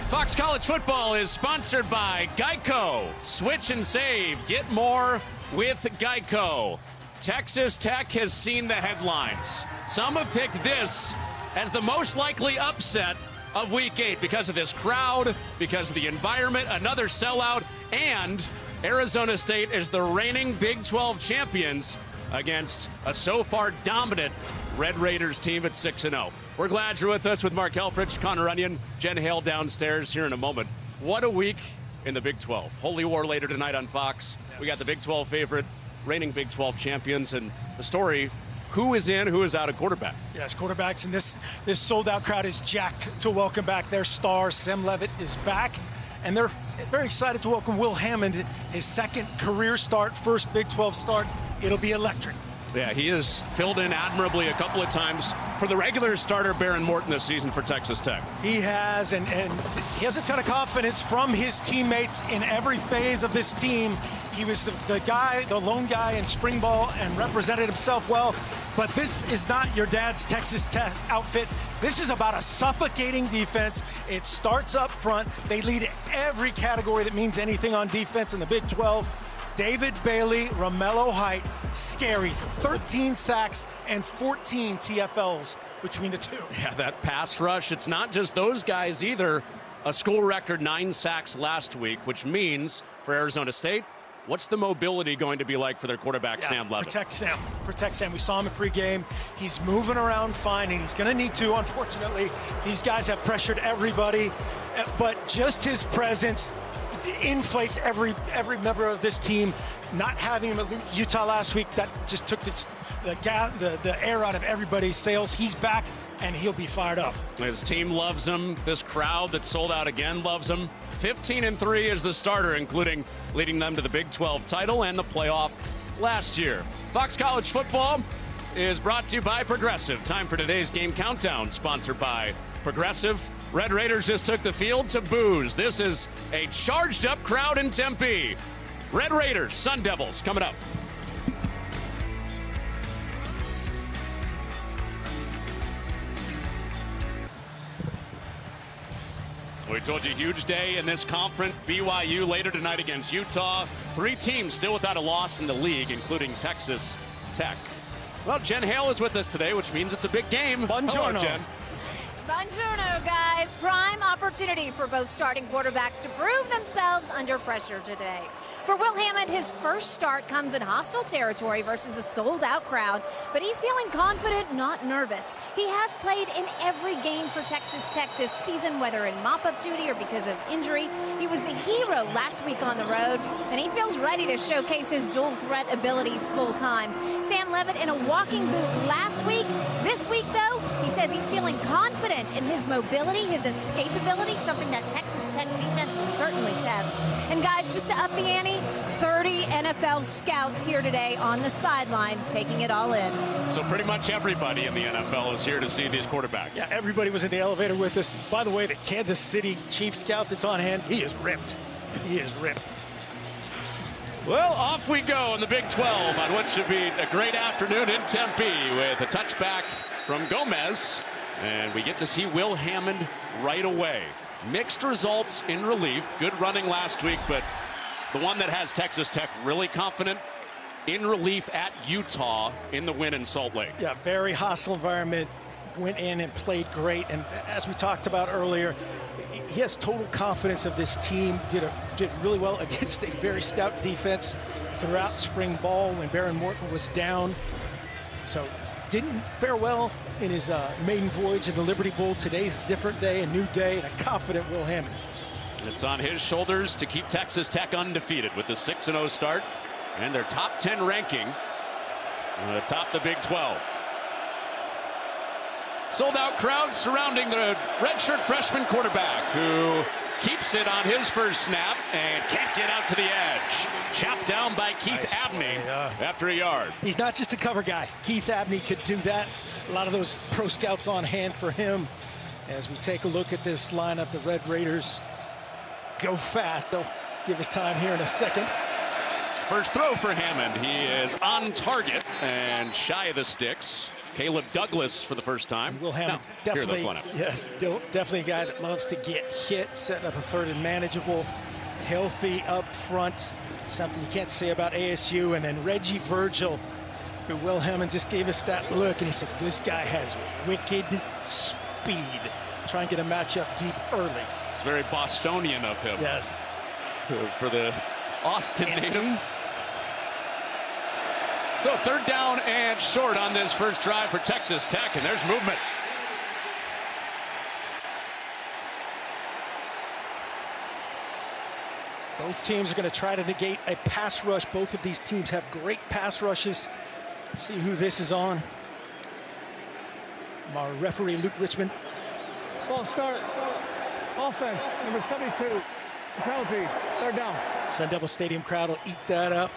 Fox College Football is sponsored by Geico. Switch and save. Get more with Geico. Texas Tech has seen the headlines. Some have picked this as the most likely upset of Week 8 because of this crowd, because of the environment, another sellout, and Arizona State is the reigning Big 12 champions against a so far dominant Red Raiders team at 6-0. We're glad you're with us with Mark Helfrich, Connor Onion, Jen Hale downstairs here in a moment. What a week in the Big 12. Holy War later tonight on Fox. Yes. We got the Big 12 favorite, reigning Big 12 champions, and the story, who is in, who is out at quarterback. Yes, quarterbacks, and this sold-out crowd is jacked to welcome back their star. Sam Leavitt is back, and they're very excited to welcome Will Hammond, his second career start, first Big 12 start. It'll be electric. Yeah, he has filled in admirably a couple of times for the regular starter Baron Morton this season for Texas Tech. He has, and he has a ton of confidence from his teammates in every phase of this team. He was the lone guy in spring ball and represented himself well. But this is not your dad's Texas Tech outfit. This is about a suffocating defense. It starts up front. They lead every category that means anything on defense in the Big 12. David Bailey, Romello Height, scary. 13 sacks and 14 TFLs between the two. Yeah, that pass rush, it's not just those guys either. A school record 9 sacks last week, which means for Arizona State, what's the mobility going to be like for their quarterback, Sam Leavitt? Protect Sam. Protect Sam. We saw him in pregame. He's moving around fine, and he's going to need to. Unfortunately, these guys have pressured everybody, but just his presence inflates every member of this team. Not having him at Utah last week, that just took the air out of everybody's sails. He's back, and he'll be fired up. His team loves him. This crowd that sold out again loves him. 15-3 as the starter, including leading them to the Big 12 title and the playoff last year. Fox College Football is brought to you by Progressive. Time for today's game countdown, sponsored by Progressive. Red Raiders just took the field to booze. This is a charged up crowd in Tempe. Red Raiders, Sun Devils, coming up. We told you, huge day in this conference. BYU later tonight against Utah. 3 teams still without a loss in the league, including Texas Tech. Well, Jen Hale is with us today, which means it's a big game. Buongiorno. Hello, Jen. Buongiorno, guys. Prime opportunity for both starting quarterbacks to prove themselves under pressure today. For Will Hammond, his first start comes in hostile territory versus a sold-out crowd, but he's feeling confident, not nervous. He has played in every game for Texas Tech this season, whether in mop-up duty or because of injury. He was the hero last week on the road, and he feels ready to showcase his dual-threat abilities full-time. Sam Leavitt in a walking boot last week. This week, though, he says he's feeling confident in his mobility, his escapability, something that Texas Tech defense will certainly test. And guys, just to up the ante, 30 NFL scouts here today on the sidelines taking it all in. So pretty much everybody in the NFL is here to see these quarterbacks. Yeah, everybody was in the elevator with us. By the way, the Kansas City Chief scout that's on hand, he is ripped. He is ripped. Well, off we go in the Big 12 on what should be a great afternoon in Tempe with a touchback from Gomez. And we get to see Will Hammond right away. Mixed results in relief. Good running last week, but the one that has Texas Tech really confident in relief at Utah in the win in Salt Lake. Yeah, very hostile environment. Went in and played great. And as we talked about earlier, he has total confidence of this team. Did really well against a very stout defense throughout spring ball when Baron Morton was down. So didn't fare well in his maiden voyage in the Liberty Bowl. Today's a different day, a new day, and a confident Will Hammond. It's on his shoulders to keep Texas Tech undefeated with the 6-0 start and their top 10 ranking atop the Big 12. Sold-out crowd surrounding the redshirt freshman quarterback who keeps it on his first snap and can't get out to the edge. Chopped down by Keith Abney after a yard. He's not just a cover guy. Keith Abney could do that. A lot of those pro scouts on hand for him. As we take a look at this lineup, the Red Raiders go fast. They'll give us time here in a second. First throw for Hammond. He is on target and shy of the sticks. Caleb Douglas for the first time. Will Hammond definitely, definitely a guy that loves to get hit, setting up a third and manageable, healthy up front. Something you can't say about ASU. And then Reggie Virgil, who Will Hammond just gave us that look, and he said, this guy has wicked speed. Try and get a matchup deep early. It's very Bostonian of him. Yes. For the Austin native. So 3rd down and short on this first drive for Texas Tech, and there's movement. Both teams are going to try to negate a pass rush. Both of these teams have great pass rushes. See who this is on. Our referee, Luke Richmond. False start. Offense, number 72. Penalty, 3rd down. Sun Devil Stadium crowd will eat that up.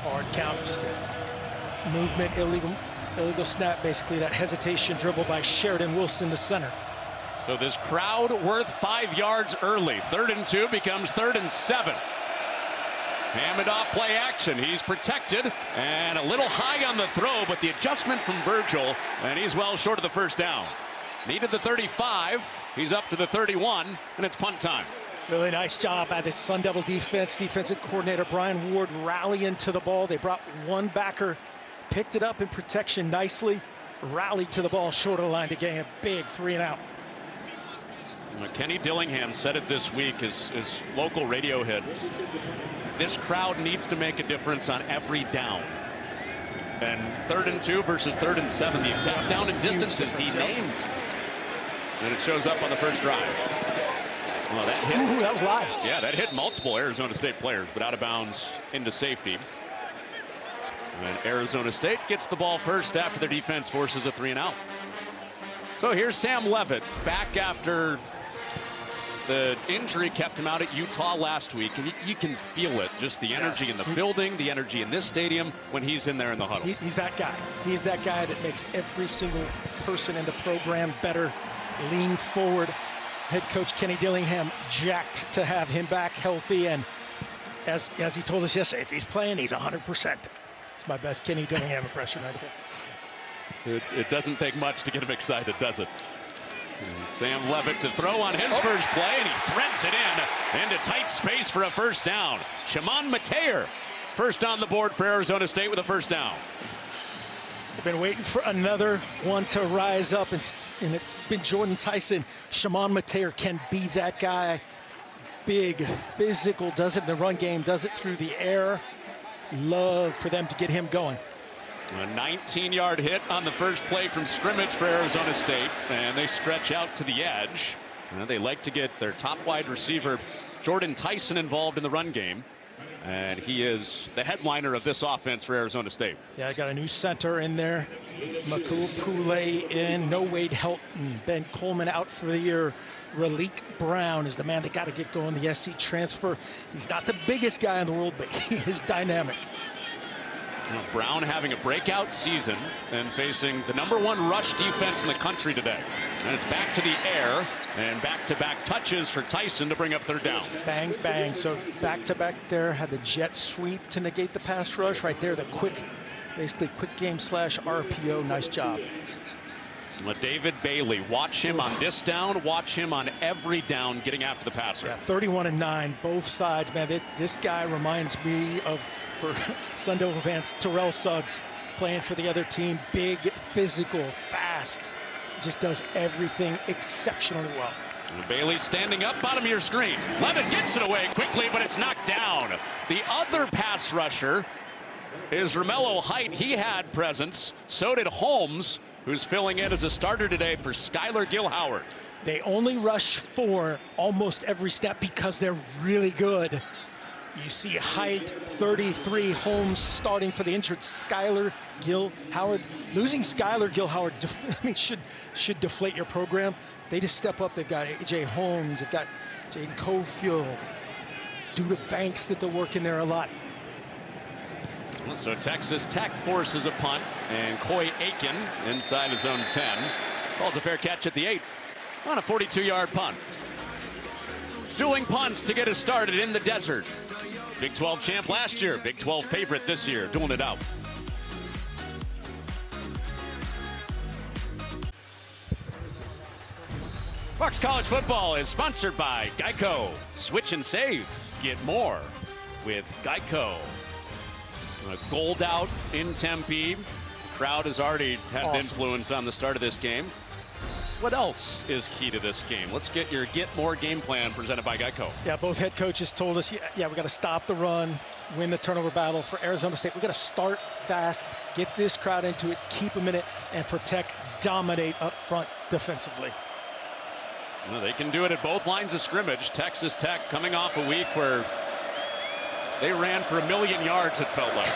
Hard count, just a movement, illegal snap, basically that hesitation dribble by Sheridan Wilson, the center. So this crowd worth 5 yards early. 3rd and 2 becomes 3rd and 7. Hammond off play action. He's protected and a little high on the throw, but the adjustment from Virgil, and he's well short of the first down. Needed the 35. He's up to the 31, and it's punt time. Really nice job by the Sun Devil defense. Defensive coordinator Brian Ward rallying to the ball. They brought one backer, picked it up in protection nicely, rallied to the ball short of the line to gain a big 3 and out. Kenny Dillingham said it this week, his local radio hit. This crowd needs to make a difference on every down. And 3rd and 2 versus 3rd and 7, the exact down and distances he named. And it shows up on the first drive. Well, that hit. Ooh, that was live. Yeah, that hit multiple Arizona State players, but out of bounds into safety. And Arizona State gets the ball first after their defense forces a 3 and out. So here's Sam Leavitt back after the injury kept him out at Utah last week, and you can feel it, just the energy in the building, the energy in this stadium when he's in there in the huddle. He's that guy. He's that guy that makes every single person in the program better. Lean forward. Head coach Kenny Dillingham jacked to have him back healthy, and as he told us yesterday, if he's playing, he's 100%. It's my best Kenny Dillingham impression right there. It doesn't take much to get him excited, does it? And Sam Leavitt to throw on his first play, and he threads it into tight space for a first down. Shimon Mateer first on the board for Arizona State with a first down. They've been waiting for another one to rise up, and it's been Jordan Tyson. Shimon Mateer can be that guy. Big, physical, does it in the run game, does it through the air. Love for them to get him going. A 19-yard hit on the first play from scrimmage for Arizona State, and they stretch out to the edge. They like to get their top wide receiver, Jordan Tyson, involved in the run game. And he is the headliner of this offense for Arizona State. Yeah, I got a new center in there. Makul Pule in. No Wade Helton. Ben Coleman out for the year. Raleek Brown is the man that got to get going, the SC transfer. He's not the biggest guy in the world, but he is dynamic. Brown having a breakout season and facing the #1 rush defense in the country today. And it's back to the air and back-to-back touches for Tyson to bring up 3rd down. Bang, bang. So back-to-back there, had the jet sweep to negate the pass rush. Right there, the basically quick game / RPO. Nice job. David Bailey, watch him on this down, watch him on every down getting after the passer. Yeah, 31-9, both sides, man. This guy reminds me of, for Sun Devil fans, Terrell Suggs playing for the other team. Big, physical, fast. Just does everything exceptionally well. And Bailey standing up, bottom of your screen. Leavitt gets it away quickly, but it's knocked down. The other pass rusher is Romello Height. He had presence. So did Holmes, who's filling in as a starter today for Skylar Gilhoward. They only rush 4 almost every step because they're really good. You see Height, 33, Holmes starting for the injured Skylar Gilhoward. Losing Skylar Gilhoward, should deflate your program. They just step up. They've got A.J. Holmes. They've got Jaden Cofield. Duda Banks that they're working there a lot. So Texas Tech forces a punt, and Coy Aiken inside his own 10 calls a fair catch at the 8 on a 42-yard punt. Dueling punts to get us started in the desert. Big 12 champ last year, Big 12 favorite this year, dueling it out. Fox College Football is sponsored by Geico. Switch and save. Get more with Geico. A gold out in Tempe. Crowd has already had influence on the start of this game. What else is key to this game? Let's get your Get More game plan presented by Geico. Yeah, both head coaches told us, we got to stop the run, win the turnover battle. For Arizona State, we got to start fast, get this crowd into it, keep them in it, and for Tech, dominate up front defensively. Well, they can do it at both lines of scrimmage. Texas Tech coming off a week where they ran for 1,000,000 yards, it felt like.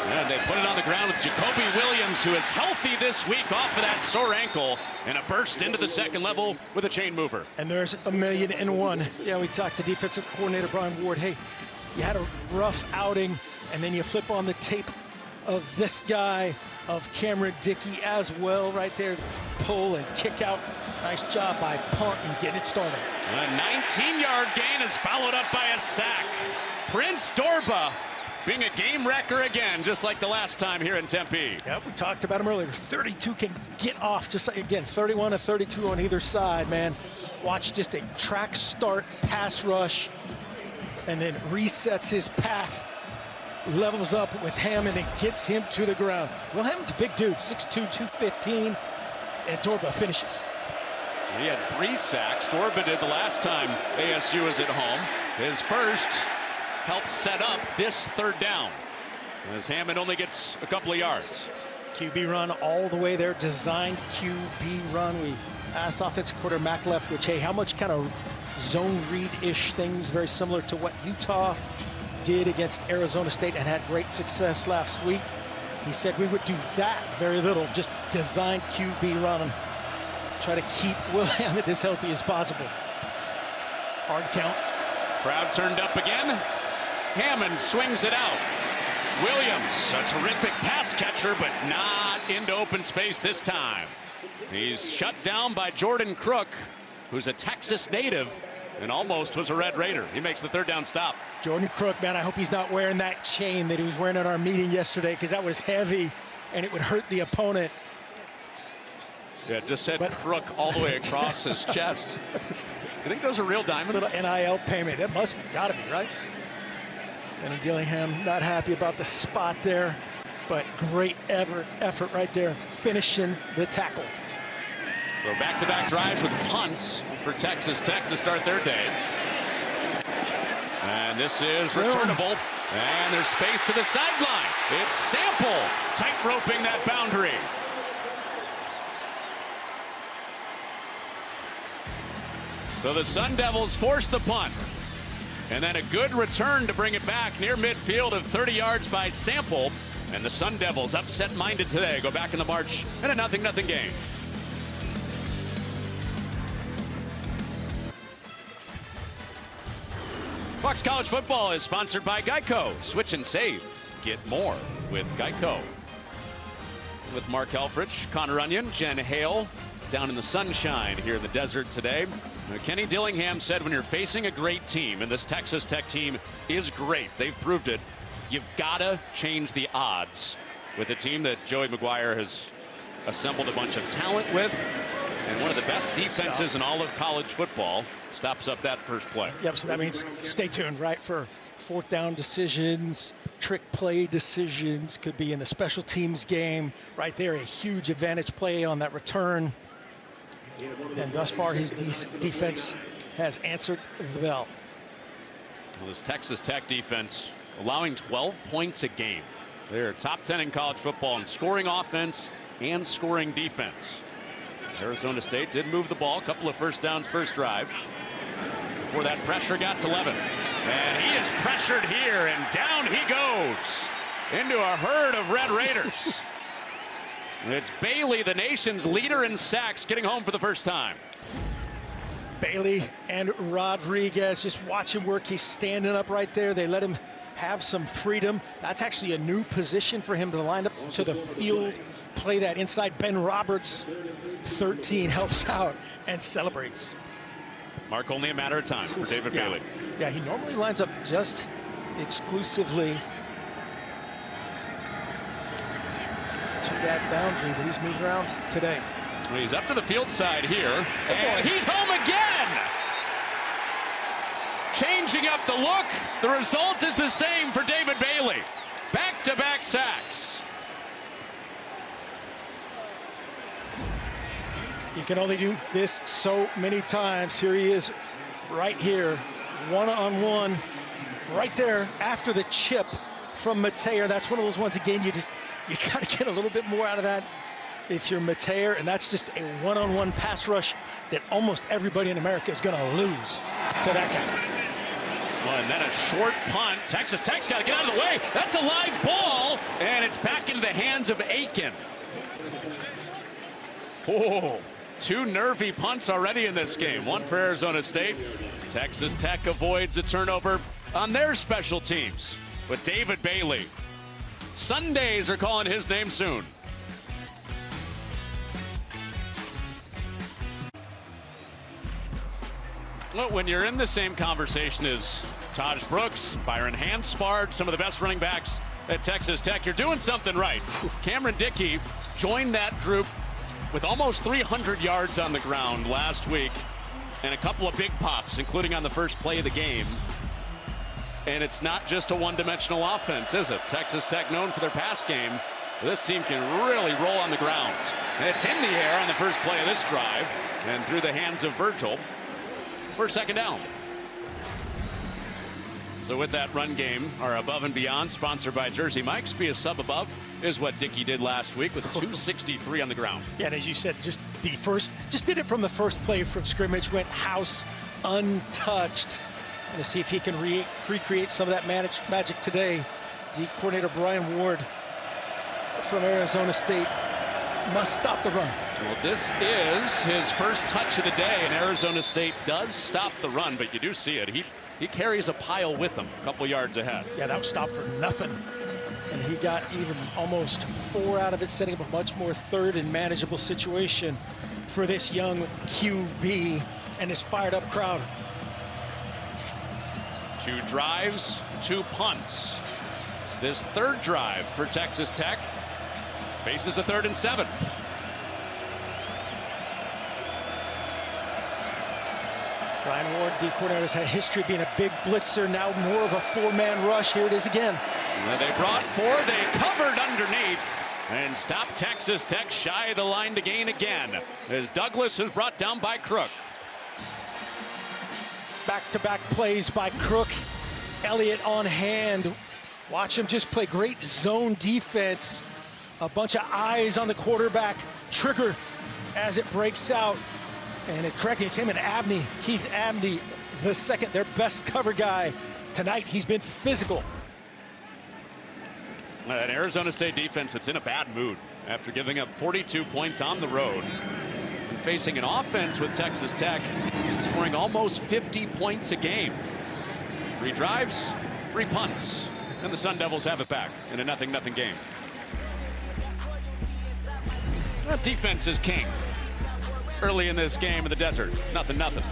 And they put it on the ground with Jacoby Williams, who is healthy this week off of that sore ankle, and a burst into the second level with a chain mover. And there's 1,000,001. Yeah, we talked to defensive coordinator Brian Ward. Hey, you had a rough outing, and then you flip on the tape of this guy, of Cameron Dickey as well, right there. Pull and kick out. Nice job by punt and getting it started. A 19-yard gain is followed up by a sack. Prince Dorba being a game wrecker again, just like the last time here in Tempe. Yeah, we talked about him earlier. 32 can get off, just like, again, 31 to 32 on either side, man. Watch just a track start, pass rush, and then resets his path, levels up with Hammond and gets him to the ground. Well, Hammond's a big dude, 6'2", 215, and Dorba finishes. He had 3 sacks. Dorba did the last time ASU was at home. His first helped set up this third down, as Hammond only gets a couple of yards. QB run all the way there, designed QB run. We asked offensive coordinator Mac Leftwich, hey, how much kind of zone read-ish things, very similar to what Utah did against Arizona State and had great success last week. He said we would do that very little, just design QB run, try to keep Will Hammond as healthy as possible. Hard count. Crowd turned up again. Hammond swings it out. Williams, a terrific pass catcher, but not into open space this time. He's shut down by Jordan Crook, who's a Texas native and almost was a Red Raider. He makes the third down stop. Jordan Crook, man, I hope he's not wearing that chain that he was wearing at our meeting yesterday, because that was heavy and it would hurt the opponent. Yeah, it just said Crook all the way across his chest. You think those are real diamonds? Little NIL payment. That must gotta be, right? Danny Dillingham not happy about the spot there, but great effort right there, finishing the tackle. So back-to-back drives with punts for Texas Tech to start their day. And this is returnable. And there's space to the sideline. It's Sample tight-roping that boundary. So the Sun Devils force the punt. And then a good return to bring it back near midfield of 30 yards by Sample. And the Sun Devils, upset-minded today, go back in the march in a 0-0 game. Fox College Football is sponsored by Geico. Switch and save. Get more with Geico. With Mark Helfrich, Connor Onion, Jen Hale, down in the sunshine here in the desert today. Now, Kenny Dillingham said when you're facing a great team, and this Texas Tech team is great, they've proved it, you've got to change the odds with a team that Joey McGuire has assembled a bunch of talent with, and one of the best defenses in all of college football stops up that first play. Yep, so that means stay tuned, right, for fourth down decisions, trick play decisions, could be in the special teams game. Right there, a huge advantage play on that return. And thus far, his defense has answered the bell. Well, this Texas Tech defense allowing 12 points a game. They're top 10 in college football in scoring offense and scoring defense. Arizona State did move the ball, a couple of first downs first drive before that pressure got to Levin. And he is pressured here, and down he goes into a herd of Red Raiders. It's Bailey, the nation's leader in sacks, getting home for the first time. Bailey and Rodriguez, just watch him work. He's standing up right there. They let him have some freedom. That's actually a new position for him to line up to the field, play that inside. Ben Roberts, 13, helps out and celebrates. Mark, only a matter of time for David Bailey. Yeah, he normally lines up just exclusively to that boundary, but he's moved around today. Well, he's up to the field side here, and he's home again. Changing up the look. The result is the same for David Bailey. Back-to-back sacks. You can only do this so many times. Here he is right here, one-on-one, right there after the chip from Mateer. That's one of those ones, again, you got to get a little bit more out of that if you're Mateer, and that's just a one-on-one pass rush that almost everybody in America is going to lose to that guy. Well, and then a short punt. Texas Tech's got to get out of the way. That's a live ball, and it's back into the hands of Aiken. Oh, 2 nervy punts already in this game. One for Arizona State. Texas Tech avoids a turnover on their special teams with David Bailey. Sundays are calling his name soon. Well, when you're in the same conversation as Taj Brooks, Byron Hanspard, some of the best running backs at Texas Tech, you're doing something right. Cameron Dickey joined that group with almost 300 yards on the ground last week and a couple of big pops, including on the first play of the game. And it's not just a one-dimensional offense, is it? Texas Tech known for their pass game. This team can really roll on the ground. And it's in the air on the first play of this drive and through the hands of Virgil for second down. So with that run game, our Above and Beyond, sponsored by Jersey Mike's, be a sub above, is what Dickey did last week with 263 on the ground. Yeah, and as you said, just did it from the first play from scrimmage, went house untouched. And to see if he can recreate some of that magic today. D coordinator Brian Ward from Arizona State must stop the run. Well, this is his first touch of the day, and Arizona State does stop the run, but you do see it. He carries a pile with him a couple yards ahead. Yeah, that was stopped for nothing. And he got even almost 4 out of it, setting up a much more third and manageable situation for this young QB and his fired up crowd. 2 drives, 2 punts. This third drive for Texas Tech faces a 3rd and 7. Brian Ward, D coordinator, has had history of being a big blitzer, now more of a 4-man rush. Here it is again. Well, they brought 4, they covered underneath and stopped Texas Tech shy of the line to gain again as Douglas is brought down by Crook. Back-to-back plays by Crook. Elliott on hand. Watch him just play great zone defense. A bunch of eyes on the quarterback. Trigger as it breaks out. And it's correct, it's him and Abney. Keith Abney, the second, their best cover guy. Tonight, he's been physical. An Arizona State defense that's in a bad mood after giving up 42 points on the road. And facing an offense with Texas Tech scoring almost 50 points a game. 3 drives, 3 punts, and the Sun Devils have it back in a 0-0 game. Well, defense is king. Early in this game in the desert, 0-0.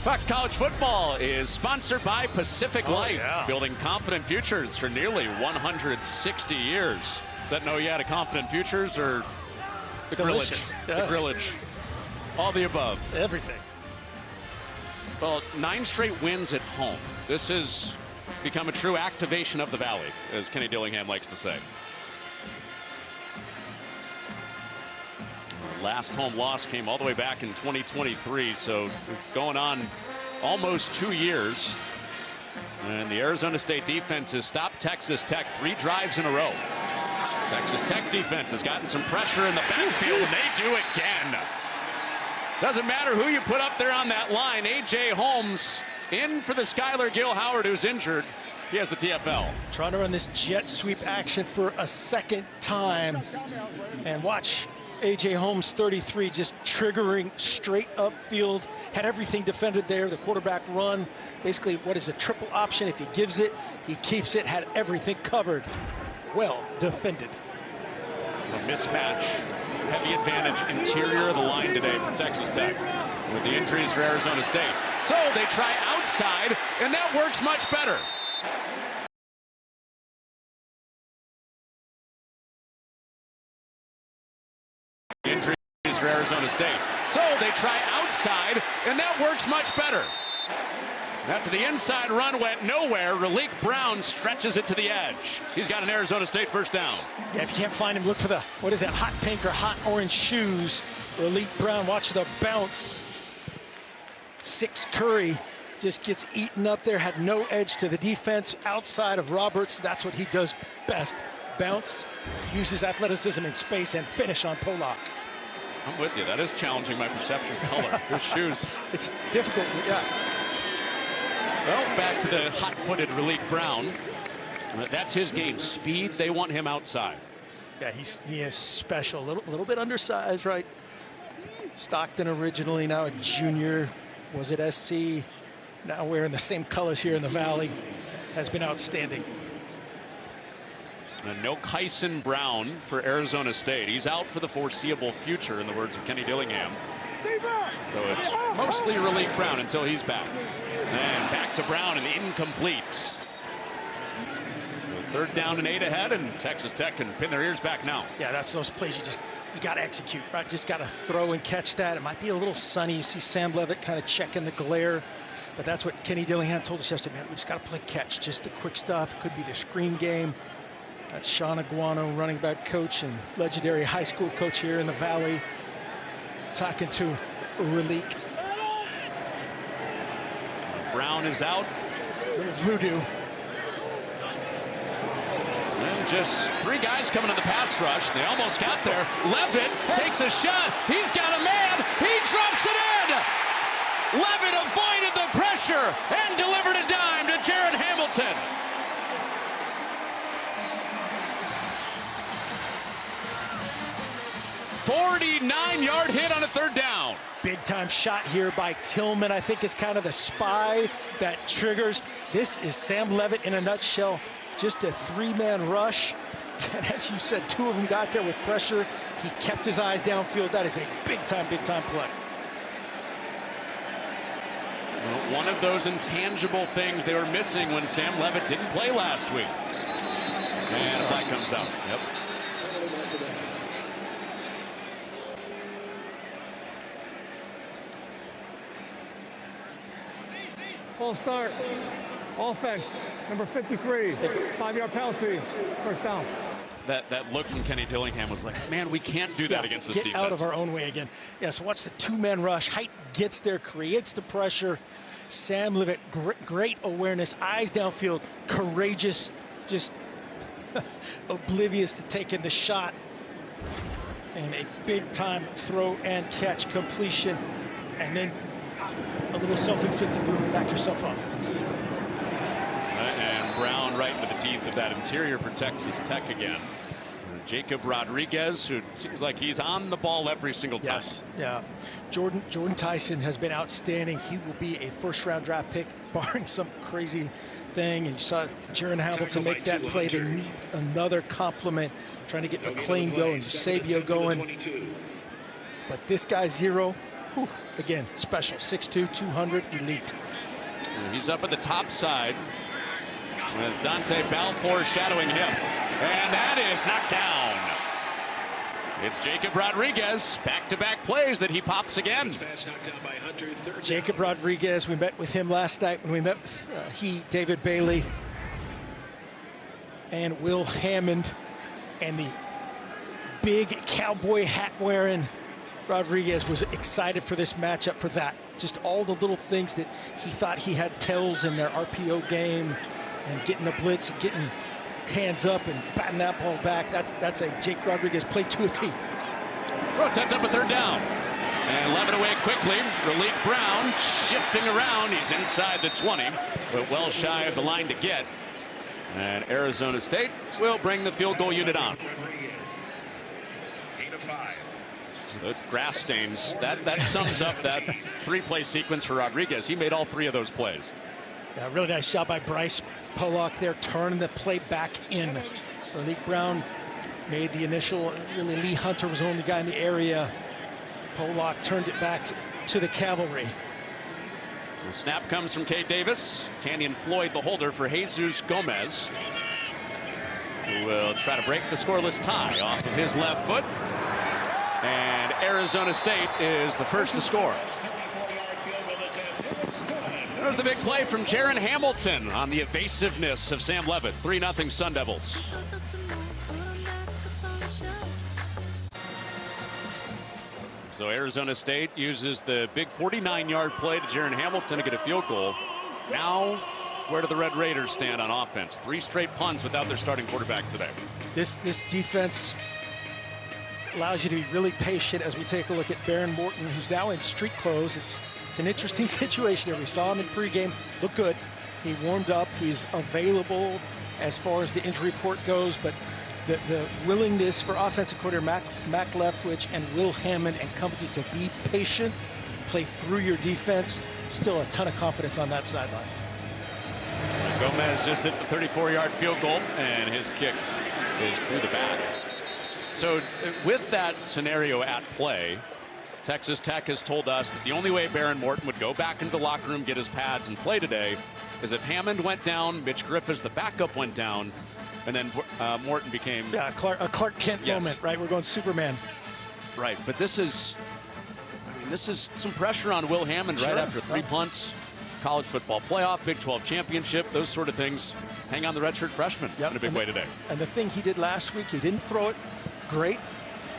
Fox College Football is sponsored by Pacific Life, building confident futures for nearly 160 years. Does that know you had a confident futures or the Delicious. grillage? Yes. The grillage. All the above. Everything. Well, 9 straight wins at home. This has become a true activation of the Valley, as Kenny Dillingham likes to say. Our last home loss came all the way back in 2023, so going on almost 2 years. And the Arizona State defense has stopped Texas Tech 3 drives in a row. Texas Tech defense has gotten some pressure in the backfield, and they do again. Doesn't matter who you put up there on that line. A.J. Holmes in for the Skylar Gill Howard, who's injured. He has the TFL. Trying to run this jet sweep action for a second time. And watch A.J. Holmes, 33, just triggering straight upfield. Had everything defended there. The quarterback run, basically what is a triple option. If he gives it, he keeps it. Had everything covered. Well defended. A mismatch heavy advantage interior of the line today for Texas Tech with the injuries for Arizona State. So they try outside, and that works much better. Injuries for Arizona State. So they try outside, and that works much better. After the inside run went nowhere, Raleek Brown stretches it to the edge. He's got an Arizona State first down. Yeah, if you can't find him, look for the, what is that, hot pink or hot orange shoes. Raleek Brown, watch the bounce. 6 Curry just gets eaten up there, had no edge to the defense outside of Roberts. That's what he does best. Bounce, uses athleticism in space, and finish on Pollock. I'm with you. That is challenging my perception of color. His shoes. It's difficult to, yeah. Well, back to the hot-footed Raleek Brown. That's his game. Speed. They want him outside. Yeah, he is special. A little bit undersized, right? Stockton originally, now a junior. Was it SC? Now wearing the same colors here in the Valley. Has been outstanding. And no Kyson Brown for Arizona State. He's out for the foreseeable future, in the words of Kenny Dillingham. So it's mostly Raleek Brown until he's back. And back to Brown and incomplete. So 3rd down and 8 ahead, and Texas Tech can pin their ears back now. Yeah, that's those plays you got to execute, right? Just got to throw and catch that. It might be a little sunny. You see Sam Levitt kind of checking the glare, but that's what Kenny Dillingham told us yesterday. Man, we just got to play catch, just the quick stuff. Could be the screen game. That's Sean Aguano, running back coach and legendary high school coach here in the Valley, talking to Raleek. Brown is out. Little voodoo. And just 3 guys coming to the pass rush. They almost got there. Levitt takes a shot. He's got a man. He drops it in. Levitt avoided the pressure and delivered a dime to Jaron Hamilton. "49-yard hit on a 3rd down." Big time shot here by Tillman. I think is kind of the spy that triggers. This is Sam Levitt in a nutshell. Just a 3-man rush. And as you said, 2 of them got there with pressure. He kept his eyes downfield. That is a big time play. Well, one of those intangible things they were missing when Sam Levitt didn't play last week. And a flag comes out. Yep. Full start. Offense. Number 53. 5-yard penalty. First down. That look from Kenny Dillingham was like, man, we can't do that against this defense. Get out of our own way again. Yeah, so watch the 2-man rush. Height gets there, creates the pressure. Sam Levitt, great awareness, eyes downfield, courageous, just oblivious to taking the shot. And a big-time throw and catch completion. And then a little self-inflicted move, back yourself up. And Brown right into the teeth of that interior for Texas Tech again. Jacob Rodriguez, who seems like he's on the ball every single time. Yes, yeah. Jordan Tyson has been outstanding. He will be a 1st-round draft pick, barring some crazy thing. And you saw Jaron Hamilton make that play. They need another compliment, trying to get McLean going, Sabio going. But this guy, Zero, whew, again, special, 6'2", 200, elite. He's up at the top side with Dante Balfour shadowing him. And that is knocked down. It's Jacob Rodriguez. Back-to-back plays that he pops again. Jacob Rodriguez, we met with him last night when we met with David Bailey, and Will Hammond, and the big cowboy hat wearing Rodriguez was excited for this matchup for that. Just all the little things that he thought he had tells in their RPO game, and getting a blitz, getting hands up and batting that ball back. That's a Jake Rodriguez play to a T. So it sets up a 3rd down. And Levitt away quickly. Raleek Brown shifting around. He's inside the 20, but well shy of the line to get. And Arizona State will bring the field goal unit on. The grass stains, that sums up that 3-play sequence for Rodriguez. He made all 3 of those plays. Yeah, really nice job by Bryce Pollock there, turning the play back in. Raleek Brown made the initial. Really, Lee Hunter was the only guy in the area. Pollock turned it back to the cavalry. The snap comes from Cade Davis. Canyon Floyd, the holder for Jesus Gomez, who will try to break the scoreless tie off of his left foot. And Arizona State is the first to score. There's the big play from Jaron Hamilton on the evasiveness of Sam Levitt. 3-0 Sun Devils. So Arizona State uses the big 49-yard play to Jaron Hamilton to get a field goal. Now, where do the Red Raiders stand on offense? 3 straight punts without their starting quarterback today. This defense allows you to be really patient as we take a look at Baron Morton, who's now in street clothes. It's an interesting situation here. We saw him in pregame, look good. He warmed up, he's available as far as the injury report goes, but the willingness for offensive coordinator Mac Leftwich and Will Hammond and company to be patient, play through your defense, still a ton of confidence on that sideline. Gomez just hit the 34-yard field goal, and his kick is through the back. So with that scenario at play, Texas Tech has told us that the only way Baron Morton would go back into the locker room, get his pads, and play today is if Hammond went down, Mitch Griffiths, the backup, went down, and then Morton became... Yeah, a Clark Kent moment, right? We're going Superman. Right, but this is... I mean, this is some pressure on Will Hammond right after 3 punts. College football playoff, Big 12 championship, those sort of things. Hang on the redshirt freshman in a big way today. And the thing he did last week, he didn't throw it great,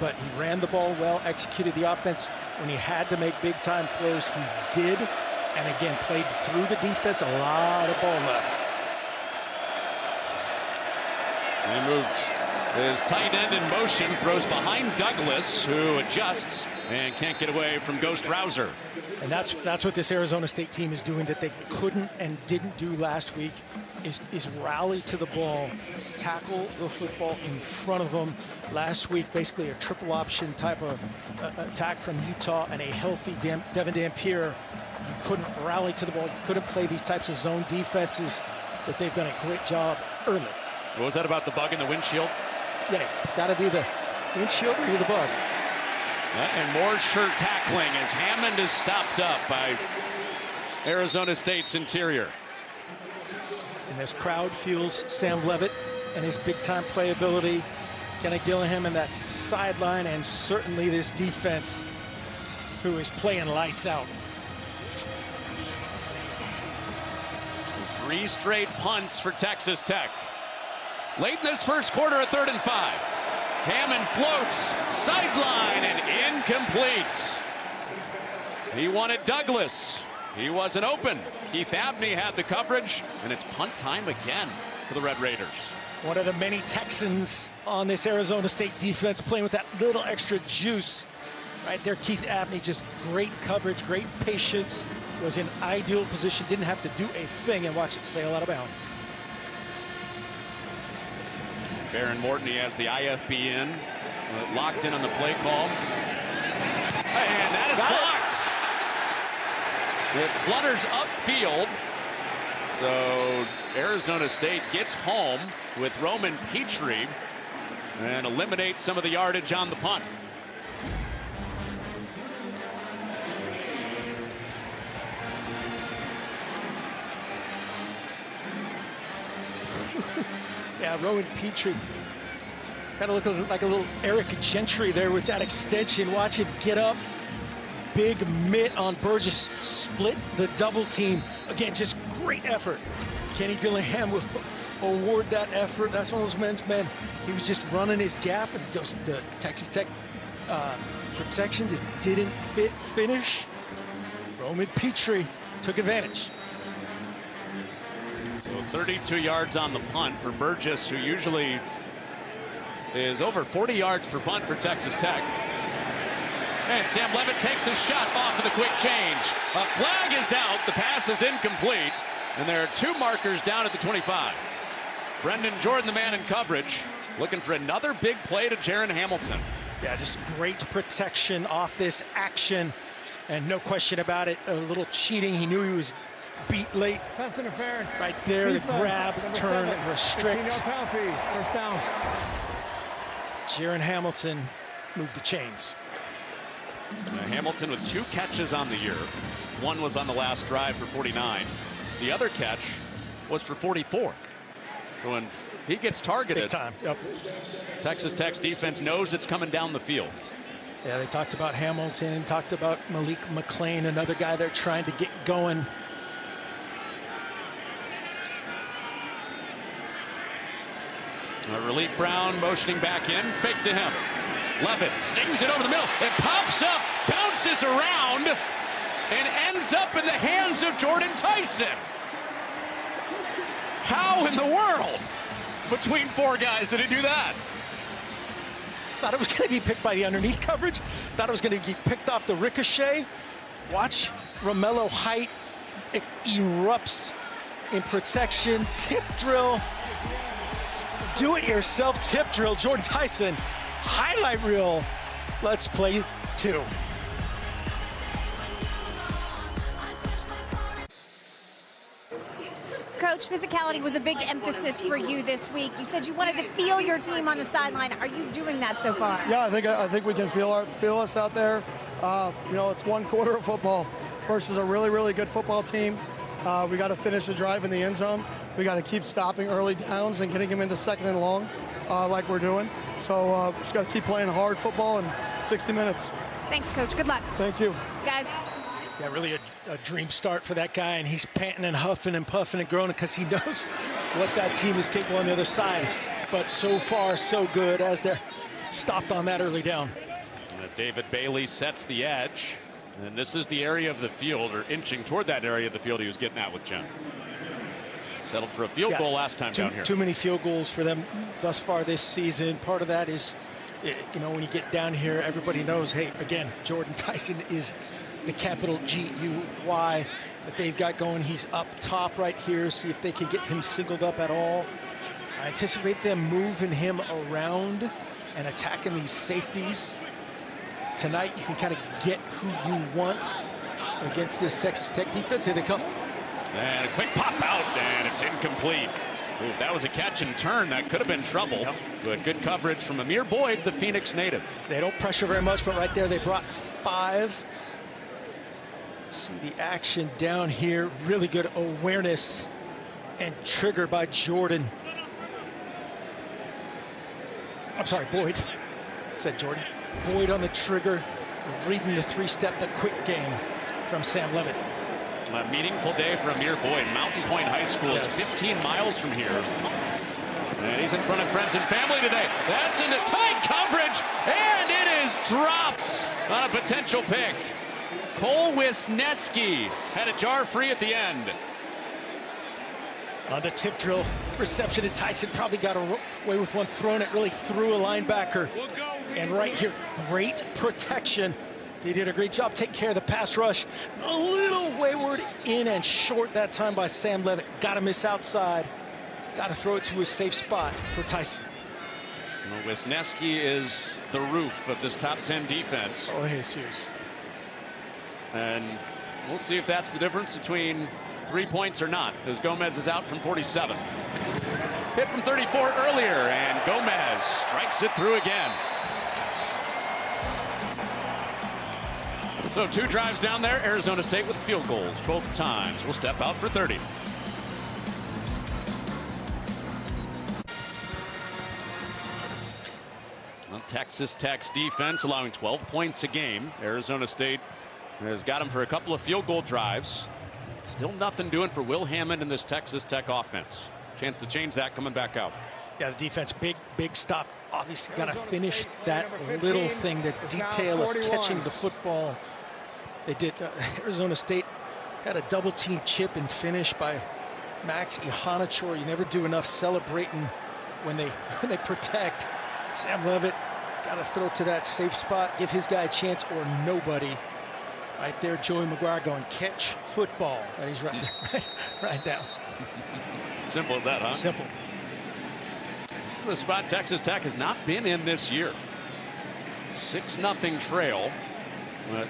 but he ran the ball well, executed the offense. When he had to make big-time throws, he did. And again, played through the defense, a lot of ball left. He moved his tight end in motion, throws behind Douglas, who adjusts and can't get away from Ghost Rouser. And that's what this Arizona State team is doing that they couldn't and didn't do last week, is rally to the ball, tackle the football in front of them. Last week, basically a triple option type of attack from Utah and a healthy Devin Dampier. You couldn't rally to the ball. You couldn't play these types of zone defenses that they've done a great job early. What was that about the bug in the windshield? Yeah, gotta be the windshield or the bug. And more sure tackling as Hammond is stopped up by Arizona State's interior. And this crowd feels Sam Levitt and his big-time playability. Kenny Dillingham in that sideline, and certainly this defense who is playing lights out. 3 straight punts for Texas Tech. Late in this first quarter, a 3rd and 5. Hammond floats, sideline, and incomplete. He wanted Douglas. He wasn't open. Keith Abney had the coverage, and it's punt time again for the Red Raiders. One of the many Texans on this Arizona State defense playing with that little extra juice. Right there, Keith Abney, just great coverage, great patience, was in ideal position, didn't have to do a thing, and watch it sail out of bounds. Baron Morton, he has the IFB in, locked in on the play call. And that is blocked. It flutters upfield. So Arizona State gets home with Roman Petrie and eliminates some of the yardage on the punt. Yeah, Rowan Petrie kind of looking like a little Eric Gentry there with that extension. Watch him get up. Big mitt on Burgess, split the double team. Again, just great effort. Kenny Dillingham will award that effort. That's one of those men's men. He was just running his gap, and the Texas Tech protection just didn't finish. Roman Petrie took advantage. So 32 yards on the punt for Burgess, who usually is over 40 yards per punt for Texas Tech. And Sam Levitt takes a shot off of the quick change. A flag is out. The pass is incomplete. And there are 2 markers down at the 25. Brendan Jordan, the man in coverage, looking for another big play to Jaron Hamilton. Yeah, just great protection off this action. And no question about it, a little cheating. He knew he was beat late. Pass interference. Right there, the grab, turn, 7, restrict. 15-yard penalty, first down. Jaron Hamilton moved the chains. Hamilton with 2 catches on the year. One was on the last drive for 49. The other catch was for 44. So when he gets targeted, big time. Yep. Texas Tech's defense knows it's coming down the field. Yeah, they talked about Hamilton, talked about Malik McClain, another guy they're trying to get going. Relief Brown motioning back in, fake to him. Levitt sings it over the middle. It pops up, bounces around, and ends up in the hands of Jordan Tyson. How in the world, between 4 guys, did he do that? Thought it was going to be picked by the underneath coverage. Thought it was going to be picked off the ricochet. Watch Romello Height erupts in protection. Tip drill. Do-it-yourself tip drill. Jordan Tyson. Highlight reel. Let's play 2. Coach, physicality was a big emphasis for you this week. You said you wanted to feel your team on the sideline. Are you doing that so far? Yeah, I think we can feel us out there. You know, it's 1 quarter of football versus a really, really good football team. We got to finish the drive in the end zone. We got to keep stopping early downs and getting them into 2nd and long like we're doing. So just got to keep playing hard football in 60 minutes. Thanks, Coach. Good luck. Thank you. Guys. Yeah, really a dream start for that guy, and he's panting and huffing and puffing and groaning because he knows what that team is capable on the other side. But so far, so good as they're stopped on that early down. David Bailey sets the edge, and this is the area of the field, or inching toward that area of the field he was getting at with Jen. Settled for a field goal last time down here. Too many field goals for them thus far this season. Part of that is, you know, when you get down here, everybody knows, hey, again, Jordan Tyson is the capital G-U-Y that they've got going. He's up top right here. See if they can get him singled up at all. I anticipate them moving him around and attacking these safeties. Tonight, you can kind of get who you want against this Texas Tech defense. Here they come. And a quick pop out, and it's incomplete. Ooh, that was a catch and turn. That could have been trouble. Yep. But good coverage from Amir Boyd, the Phoenix native. They don't pressure very much, but right there they brought 5. See the action down here. Really good awareness and trigger by Jordan. I'm sorry, Boyd. Said Jordan. Boyd on the trigger, reading the 3-step, the quick game from Sam Levitt. A meaningful day for Amir Boyd. Mountain Point High School is 15 miles from here. And he's in front of friends and family today. That's into tight coverage, and it is dropped on a potential pick. Cole Wisniewski had a jar free at the end. On the tip drill reception, and Tyson probably got away with one thrown. It really threw a linebacker. And right here, great protection. They did a great job taking care of the pass rush. A little wayward in and short that time by Sam Levitt. Got to miss outside. Got to throw it to a safe spot for Tyson. Well, Wisniewski is the roof of this top 10 defense. Oh, Jesus. And we'll see if that's the difference between 3 points or not, as Gomez is out from 47. Hit from 34 earlier, and Gomez strikes it through again. So 2 drives down there. Arizona State with field goals both times. Will step out for 30. Well, Texas Tech's defense allowing 12 points a game. Arizona State has got him for a couple of field goal drives. Still nothing doing for Will Hammond in this Texas Tech offense. Chance to change that coming back out. Yeah, the defense, big stop. Obviously got to finish that little thing, the detail of catching the football. They did. Arizona State had a double team chip and finish by Max Ihanachor. You never do enough celebrating when they protect. Sam Levitt got to throw to that safe spot, give his guy a chance or nobody. Right there, Joey McGuire going catch football. And he's right down. Simple as that, huh? Simple. This is a spot Texas Tech has not been in this year. 6-0 trail.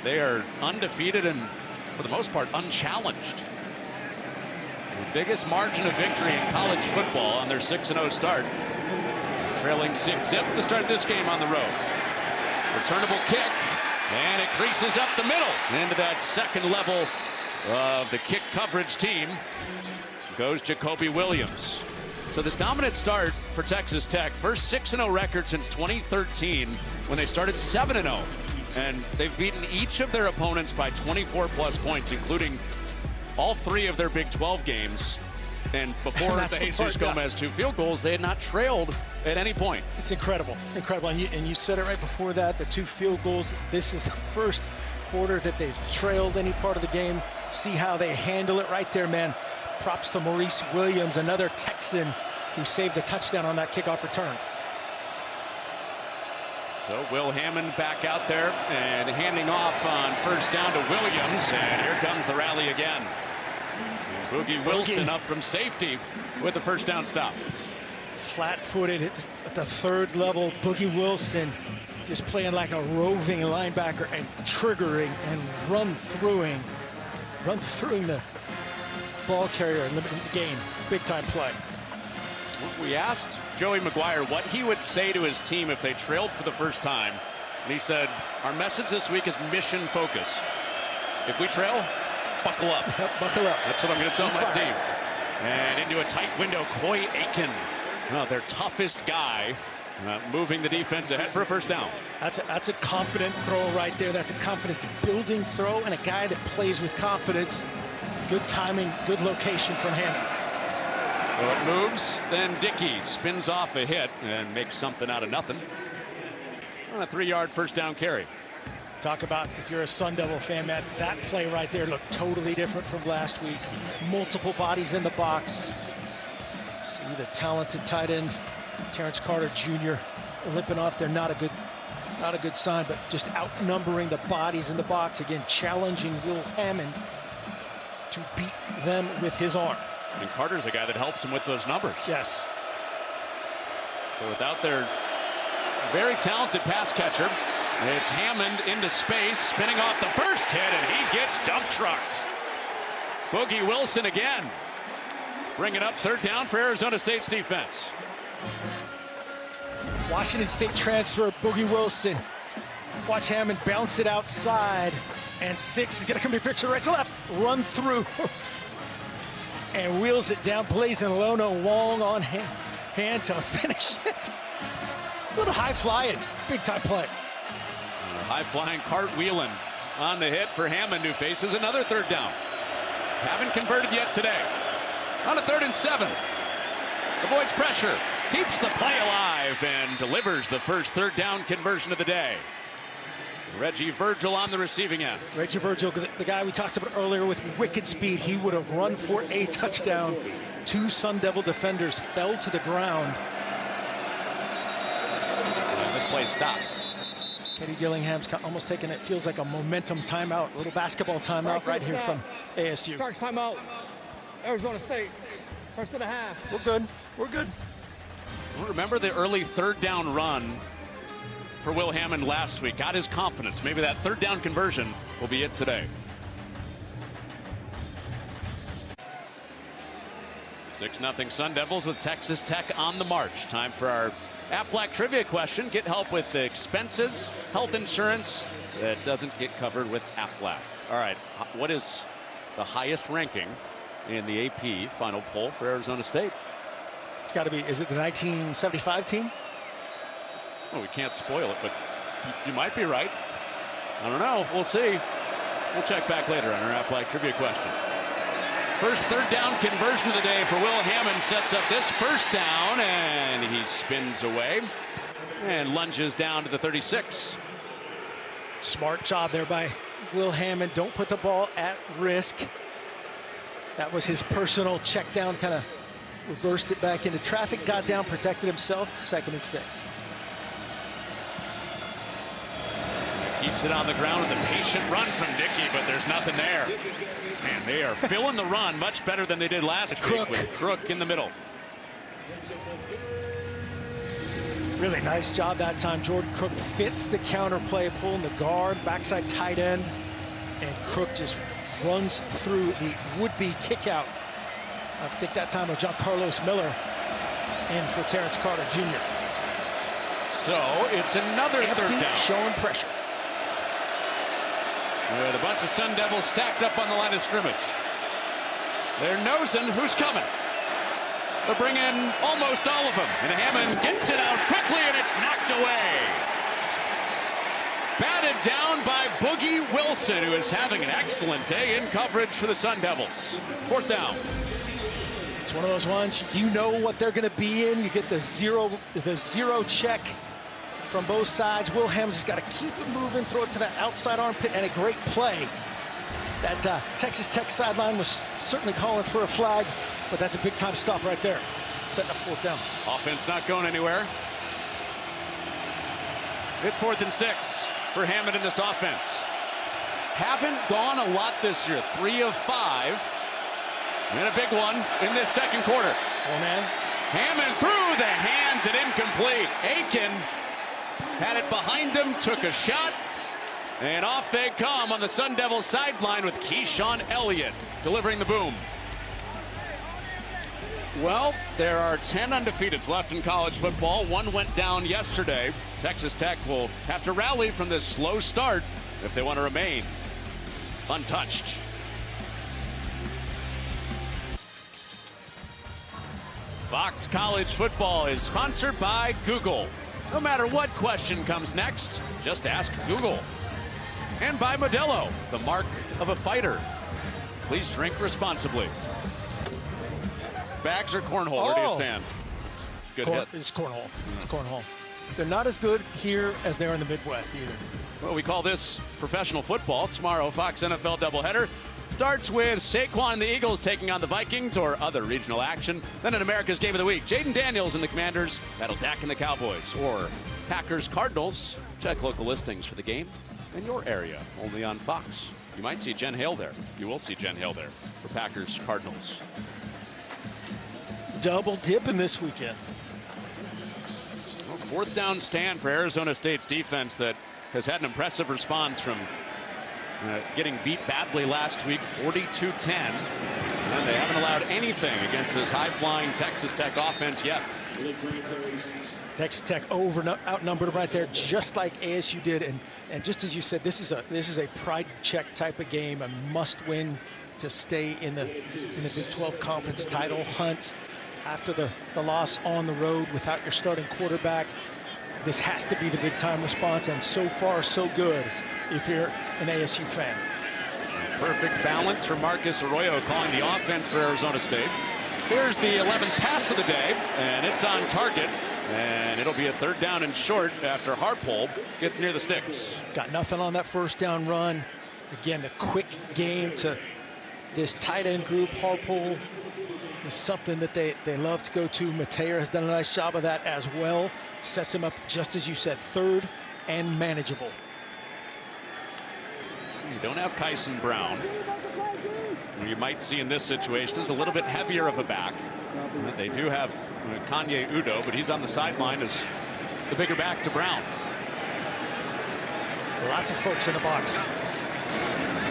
They are undefeated and, for the most part, unchallenged. The biggest margin of victory in college football on their 6-0 start. Trailing 6-zip to start this game on the road. Returnable kick, and it creases up the middle. Into that second level of the kick coverage team goes Jacoby Williams. So this dominant start for Texas Tech, first 6-0 record since 2013 when they started 7-0. And they've beaten each of their opponents by 24+ points, including all 3 of their Big 12 games. And before the Jesus Gomez 2 field goals, they had not trailed at any point. It's incredible, incredible. And you said it right before that, the 2 field goals. This is the first quarter that they've trailed any part of the game. See how they handle it right there, man. Props to Maurice Williams, another Texan who saved a touchdown on that kickoff return. So Will Hammond back out there and handing off on first down to Williams. And here comes the rally again. Boogie Wilson up from safety with the first down stop. Flat-footed at the 3rd level. Boogie Wilson just playing like a roving linebacker and triggering and run throughing the ball carrier in the game. Big time play. We asked Joey McGuire what he would say to his team if they trailed for the first time. And he said, our message this week is mission focus. If we trail, buckle up. Buckle up. That's what I'm going to tell my team. And into a tight window, Coy Aiken, their toughest guy, moving the defense ahead for a first down. That's a confident throw right there. That's a confidence building throw, and a guy that plays with confidence. Good timing, good location from Hammond. So it moves, then Dickey spins off a hit and makes something out of nothing on a 3-yard first down carry. Talk about, if you're a Sun Devil fan, Matt, that play right there looked totally different from last week. Multiple bodies in the box. See the talented tight end, Terrence Carter Jr. limping off there. Not a good sign, but just outnumbering the bodies in the box. Again, challenging Will Hammond to beat them with his arm. And Carter's a guy that helps him with those numbers. Yes. So without their very talented pass catcher, it's Hammond into space, spinning off the first hit, and he gets dump trucked. Boogie Wilson again. Bring it up, 3rd down for Arizona State's defense. Washington State transfer, Boogie Wilson. Watch Hammond bounce it outside, and 6 is going to come to picture right to left. Run through. And wheels it down, blazing Lono Wong on hand to finish it. A little high flying, big time play. High flying cartwheeling on the hit for Hammond, who faces another 3rd down. Haven't converted yet today. On a 3rd and 7. Avoids pressure, keeps the play alive, and delivers the first 3rd down conversion of the day. Reggie Virgil on the receiving end. Reggie Virgil, the guy we talked about earlier with wicked speed. He would have run for a touchdown. 2 Sun Devil defenders fell to the ground. And this play stops. Kenny Dillingham's almost taking it, feels like a momentum timeout, a little basketball timeout right here from ASU. Charge timeout, Arizona State, 1st and a half. We're good, we're good. Remember the early 3rd down run for Will Hammond last week. Got his confidence. Maybe that 3rd down conversion will be it today. 6-0 Sun Devils with Texas Tech on the march. Time for our Aflac trivia question. Get help with the expenses, health insurance that doesn't get covered with Aflac. All right, what is the highest ranking in the AP final poll for Arizona State? It's got to be, is it the 1975 team? Well, we can't spoil it, but you might be right. I don't know. We'll see. We'll check back later on our Aflac trivia question. First 3rd down conversion of the day for Will Hammond sets up this first down, and he spins away and lunges down to the 36. Smart job there by Will Hammond. Don't put the ball at risk. That was his personal check down, kind of reversed it back into traffic, got down, protected himself. 2nd and 6. Keeps it on the ground with a patient run from Dickey, but there's nothing there. Man, they are filling the run much better than they did last week with Crook in the middle. Really nice job that time. Jordan Crook fits the counter play, pulling the guard, backside tight end, and Crook just runs through the would-be kick out. I think that time was John Carlos Miller in for Terrence Carter Jr. So it's another third down. Showing pressure. With a bunch of Sun Devils stacked up on the line of scrimmage. They're nosing who's coming. They'll bring in almost all of them. And Hammond gets it out quickly, and it's knocked away. Batted down by Boogie Wilson, who is having an excellent day in coverage for the Sun Devils. Fourth down. It's one of those ones, you know what they're going to be in. You get the zero check from both sides. Will Hammond's got to keep it moving, throw it to the outside armpit, and a great play. That Texas Tech sideline was certainly calling for a flag, but that's a big-time stop right there. Setting up fourth down. Offense not going anywhere. It's 4th and 6 for Hammond in this offense. Haven't gone a lot this year. 3 of 5. And a big one in this second quarter. Man. Hammond through the hands and incomplete. Aiken had it behind him, took a shot, and off they come on the Sun Devils sideline with Keyshawn Elliott delivering the boom. Well, there are 10 undefeateds left in college football. One went down yesterday. Texas Tech will have to rally from this slow start if they want to remain untouched. Fox College Football is sponsored by Google. No matter what question comes next, just ask Google. And by Modelo, the mark of a fighter. Please drink responsibly. Bags or cornhole? Where do you stand? It's a good hit. It's cornhole. It's cornhole. They're not as good here as they are in the Midwest either. Well, we call this professional football. Tomorrow, Fox NFL doubleheader starts with Saquon and the Eagles taking on the Vikings or other regional action. Then in America's Game of the Week, Jaden Daniels and the Commanders battle Dak and the Cowboys, or Packers Cardinals. Check local listings for the game in your area, only on Fox. You might see Jen Hale there. You will see Jen Hale there for Packers Cardinals. Double dipping this weekend. Well, fourth down stand for Arizona State's defense that has had an impressive response from getting beat badly last week, 42-10. And they haven't allowed anything against this high-flying Texas Tech offense yet. Texas Tech outnumbered right there, just like ASU did. And just as you said, this is a pride check type of game, a must-win to stay in the Big 12 Conference title hunt. After the loss on the road without your starting quarterback, this has to be the big-time response, and so far, so good if you're an ASU fan. Perfect balance for Marcus Arroyo calling the offense for Arizona State. Here's the 11th pass of the day, and it's on target, and it'll be a third down and short after Harpole gets near the sticks. Got nothing on that first down run. Again, the quick game to this tight end group. Harpole is something that they love to go to. Mateer has done a nice job of that as well. Sets him up, just as you said, third and manageable. You don't have Kyson Brown. You might see in this situation is a little bit heavier of a back. They do have Kanye Udo, but he's on the sideline as the bigger back to Brown. Lots of folks in the box.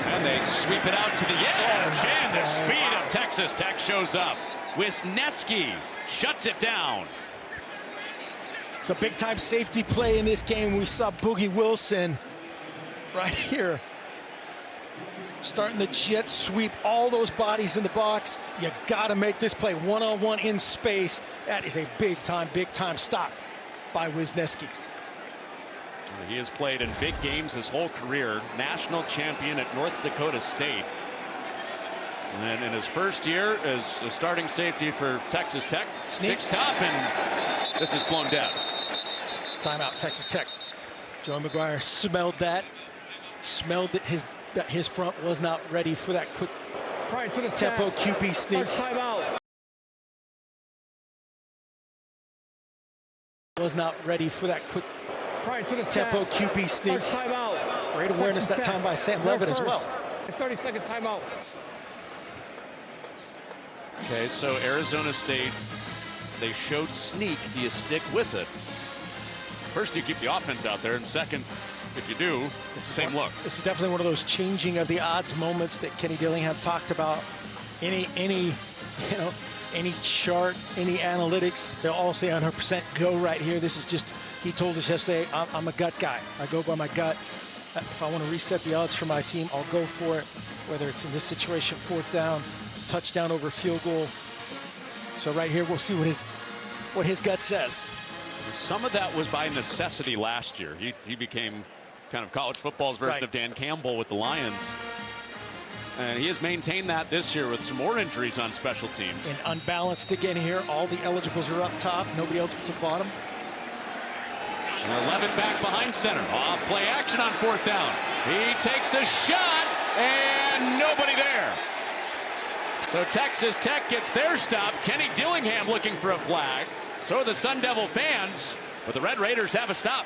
And they sweep it out to the edge, and the speed of Texas Tech shows up. Wisniewski shuts it down. It's a big-time safety play in this game. We saw Boogie Wilson right here starting the jet sweep, all those bodies in the box. You got to make this play one-on-one in space. That is a big-time stop by Wisniewski. He has played in big games his whole career. National champion at North Dakota State. And in his first year as a starting safety for Texas Tech, big stop, and this is blown down. Timeout, Texas Tech. Joe McGuire smelled that. Smelled that his front was not ready for that quick tempo QB sneak. Was not ready for that quick tempo QB sneak. Great awareness that time by Sam Levitt as well. 30-second timeout. Okay, so Arizona State, they showed sneak. Do you stick with it? First, you keep the offense out there, and second, if you do, it's the same look. This is definitely one of those changing of the odds moments that Kenny Dillingham talked about. Any any chart, any analytics, they'll all say 100% go right here. This is just, he told us yesterday, I'm a gut guy. I go by my gut. If I want to reset the odds for my team, I'll go for it, whether it's in this situation, 4th down, touchdown over field goal. So right here, we'll see what his gut says. Some of that was by necessity last year. He became kind of college football's version of Dan Campbell with the Lions. And he has maintained that this year with some more injuries on special teams. And unbalanced again here. All the eligibles are up top. Nobody eligible to the bottom. And 11 back behind center. Off play action on 4th down. He takes a shot and nobody there. So Texas Tech gets their stop. Kenny Dillingham looking for a flag. So the Sun Devil fans, but the Red Raiders have a stop.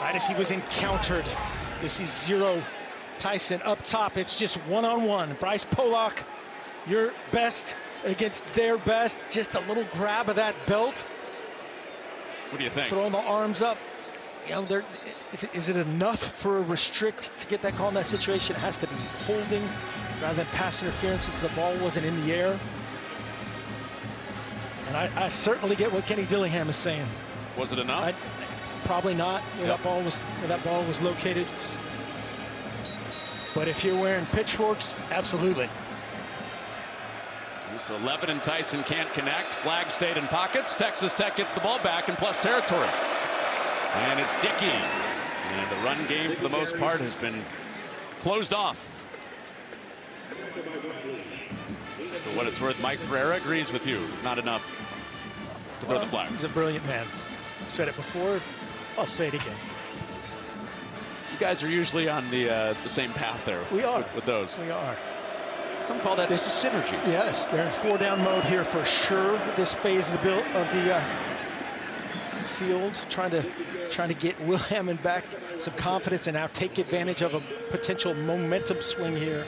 Right as he was encountered, you see Zero Tyson up top. It's just one-on-one. Bryce Pollock, your best against their best. Just a little grab of that belt. What do you think? Throwing the arms up. You know, is it enough for a restrict to get that call in that situation? It has to be holding rather than pass interference since the ball wasn't in the air. And I certainly get what Kenny Dillingham is saying. Was it enough? Probably not. Where that ball was located. But if you're wearing pitchforks, absolutely. So 11 and Tyson can't connect. Flag stayed in pockets. Texas Tech gets the ball back in plus territory. And it's Dickey. And the run game for the most part has been closed off. For what it's worth, Mike Ferreira agrees with you. Not enough to throw the flag. He's a brilliant man. Said it before. I'll say it again. You guys are usually on the same path there. We are. With those. We are. Some call that synergy. Yes, they're in 4-down mode here for sure. This phase of the field, trying to get Will Hammond back some confidence and now take advantage of a potential momentum swing here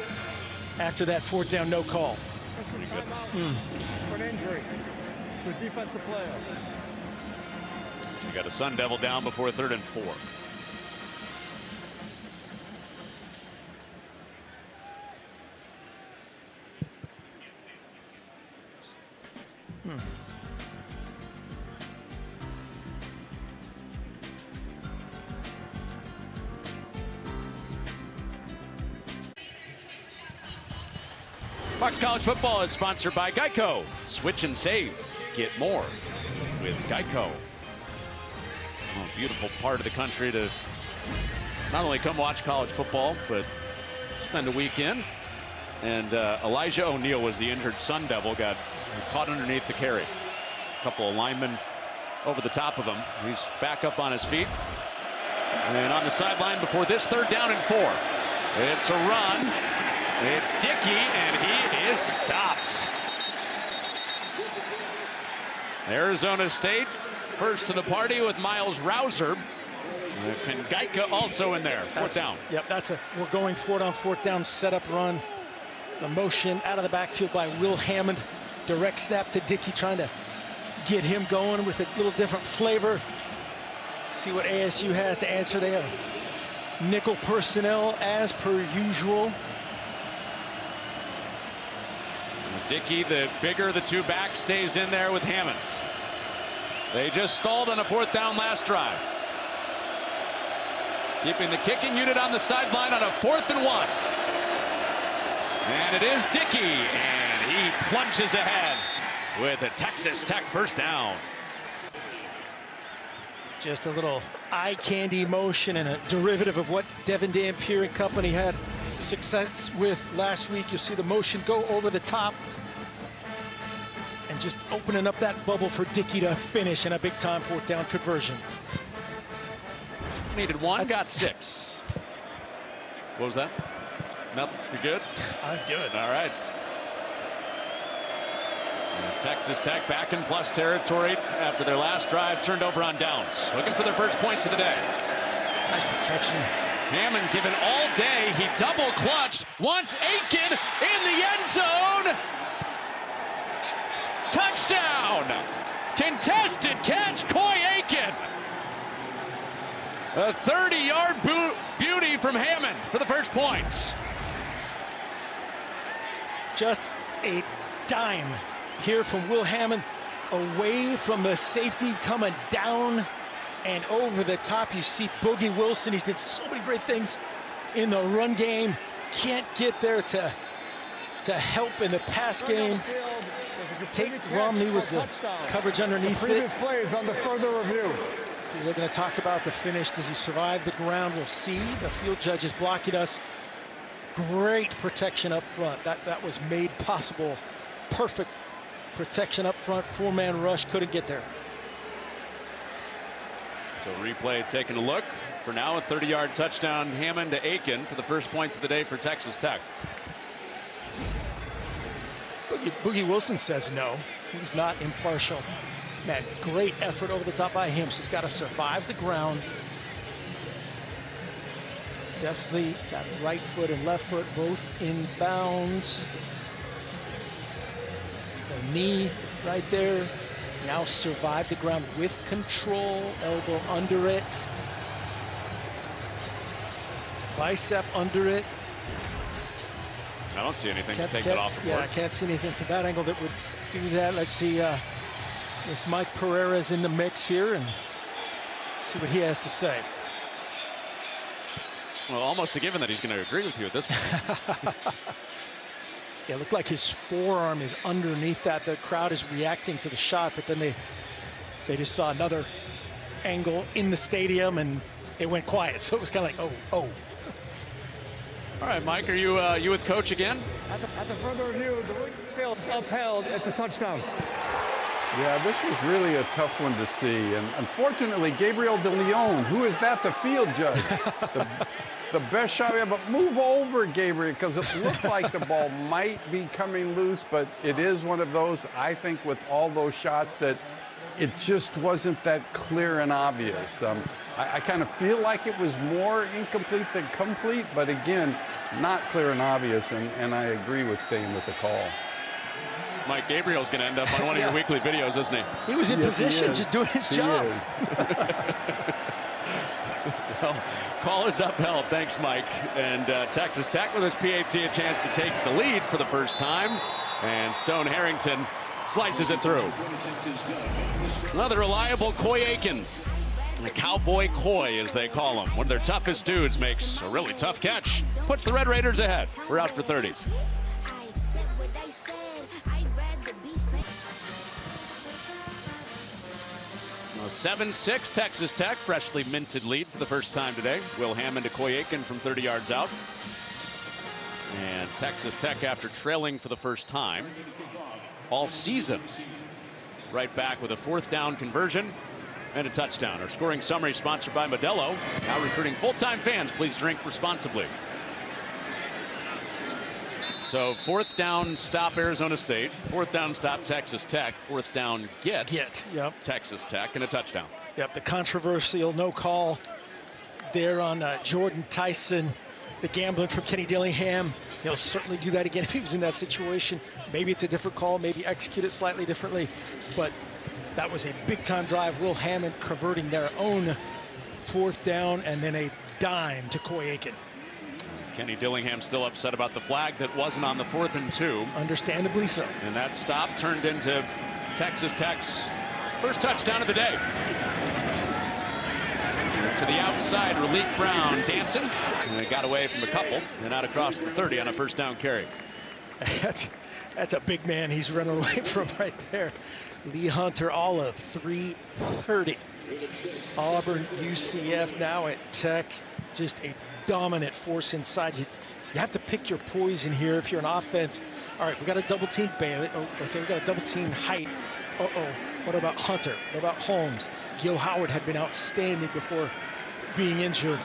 after that 4th down no call. Pretty good. For an injury to a defensive player. You got a Sun Devil down before 3rd and 4. Fox College Football is sponsored by Geico. Switch and save. Get more with Geico. Oh, beautiful part of the country to not only come watch college football, but spend a weekend. And Elijah O'Neal was the injured Sun Devil, got caught underneath the carry. A couple of linemen over the top of him. He's back up on his feet. And on the sideline before this 3rd down and 4. It's a run. It's Dickey, and he is stopped. Arizona State first to the party with Miles Rouser. And Geica also in there. 4th down. Yep, we're going for it on 4th down, setup run. The motion out of the backfield by Will Hammond. Direct snap to Dickey, trying to get him going with a little different flavor. See what ASU has to answer there. Nickel personnel as per usual. Dickey, the bigger of the two backs, stays in there with Hammond. They just stalled on a 4th down last drive. Keeping the kicking unit on the sideline on a 4th and 1. And it is Dickey, and he plunges ahead with a Texas Tech 1st down. Just a little eye candy motion and a derivative of what Devin Dampier and company had success with last week. You'll see the motion go over the top and just opening up that bubble for Dickey to finish in a big time 4th down conversion. Needed 1, got 6. What was that? Nothing. You good? I'm good. All right. And Texas Tech back in plus territory after their last drive turned over on downs. Looking for their first points of the day. Nice protection. Hammond given all day. He double clutched. Wants Aiken in the end zone. Touchdown. Contested catch, Coy Aiken. A 30-yard beauty from Hammond for the first points. Just a dime here from Will Hammond, away from the safety, coming down and over the top. You see Boogie Wilson. He's did so many great things in the run game. Can't get there to help in the pass game. Tate Romney was the coverage underneath it. Previous plays on the further review. We're going to talk about the finish. Does he survive the ground? We'll see. The field judge is blocking us. Great protection up front. That was made possible. Perfect protection up front. Four-man rush. Couldn't get there. So replay taking a look. For now, a 30-yard touchdown, Hammond to Aiken for the first points of the day for Texas Tech. Boogie Wilson says no. He's not impartial. Man, great effort over the top by him. So he's got to survive the ground. Definitely got right foot and left foot both in bounds. So knee right there. Now survive the ground with control. Elbow under it. Bicep under it. I don't see anything to take that off the board. Yeah, I can't see anything from that angle that would do that. Let's see if Mike Pereira's in the mix here and see what he has to say. Well, almost a given that he's going to agree with you at this point. Yeah, it looked like his forearm is underneath that. The crowd is reacting to the shot, but then they just saw another angle in the stadium and it went quiet. So it was kind of like, oh. All right, Mike, are you with Coach again? At the further review, the field upheld. It's a touchdown. Yeah, this was really a tough one to see. And unfortunately, Gabriel De Leon, who is that, the field judge? the best shot we have. But move over, Gabriel, because it looked like the ball might be coming loose. But it is one of those, I think, with all those shots that it just wasn't that clear and obvious. I kind of feel like it was more incomplete than complete, but again, not clear and obvious, and I agree with staying with the call. Mike Gabriel's going to end up on one of your weekly videos, isn't he? He was in position, just doing his job. Well, call is upheld. Thanks, Mike. And Texas Tech with his PAT a chance to take the lead for the first time. And Stone Harrington slices it through. Another reliable Coy Aiken. The Cowboy Coy, as they call him. One of their toughest dudes makes a really tough catch. Puts the Red Raiders ahead. We're out for 30. Well, 7-6 Texas Tech. Freshly minted lead for the first time today. Will Hammond to Coy Aiken from 30 yards out. And Texas Tech, after trailing for the first time all season, right back with a fourth down conversion and a touchdown. Our scoring summary sponsored by Modelo. Now recruiting full-time fans. Please drink responsibly. So fourth down, stop Arizona State. Fourth down, stop Texas Tech. Fourth down, get yep. Texas Tech, and a touchdown. Yep, the controversial no call there on Jordan Tyson. The gambling from Kenny Dillingham. He'll certainly do that again if he was in that situation. Maybe it's a different call, maybe execute it slightly differently. But that was a big-time drive. Will Hammond converting their own fourth down and then a dime to Coy Aiken. Kenny Dillingham still upset about the flag that wasn't on the 4th and 2. Understandably so. And that stop turned into Texas Tech's first touchdown of the day. To the outside, Raleek Brown dancing. And they got away from a couple and out across the 30 on a first down carry. That's a big man he's running away from right there. Lee Hunter, all of 330. Auburn, UCF now at Tech. Just a dominant force inside. You have to pick your poison here if you're an offense. All right, we got a double team Bailey. Oh, okay, we got a double team Height. What about Hunter? What about Holmes? Gil Howard had been outstanding before being injured.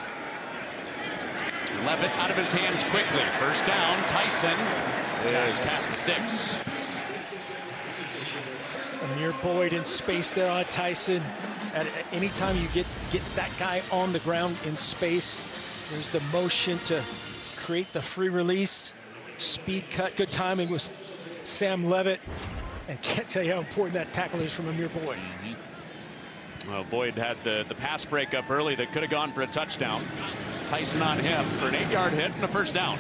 Levitt out of his hands quickly. First down, Tyson is past the sticks. Amir Boyd in space there on Tyson. At any time you get that guy on the ground in space, there's the motion to create the free release. Speed cut, good timing with Sam Levitt. And can't tell you how important that tackle is from Amir Boyd. Well, Boyd had the pass breakup early that could have gone for a touchdown. Tyson on him for an 8-yard hit and a first down.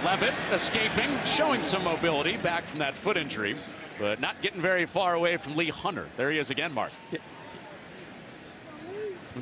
Levitt escaping, showing some mobility back from that foot injury, but not getting very far away from Lee Hunter. There he is again, Mark. Yeah.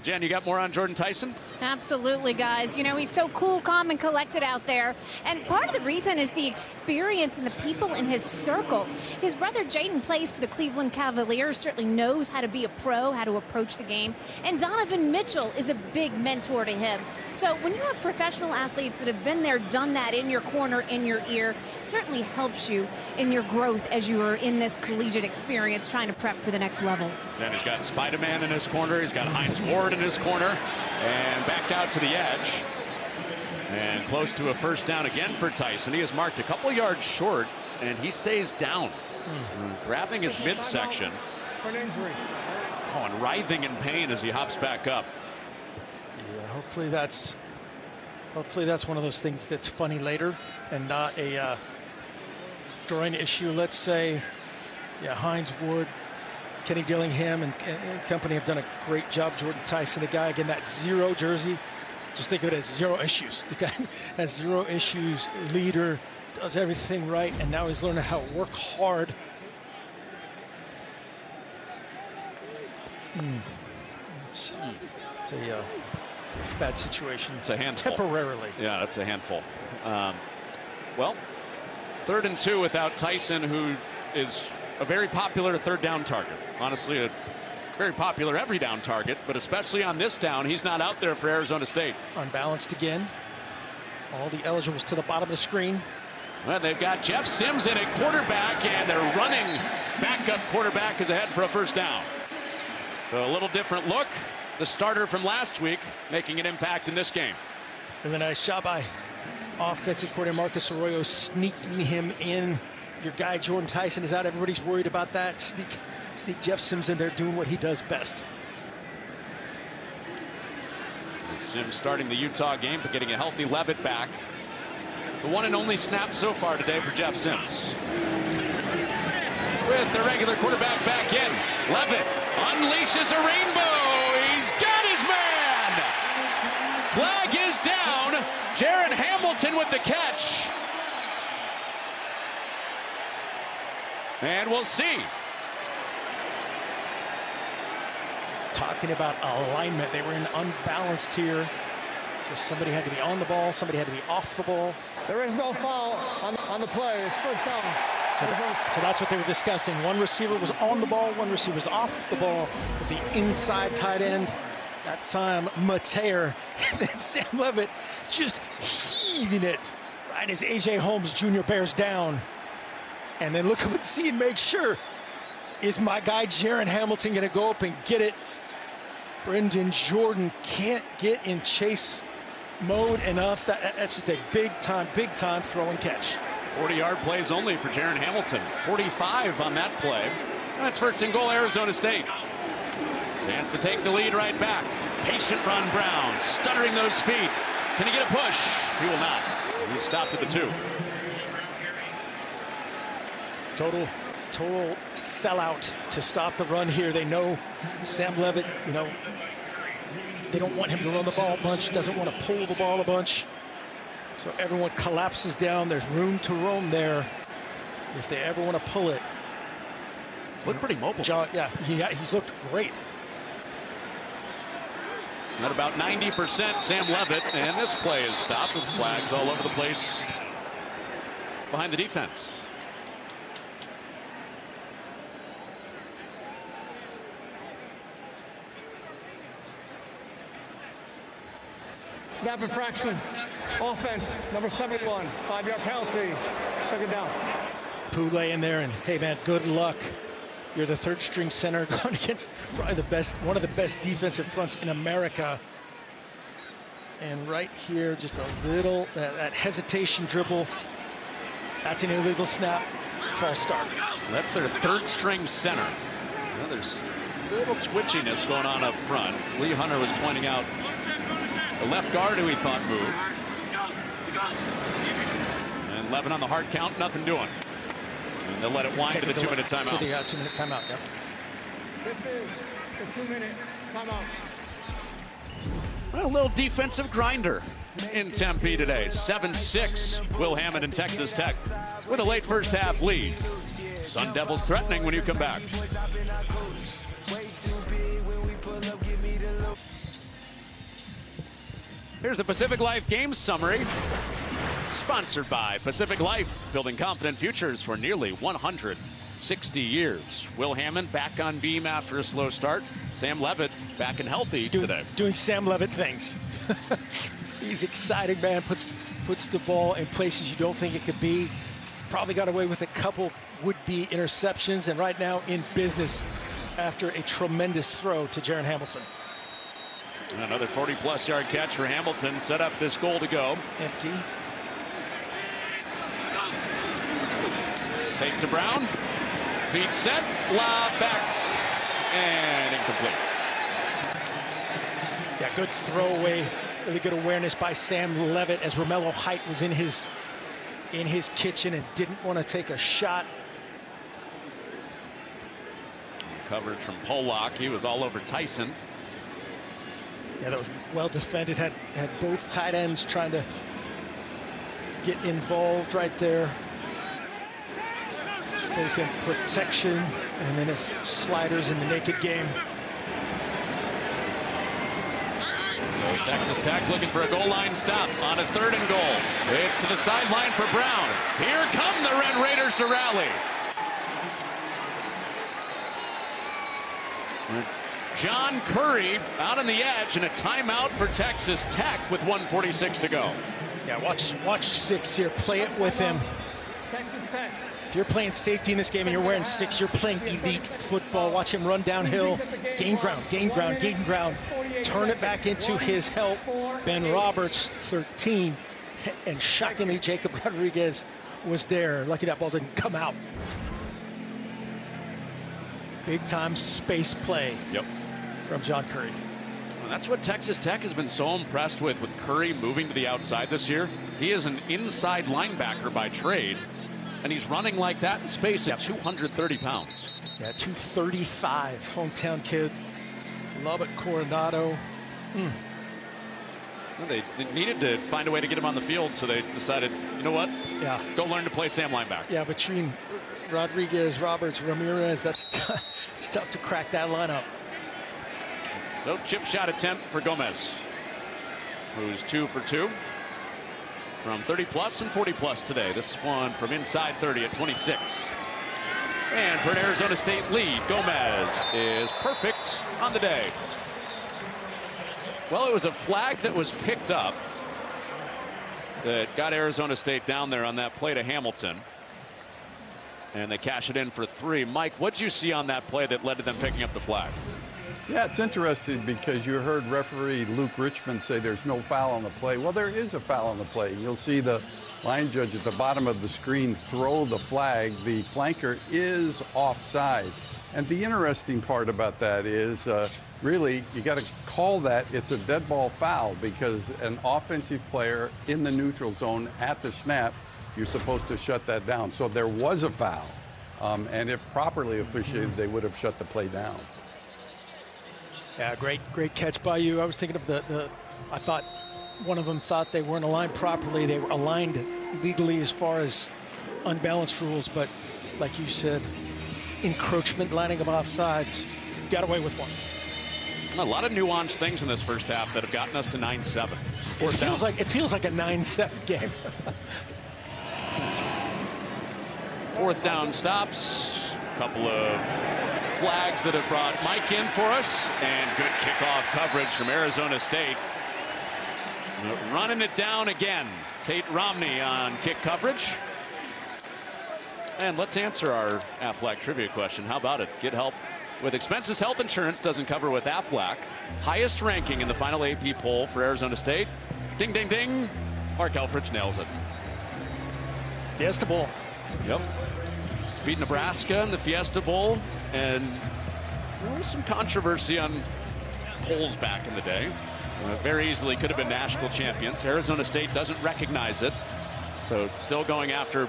Jen, you got more on Jordan Tyson? Absolutely, guys. You know, he's so cool, calm, and collected out there. And part of the reason is the experience and the people in his circle. His brother Jaden plays for the Cleveland Cavaliers, certainly knows how to be a pro, how to approach the game. And Donovan Mitchell is a big mentor to him. So when you have professional athletes that have been there, done that in your corner, in your ear, it certainly helps you in your growth as you are in this collegiate experience trying to prep for the next level. Then he's got Spider-Man in his corner. He's got Hines Ward in his corner. And back out to the edge. And close to a first down again for Tyson. He is marked a couple yards short, and he stays down. Grabbing his midsection. For an injury. Oh, and writhing in pain as he hops back up. Yeah, hopefully that's one of those things that's funny later and not a groin issue. Let's say, yeah, Hines Ward, Kenny Dillingham and company have done a great job. Jordan Tyson, a guy, again, that 0 jersey, just think of it as 0 issues. The guy has 0 issues, leader, does everything right, and now he's learning how to work hard. It's a bad situation. It's a handful. Temporarily. Yeah, that's a handful. Well, 3rd and 2 without Tyson, who is a very popular third down target. Honestly, a very popular every down target, but especially on this down, he's not out there for Arizona State. Unbalanced again. All the eligibles to the bottom of the screen. Well, they've got Jeff Sims in at quarterback, and their running backup quarterback is ahead for a first down. So a little different look. The starter from last week making an impact in this game. And a nice job by offensive coordinator Marcus Arroyo sneaking him in. Your guy Jordan Tyson is out. Everybody's worried about that. Sneak Jeff Sims in there doing what he does best. Sims starting the Utah game, but getting a healthy Levitt back. The one and only snap so far today for Jeff Sims. With the regular quarterback back in, Levitt unleashes a rainbow. He's got his man. Flag is down. Jaron Hamilton with the catch. And we'll see. Talking about alignment, they were in unbalanced here. So somebody had to be on the ball, somebody had to be off the ball. There is no foul on the play. It's first down. So that's what they were discussing. One receiver was on the ball, one receiver was off the ball with the inside tight end. That time, Mateer, and then Sam Levitt just heaving it right as A.J. Holmes Jr. bears down. And then look up and see and make sure, is my guy Jaron Hamilton going to go up and get it? Brendan Jordan can't get in chase mode enough. That's just a big time throw and catch. 40-yard plays only for Jaron Hamilton. 45 on that play. That's first and goal, Arizona State. Chance to take the lead right back. Patient run, Brown, stuttering those feet. Can he get a push? He will not. He stopped at the 2. Total sellout to stop the run here. They know Sam Levitt, you know, they don't want him to run the ball a bunch, doesn't want to pull the ball a bunch. So everyone collapses down. There's room to roam there if they ever want to pull it. Looked pretty mobile. He's looked great. At about 90%, Sam Levitt, and this play is stopped with flags all over the place behind the defense. Snap infraction. Offense, number 71. 5-yard penalty. Second down. Poulet in there, and hey man, good luck. You're the third string center going against probably one of the best defensive fronts in America. And right here, just a little, that hesitation dribble. That's an illegal snap. False start. That's their third string center. Well, there's a little twitchiness going on up front. Lee Hunter was pointing out the left guard who he thought moved. And Levin on the hard count, nothing doing. And they'll let it wind to the 2-minute timeout. To the 2-minute timeout, yep. This is the 2-minute timeout. Well, a little defensive grinder in Tempe today. 7-6, Will Hammond and Texas Tech with a late first half lead. Sun Devils threatening when you come back. Here's the Pacific Life Games summary, sponsored by Pacific Life, building confident futures for nearly 160 years. Will Hammond back on beam after a slow start. Sam Levitt back and healthy today. Doing Sam Levitt things. He's exciting, man. Puts the ball in places you don't think it could be. Probably got away with a couple would-be interceptions, and right now in business after a tremendous throw to Jaron Hamilton. Another 40-plus yard catch for Hamilton set up this goal to go. Empty. Fake to Brown. Feet set. Lob back. And incomplete. Yeah, good throwaway. Really good awareness by Sam Levitt as Romello Height was in his kitchen and didn't want to take a shot. Coverage from Pollock. He was all over Tyson. Yeah, that was well defended. Had both tight ends trying to get involved right there. Both in protection and then his sliders in the naked game. So Texas Tech looking for a goal line stop on a 3rd and goal. It's to the sideline for Brown. Here come the Red Raiders to rally. John Curry out on the edge and a timeout for Texas Tech with 1:46 to go. Yeah, watch 6 here. Play it with him. Texas Tech. If you're playing safety in this game and you're wearing 6, you're playing elite football. Watch him run downhill, gain ground, gain ground, gain ground. Turn it back into his help. Ben Roberts, 13. And shockingly, Jacob Rodriguez was there. Lucky that ball didn't come out. Big time space play. Yep. From John Curry. Well, that's what Texas Tech has been so impressed with Curry moving to the outside this year. He is an inside linebacker by trade, and he's running like that in space at 230 pounds. Yeah, 235, hometown kid. Lubbock Coronado. Well, they needed to find a way to get him on the field, so they decided, you know what? Yeah. Go learn to play Sam linebacker. Yeah, between Rodriguez, Roberts, Ramirez, it's tough to crack that lineup. So chip shot attempt for Gomez, who's 2 for 2 from 30-plus and 40-plus today. This one from inside 30 at 26. And for an Arizona State lead, Gomez is perfect on the day. Well, it was a flag that was picked up that got Arizona State down there on that play to Hamilton. And they cash it in for 3. Mike, what'd you see on that play that led to them picking up the flag? Yeah, it's interesting because you heard referee Luke Richmond say there's no foul on the play. Well, there is a foul on the play. You'll see the line judge at the bottom of the screen throw the flag. The flanker is offside. And the interesting part about that is really you got to call that it's a dead ball foul because an offensive player in the neutral zone at the snap, you're supposed to shut that down. So there was a foul. And if properly officiated, they would have shut the play down. Yeah, great catch by you. I was thinking of I thought one of them thought they weren't aligned properly. They were aligned legally as far as unbalanced rules, but like you said, encroachment, lining of offsides, got away with one. A lot of nuanced things in this first half that have gotten us to 9-7. It feels like a 9-7 game. 4th down stops, a couple of flags that have brought Mike in for us, and good kickoff coverage from Arizona State. Running it down again. Tate Romney on kick coverage. And let's answer our Aflac trivia question. How about it? Get help with expenses. Health insurance doesn't cover with Aflac. Highest ranking in the final AP poll for Arizona State. Ding, ding, ding. Mark Elfridge nails it. Fiesta Bowl. Yep. Beat Nebraska in the Fiesta Bowl, and there was some controversy on polls back in the day. Very easily could have been national champions. Arizona State doesn't recognize it, so still going after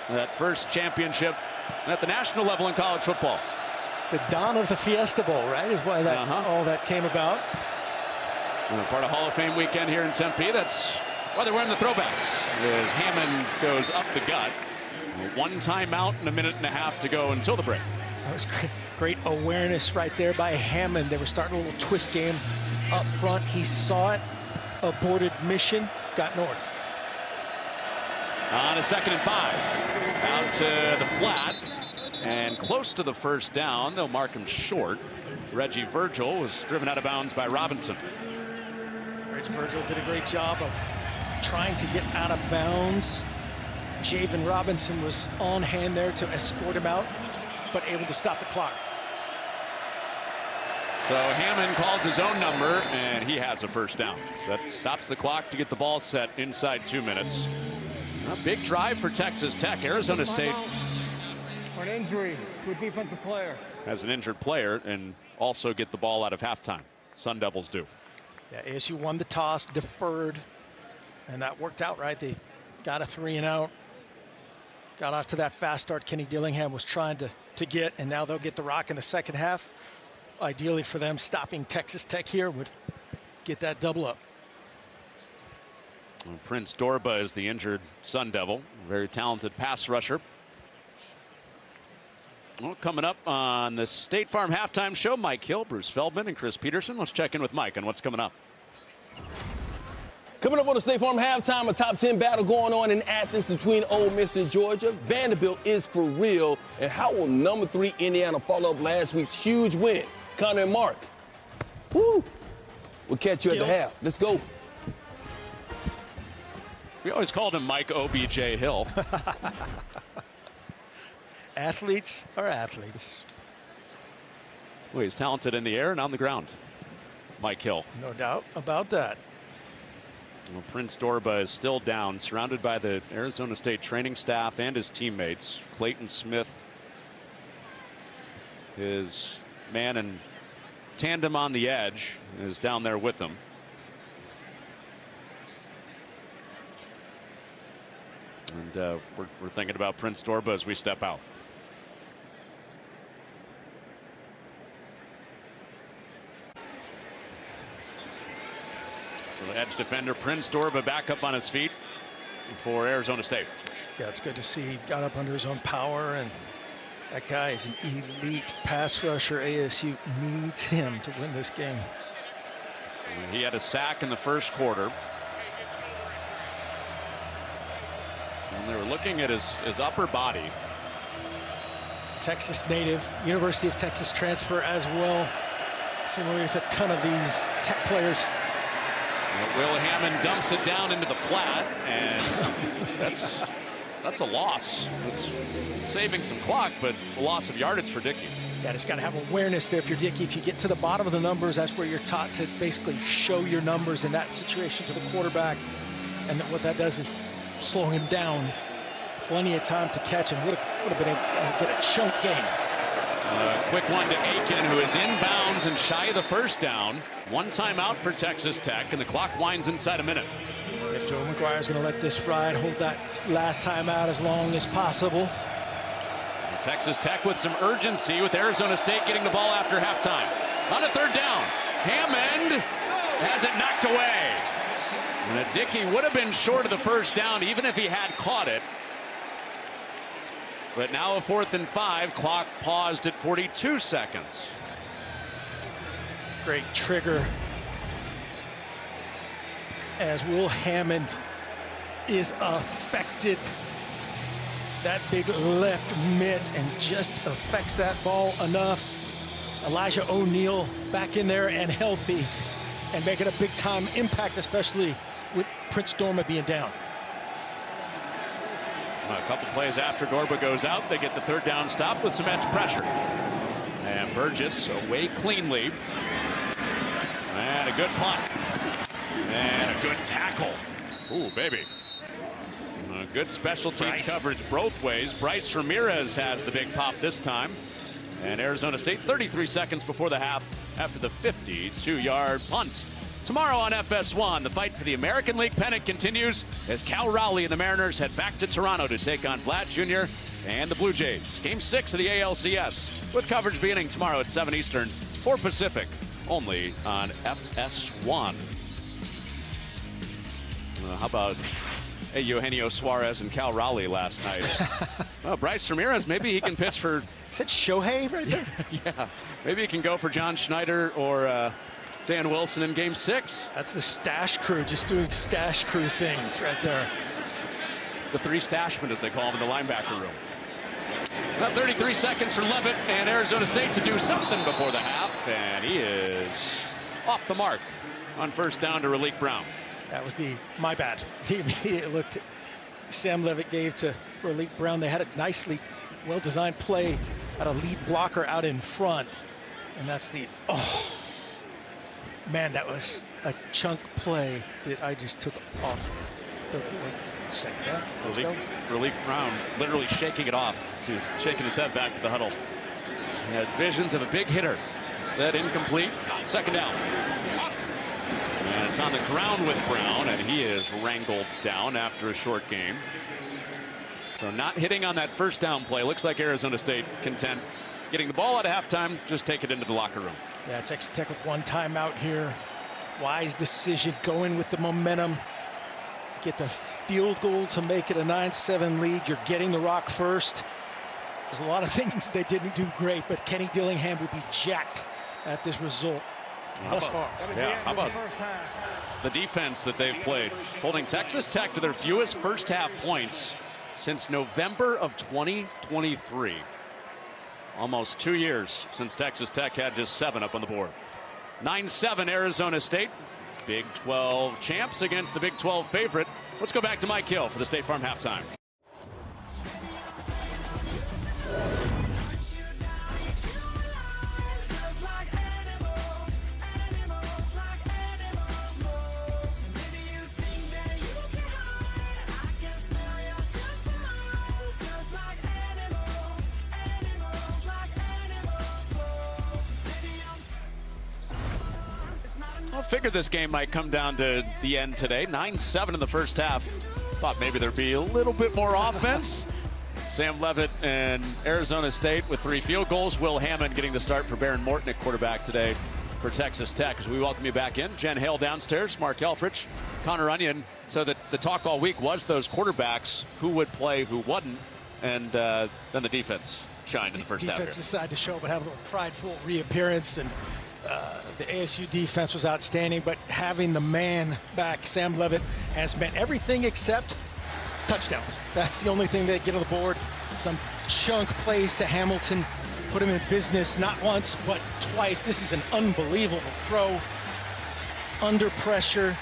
that first championship at the national level in college football. The dawn of the Fiesta Bowl, right, is why that all that came about. Part of Hall of Fame weekend here in Tempe. That's why they're wearing the throwbacks. As Hammond goes up the gut. One timeout and a minute and a half to go until the break. That was great awareness right there by Hammond. They were starting a little twist game up front. He saw it, aborted mission, got north. On a 2nd and 5. Out to the flat and close to the first down. They'll mark him short. Reggie Virgil was driven out of bounds by Robinson. Reggie Virgil did a great job of trying to get out of bounds. Javen Robinson was on hand there to escort him out, but able to stop the clock. So Hammond calls his own number, and he has a first down. So that stops the clock to get the ball set inside 2 minutes. A big drive for Texas Tech. Arizona State For an injury to a defensive player. Has an injured player and also get the ball out of halftime. Sun Devils do. Yeah, ASU won the toss, deferred, and that worked out right. They got a 3 and out. Got off to that fast start Kenny Dillingham was trying to get, and now they'll get the rock in the second half. Ideally for them, stopping Texas Tech here would get that double up. Well, Prince Dorba is the injured Sun Devil. Very talented pass rusher. Well, coming up on the State Farm halftime show, Mike Hill, Bruce Feldman, and Chris Peterson. Let's check in with Mike on what's coming up. Coming up on the State Farm halftime, a top 10 battle going on in Athens between Ole Miss and Georgia. Vanderbilt is for real. And how will number 3 Indiana follow up last week's huge win? Connor and Mark. Woo! We'll catch you at the half. Let's go. We always called him Mike OBJ Hill. Athletes are athletes. Well, he's talented in the air and on the ground. Mike Hill. No doubt about that. Well, Prince Dorba is still down, surrounded by the Arizona State training staff and his teammates. Clayton Smith, his man in tandem on the edge, is down there with him. And we're thinking about Prince Dorba as we step out. So the edge defender Prince Dorba back up on his feet for Arizona State. Yeah, it's good to see he got up under his own power, and that guy is an elite pass rusher. ASU needs him to win this game. He had a sack in the first quarter. And they were looking at his upper body. Texas native, University of Texas transfer as well. Familiar with a ton of these Tech players. Will Hammond dumps it down into the flat, and that's a loss. It's saving some clock, but a loss of yardage for Dickey. Yeah, just got to have awareness there if you're Dickey. If you get to the bottom of the numbers, that's where you're taught to basically show your numbers in that situation to the quarterback. And what that does is slow him down. Plenty of time to catch, and would have been able to get a chunk game. Quick one to Aiken, who is inbounds and shy of the first down. One timeout for Texas Tech, and the clock winds inside a minute. If Joe McGuire's going to let this ride, hold that last timeout as long as possible. Texas Tech with some urgency, with Arizona State getting the ball after halftime. On a 3rd down, Hammond has it knocked away. And Dickey would have been short of the first down even if he had caught it. But now a 4th and 5, clock paused at 42 seconds. Great trigger as Will Hammond is affected. That big left mitt and just affects that ball enough. Elijah O'Neal back in there and healthy and making a big time impact, especially with Prince Dorba being down. A couple plays after Dorba goes out, they get the 3rd down stop with some edge pressure. And Burgess away cleanly. And a good punt. And a good tackle. Ooh, baby. Good special teams coverage both ways. Bryce Ramirez has the big pop this time. And Arizona State 33 seconds before the half after the 52-yard punt. Tomorrow on FS1, the fight for the American League pennant continues as Cal Raleigh and the Mariners head back to Toronto to take on Vlad Jr. and the Blue Jays. Game 6 of the ALCS, with coverage beginning tomorrow at 7 Eastern, 4 Pacific, only on FS1. How about Eugenio Suarez and Cal Raleigh last night? Well, Bryce Ramirez, maybe he can pitch for... Is that Shohei right there? Yeah, maybe he can go for John Schneider or Dan Wilson in Game 6. That's the stash crew, just doing stash crew things right there. The three stashmen, as they call them in the linebacker room. About 33 seconds for Levitt and Arizona State to do something before the half, and he is off the mark on first down to Raleek Brown. That was my bad. He looked, Sam Levitt gave to Raleek Brown. They had a nicely well-designed play, had a lead blocker out in front, and that's man, that was a chunk play that I just took off the second. Yeah, let's go. Raleek Brown literally shaking it off. He was shaking his head back to the huddle. He had visions of a big hitter. Instead, incomplete. Second down. And it's on the ground with Brown, and he is wrangled down after a short game. So not hitting on that first down play. Looks like Arizona State content getting the ball out of halftime, just take it into the locker room. Yeah, Texas Tech with one timeout here. Wise decision, going with the momentum. Get the field goal to make it a 9-7 lead. You're getting the rock first. There's a lot of things they didn't do great, but Kenny Dillingham would be jacked at this result thus far. Yeah, how about the defense that they've played, holding Texas Tech to their fewest first half points since November of 2023. Almost 2 years since Texas Tech had just 7 up on the board. 9-7 Arizona State. Big 12 champs against the Big 12 favorite. Let's go back to Mike Hill for the State Farm halftime. I figured this game might come down to the end today. 9-7 in the first half. Thought maybe there'd be a little bit more offense. Sam Levitt and Arizona State with 3 field goals. Will Hammond getting the start for Baron Morton at quarterback today for Texas Tech. As we welcome you back in, Jen Hale downstairs, Mark Elfrich, Connor Onion. So that the talk all week was those quarterbacks, who would play, who wouldn't, and then the defense shined in the first half. Defense decided to show, but have a little prideful reappearance, and the ASU defense was outstanding, but having the man back, Sam Levitt, has meant everything except touchdowns. That's the only thing they get on the board. Some chunk plays to Hamilton, put him in business not once, but twice. This is an unbelievable throw. Under pressure,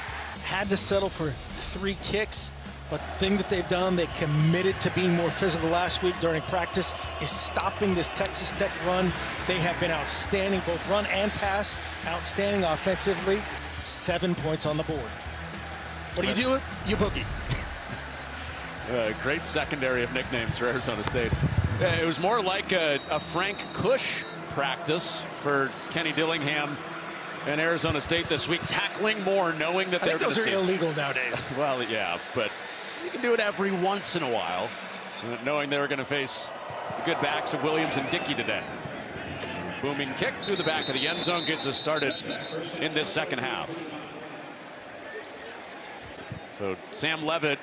had to settle for 3 kicks. But the thing that they've done, they committed to being more physical last week during practice, is stopping this Texas Tech run. They have been outstanding, both run and pass, outstanding offensively. 7 points on the board. What do you do? You bookie. Great secondary of nicknames for Arizona State. It was more like a Frank Cush practice for Kenny Dillingham and Arizona State this week, tackling more, knowing that they're going to see. Those are illegal nowadays. Well, yeah, but you can do it every once in a while, knowing they were going to face the good backs of Williams and Dickey today. Booming kick through the back of the end zone gets us started in this second half. So Sam Levitt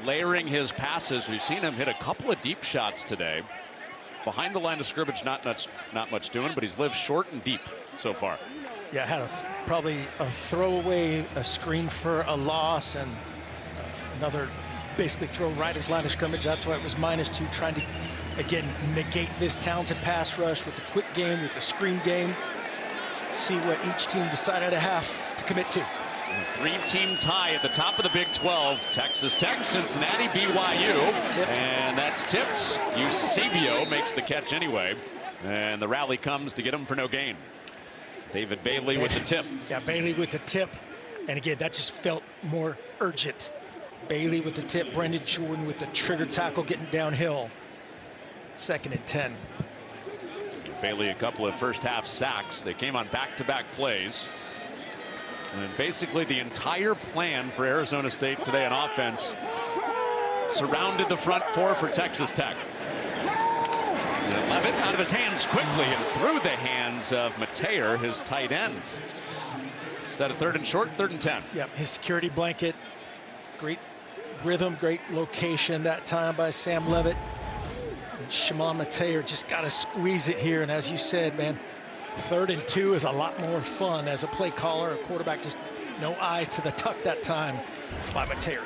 layering his passes. We've seen him hit a couple of deep shots today. Behind the line of scrimmage, not much doing, but he's lived short and deep so far. Yeah, had probably a throwaway, a screen for a loss, and another basically throw right at the line of scrimmage. That's why it was -2, trying to, again, negate this talented pass rush with the quick game, with the screen game. See what each team decided to have to commit to. A 3-team tie at the top of the Big 12. Texas Tech, Cincinnati, BYU. Tipped. And that's tipped. Eusebio makes the catch anyway. And the rally comes to get him for no gain. David Bailey with the tip. Yeah, Bailey with the tip. And again, that just felt more urgent. Bailey with the tip, Brendan Jordan with the trigger tackle getting downhill. 2nd and 10. Bailey a couple of first half sacks. They came on back-to-back plays. And basically the entire plan for Arizona State today on offense surrounded the front 4 for Texas Tech. And Levitt out of his hands quickly and through the hands of Mateer, his tight end. Instead of 3rd and short, 3rd and 10. Yep, his security blanket Great rhythm, great location that time by Sam Levitt. And Shimon Mateer just got to squeeze it here. And as you said, man, 3rd and 2 is a lot more fun as a play caller, a quarterback. Just no eyes to the tuck that time by Mateer.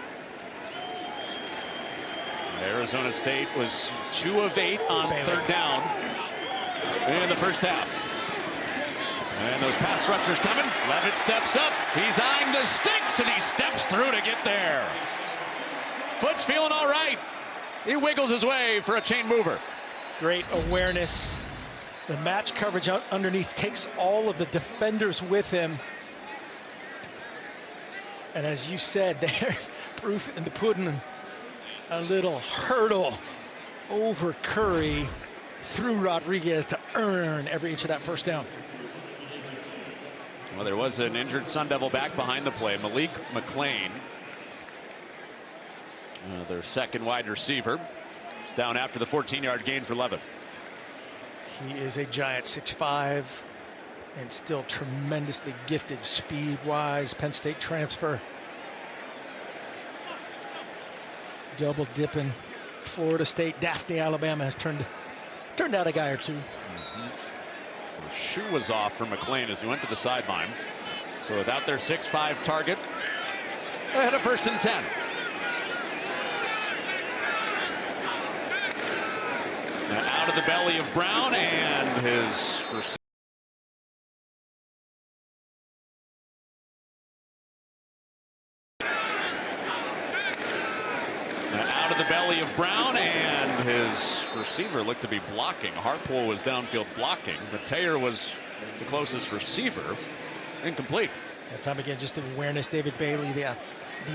Arizona State was 2 of 8 on 3rd down in the first half. And those pass rushers coming. Levitt steps up. He's eyeing the sticks, and he steps through to get there. Foot's feeling all right. He wiggles his way for a chain mover. Great awareness. The match coverage underneath takes all of the defenders with him. And as you said, there's proof in the pudding. A little hurdle over Curry through Rodriguez to earn every inch of that first down. Well, there was an injured Sun Devil back behind the play, Malik McLean. Their second wide receiver. It's down after the 14-yard gain for Levitt. He is a giant, 6'5", and still tremendously gifted speed-wise. Penn State transfer. Double dipping. Florida State, Daphne, Alabama has turned out a guy or two. The shoe was off for McLean as he went to the sideline. So without their 6'5" target, they had a 1st and 10. Now out of the belly of Brown, and his receiver. Out of the belly of Brown, and his receiver looked to be blocking. Hartpool was downfield blocking. Mateer was the closest receiver. Incomplete. That time again, just the awareness. David Bailey, the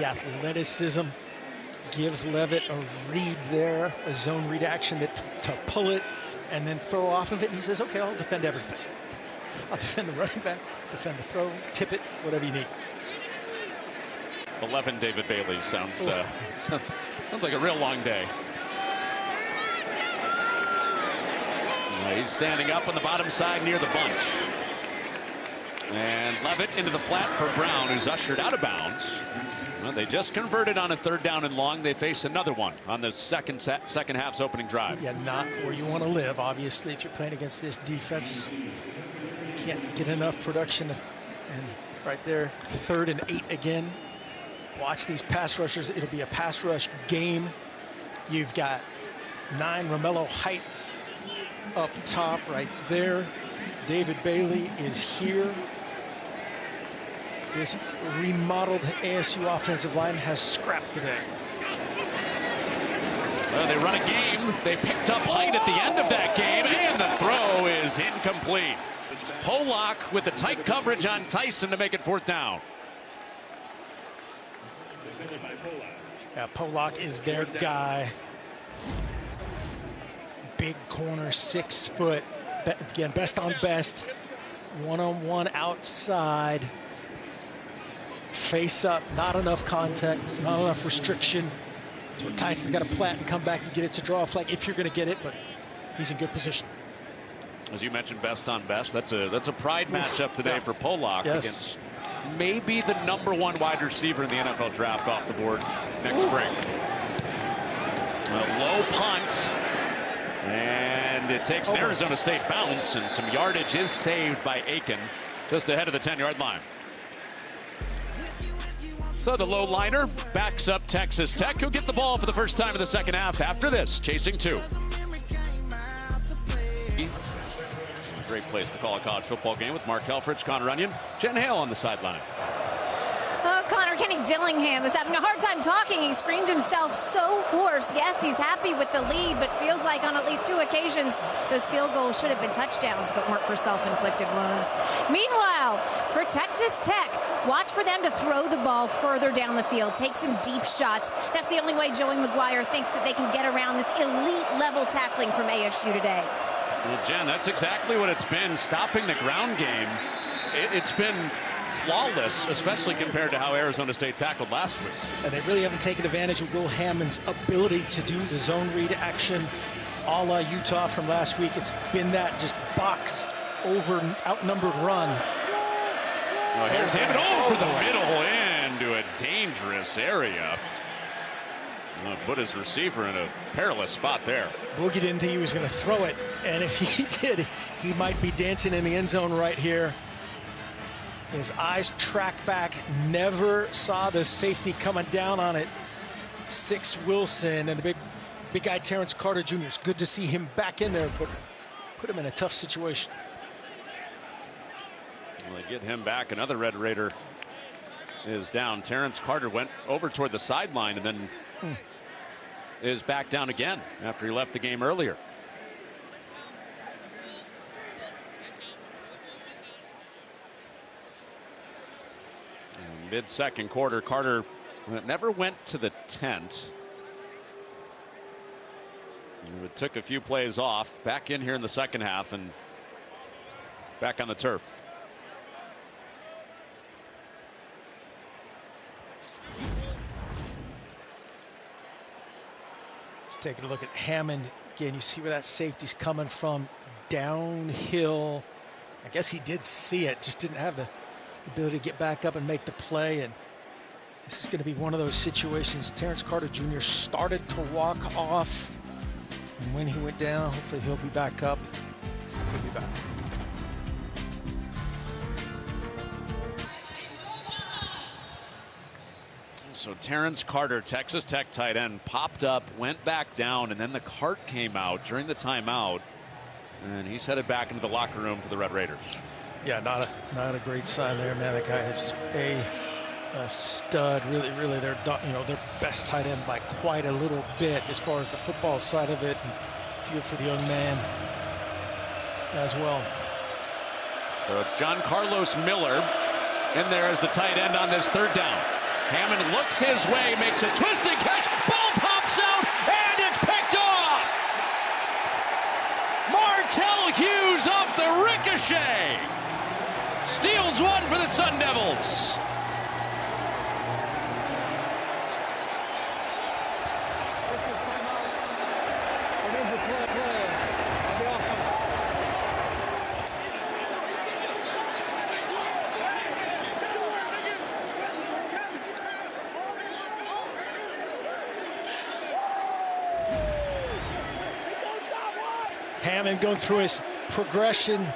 athleticism, gives Levitt a read there, a zone read action to pull it and then throw off of it. And he says, okay, I'll defend everything. I'll defend the running back, defend the throw, tip it, whatever you need. 11 David Bailey sounds like a real long day. He's standing up on the bottom side near the bunch. And Levitt into the flat for Brown, who's ushered out of bounds. Well, they just converted on a 3rd down and long. They face another one on the second half's opening drive. Yeah, not where you want to live, obviously, if you're playing against this defense. You can't get enough production. And right there, 3rd and 8 again. Watch these pass rushers. It'll be a pass rush game. You've got 9 Romello Height up top right there. David Bailey is here. This remodeled ASU offensive line has scrapped today. Well, they run a game. They picked up Height at the end of that game, and the throw is incomplete. Pollock with the tight coverage on Tyson to make it 4th down. Yeah, Pollock is their guy. Big corner, 6 foot. Again, best on best. One-on-one outside. Face up, not enough contact, not enough restriction. So Tyson's got to plant and come back and get it to draw a flag if you're going to get it, but he's in good position. As you mentioned, best on best. That's a pride matchup today for Pollock against maybe the #1 wide receiver in the NFL draft off the board next spring. A low punt, and it takes an Arizona State bounce, and some yardage is saved by Aiken just ahead of the 10-yard line. So the low liner backs up Texas Tech, who'll get the ball for the first time in the second half after this, chasing 2. Great place to call a college football game with Mark Helfrich, Connor Runyon, Jen Hale on the sideline. Connor, Kenny Dillingham is having a hard time talking. He screamed himself so hoarse. Yes, he's happy with the lead, but feels like on at least 2 occasions those field goals should have been touchdowns if it weren't for self-inflicted wounds. Meanwhile, for Texas Tech, watch for them to throw the ball further down the field, take some deep shots. That's the only way Joey McGuire thinks that they can get around this elite-level tackling from ASU today. Well, Jen, that's exactly what it's been, stopping the ground game. It's been flawless, especially compared to how Arizona State tackled last week. And they really haven't taken advantage of Will Hammond's ability to do the zone read action a la Utah from last week. It's been that just box over outnumbered run. Well, here's Hammond over the middle into a dangerous area. Put his receiver in a perilous spot there. Boogie didn't think he was going to throw it, and if he did, he might be dancing in the end zone right here. His eyes track back, never saw the safety coming down on it. 6 Wilson and the big guy Terrence Carter Jr. It's good to see him back in there, but put him in a tough situation. Well, they get him back. Another Red Raider is down. Terrence Carter went over toward the sideline and then is back down again after he left the game earlier. Mid-second quarter, Carter never went to the tent. It took a few plays off, back in here in the second half and back on the turf. Taking a look at Hammond again. You see where that safety's coming from, downhill. I guess he did see it, just didn't have the ability to get back up and make the play. And this is going to be one of those situations. Terrence Carter Jr. started to walk off, and when he went down, hopefully he'll be back up. He'll be back. So Terrence Carter, Texas Tech tight end, popped up, went back down, and then the cart came out during the timeout, and he's headed back into the locker room for the Red Raiders. Yeah, not a great sign there, man. That guy is a stud. Really, their best tight end by quite a little bit as far as the football side of it. And feel for the young man as well. So it's John Carlos Miller in there as the tight end on this third down. Hammond looks his way, makes a twisted catch, ball pops out, and it's picked off! Martell Hughes off the ricochet! Steals one for the Sun Devils. Hammond going through his progression.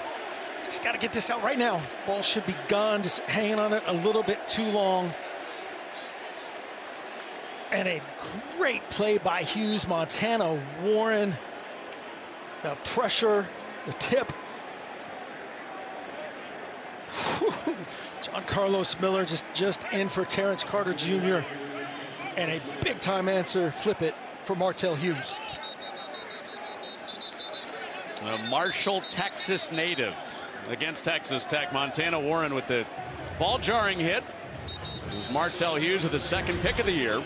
Just got to get this out right now. Ball should be gone, just hanging on it a little bit too long. And a great play by Hughes. Montana Warren. The pressure, the tip. John Carlos Miller just in for Terrence Carter Jr. And a big time answer, flip it for Martell Hughes. A Marshall, Texas native against Texas Tech. Montana Warren with the ball jarring hit. It was Martell Hughes with the second pick of the year.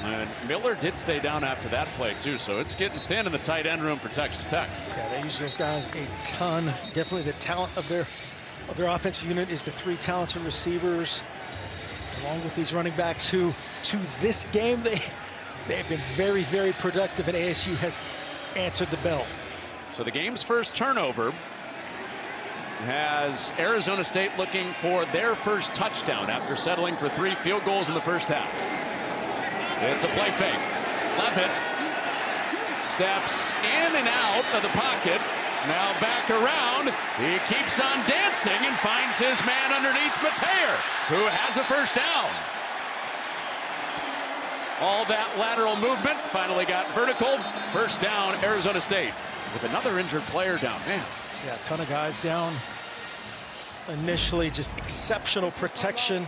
And Miller did stay down after that play too, so it's getting thin in the tight end room for Texas Tech. Yeah, they use those guys a ton. Definitely the talent of their offensive unit is the 3 talented receivers, along with these running backs who, to this game, they've been very, very productive, and ASU has answered the bell. So the game's first turnover has Arizona State looking for their first touchdown after settling for 3 field goals in the first half. It's a play fake. Levitt steps in and out of the pocket. Now back around. He keeps on dancing and finds his man underneath Mateer, who has a first down. All that lateral movement finally got vertical. First down, Arizona State, with another injured player down. Man. Yeah, a ton of guys down initially. Just exceptional protection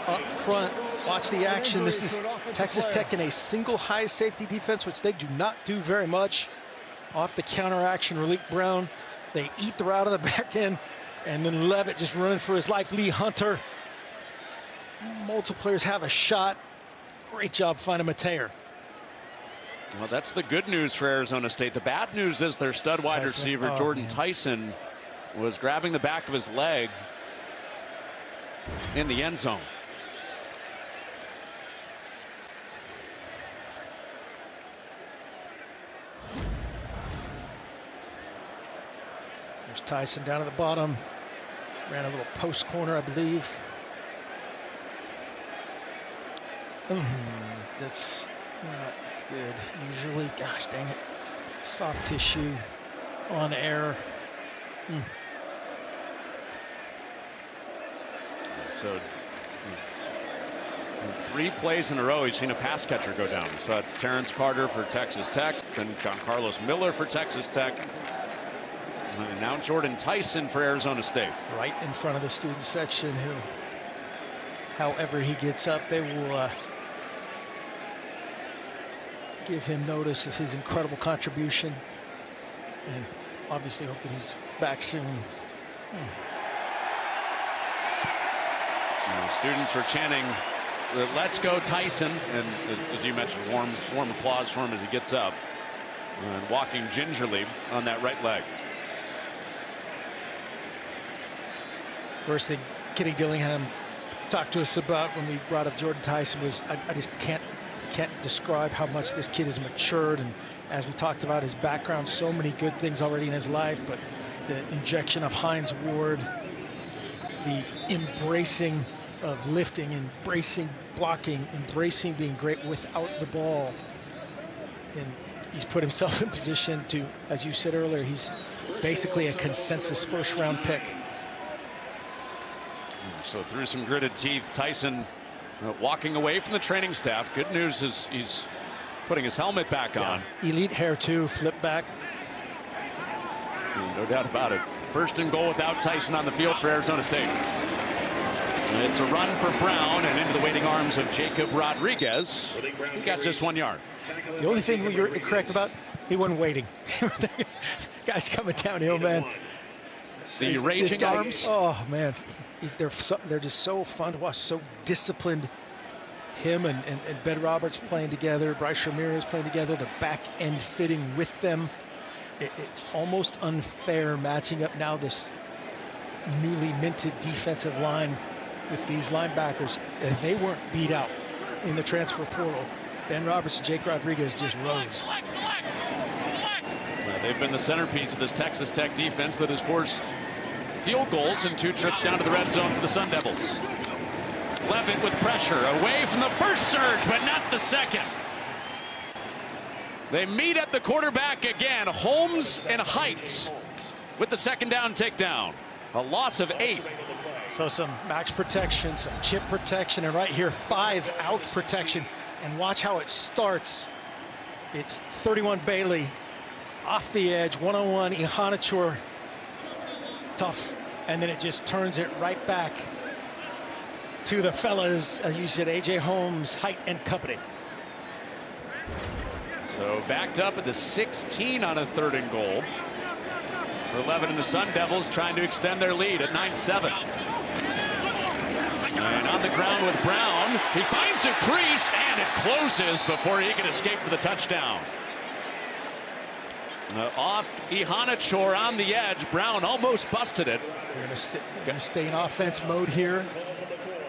up front. Watch the action. This is Texas Tech in a single high safety defense, which they do not do very much. Off the counter action, Raleek Brown, they eat the route of the back end, and then Levitt just running for his life. Lee Hunter. Multiple players have a shot. Great job finding Mateer. Well, that's the good news for Arizona State. The bad news is their stud wide receiver, Jordan Tyson, was grabbing the back of his leg in the end zone. There's Tyson down at the bottom. Ran a little post corner, I believe. That's not good. Usually, gosh dang it, soft tissue on air. So 3 plays in a row, he's seen a pass catcher go down. We saw Terrence Carter for Texas Tech, then John Carlos Miller for Texas Tech, and now Jordan Tyson for Arizona State. Right in front of the student section, who, however he gets up, they will give him notice of his incredible contribution, and obviously hope that he's back soon. And the students are chanting, "Let's go Tyson," and as you mentioned, warm applause for him as he gets up and walking gingerly on that right leg. First thing Kenny Dillingham talked to us about when we brought up Jordan Tyson was, I just can't describe how much this kid has matured, and as we talked about his background, so many good things already in his life, but the injection of Hines Ward, the embracing of lifting, embracing blocking, embracing being great without the ball, and he's put himself in position to, as you said earlier, he's basically a consensus first-round pick. So through some gritted teeth, Tyson walking away from the training staff. Good news is he's putting his helmet back on. Elite hair too, flip back. No doubt about it. First and goal without Tyson on the field for Arizona State. And it's a run for Brown and into the waiting arms of Jacob Rodriguez. He got just 1 yard. The only thing you're correct about, he wasn't waiting. Guy's coming downhill, man. The raging arms. Oh man, they're just so fun to watch. So disciplined. Him and Ben Roberts playing together. Bryce Ramirez playing together. The back end fitting with them. It's almost unfair matching up now this newly minted defensive line with these linebackers. If they weren't beat out in the transfer portal, Ben Roberts and Jake Rodriguez just rose. They've been the centerpiece of this Texas Tech defense that has forced field goals and 2 trips down to the red zone for the Sun Devils. Levitt with pressure, away from the first surge, but not the second. They meet at the quarterback again. Holmes and Heights with the second down takedown. A loss of 8. So some max protection, some chip protection, and right here 5-out protection. And watch how it starts. It's 31 Bailey off the edge, 1-on-1 Ihanachour, tough, and then it just turns it right back to the fellas, as you said, AJ Holmes, Height and company. So backed up at the 16 on a 3rd and goal for Levitt and the Sun Devils, trying to extend their lead at 9-7. And on the ground with Brown, he finds a crease and it closes before he can escape for the touchdown. Off Ihanachour on the edge. Brown almost busted it. They're going to stay in offense mode here.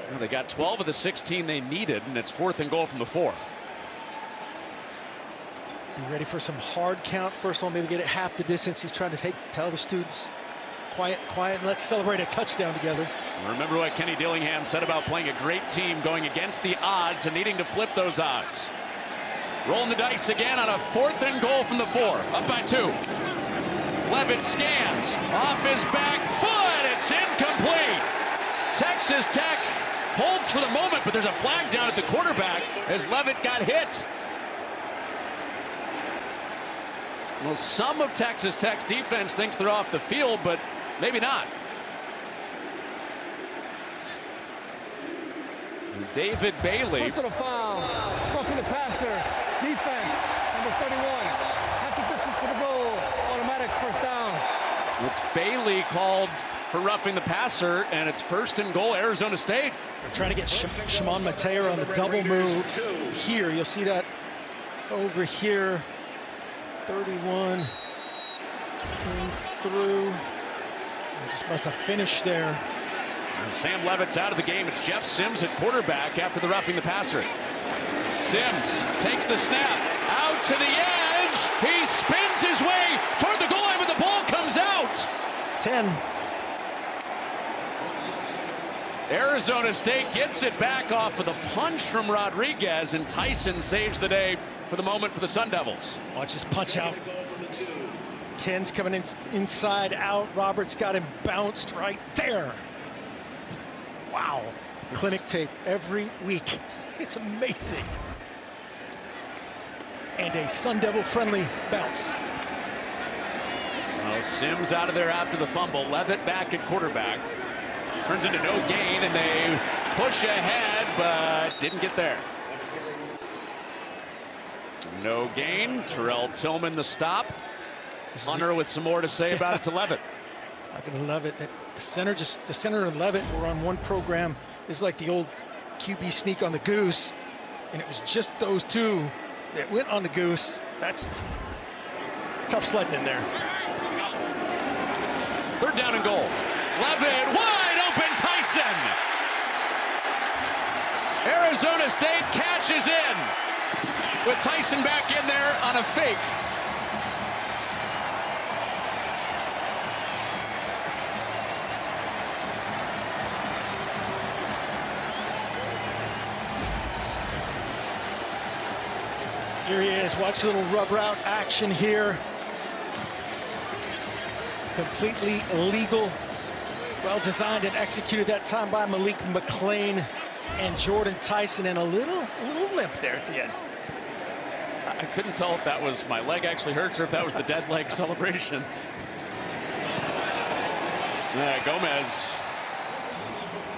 Well, they got 12 of the 16 they needed, and it's 4th and goal from the 4. Be ready for some hard count. First one, maybe get it half the distance. He's trying to tell the students, quiet, and let's celebrate a touchdown together. Remember what Kenny Dillingham said about playing a great team, going against the odds and needing to flip those odds. Rolling the dice again on a 4th and goal from the 4, up by 2. Levitt scans off his back foot. It's incomplete. Texas Tech holds for the moment, but there's a flag down at the quarterback as Levitt got hit. Well, some of Texas Tech's defense thinks they're off the field, but maybe not. David Bailey. Personal foul. Roughing the passer. Defense. Number 31. Half the distance to the goal. Automatic first down. It's Bailey called for roughing the passer, and it's 1st and goal, Arizona State. They're trying to get Shimon Mateer on the double move here. You'll see that over here. 31 came through. Just must have finished there. And Sam Levitt's out of the game. It's Jeff Sims at quarterback after the roughing the passer. Sims takes the snap out to the edge. He spins his way toward the goal line, but the ball comes out. 10. Arizona State gets it back off of the punch from Rodriguez, and Tyson saves the day for the moment for the Sun Devils. Watch this punch out. 10's coming in, inside out. Roberts got him bounced right there. Wow. Clinic tape every week. It's amazing. And a Sun Devil friendly bounce. Well, Sims out of there after the fumble. Levitt back at quarterback. Turns into no gain, and they push ahead, but didn't get there. No gain. Terrell Tillman the stop. Hunter with some more to say about it to Levitt. Talking to Levitt, that the center and Levitt were on one program. It's like the old QB sneak on the goose, and it was just those two that went on the goose. It's tough sledding in there. 3rd down and goal. Levitt, wide open, Tyson. Arizona State cashes in with Tyson back in there on a fake. Here he is. Watch a little rub route action here. Completely illegal. Well designed and executed that time by Malik McLean and Jordan Tyson, and a little limp there at the end. I couldn't tell if that was my leg actually hurts or if that was the dead leg celebration. Gomez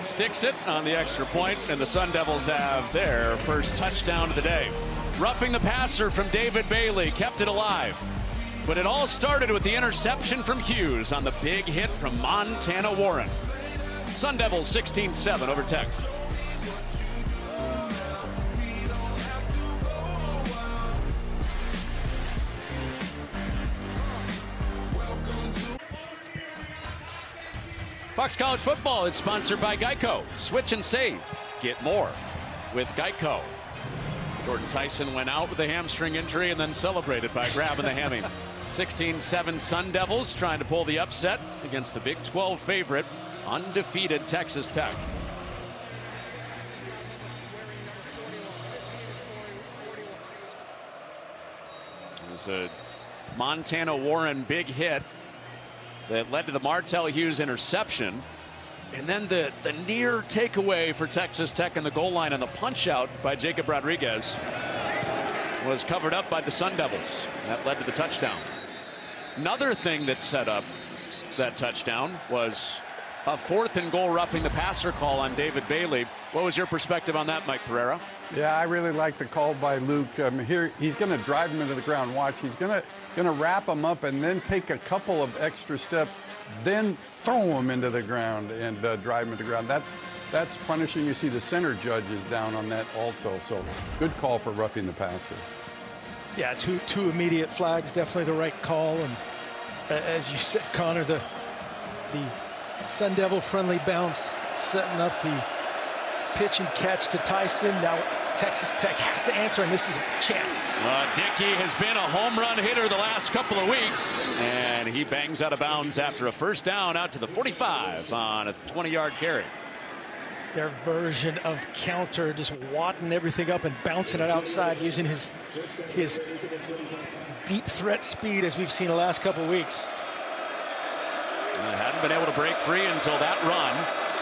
sticks it on the extra point, and the Sun Devils have their first touchdown of the day. Roughing the passer from David Bailey kept it alive. But it all started with the interception from Hughes on the big hit from Montana Warren. Sun Devils 16-7 over Tech. Fox College Football is sponsored by Geico. Switch and save. Get more with Geico. Jordan Tyson went out with a hamstring injury and then celebrated by grabbing the hammy. 16-7 Sun Devils trying to pull the upset against the Big 12 favorite, undefeated Texas Tech. It was a Montana Warren big hit that led to the Martell Hughes interception. And then the near takeaway for Texas Tech in the goal line, and the punch out by Jacob Rodriguez was covered up by the Sun Devils. That led to the touchdown. Another thing that set up that touchdown was a 4th and goal roughing the passer call on David Bailey. What was your perspective on that, Mike Pereira? Yeah, I really like the call by Luke. Here he's going to drive him into the ground. Watch, he's going to wrap him up and then take a couple of extra steps, then throw him into the ground and drive him into the ground. That's punishing. You see the center judge is down on that also. So good call for roughing the passer. Yeah, two immediate flags, definitely the right call. And as you said, Connor, the Sun Devil friendly bounce setting up the pitch and catch to Tyson. Now Texas Tech has to answer, and this is a chance. Dickey has been a home run hitter the last couple of weeks, and he bangs out of bounds after a first down out to the 45 on a 20-yard carry. It's their version of counter, just wadding everything up and bouncing it outside using his deep threat speed as we've seen the last couple of weeks. Hadn't been able to break free until that run,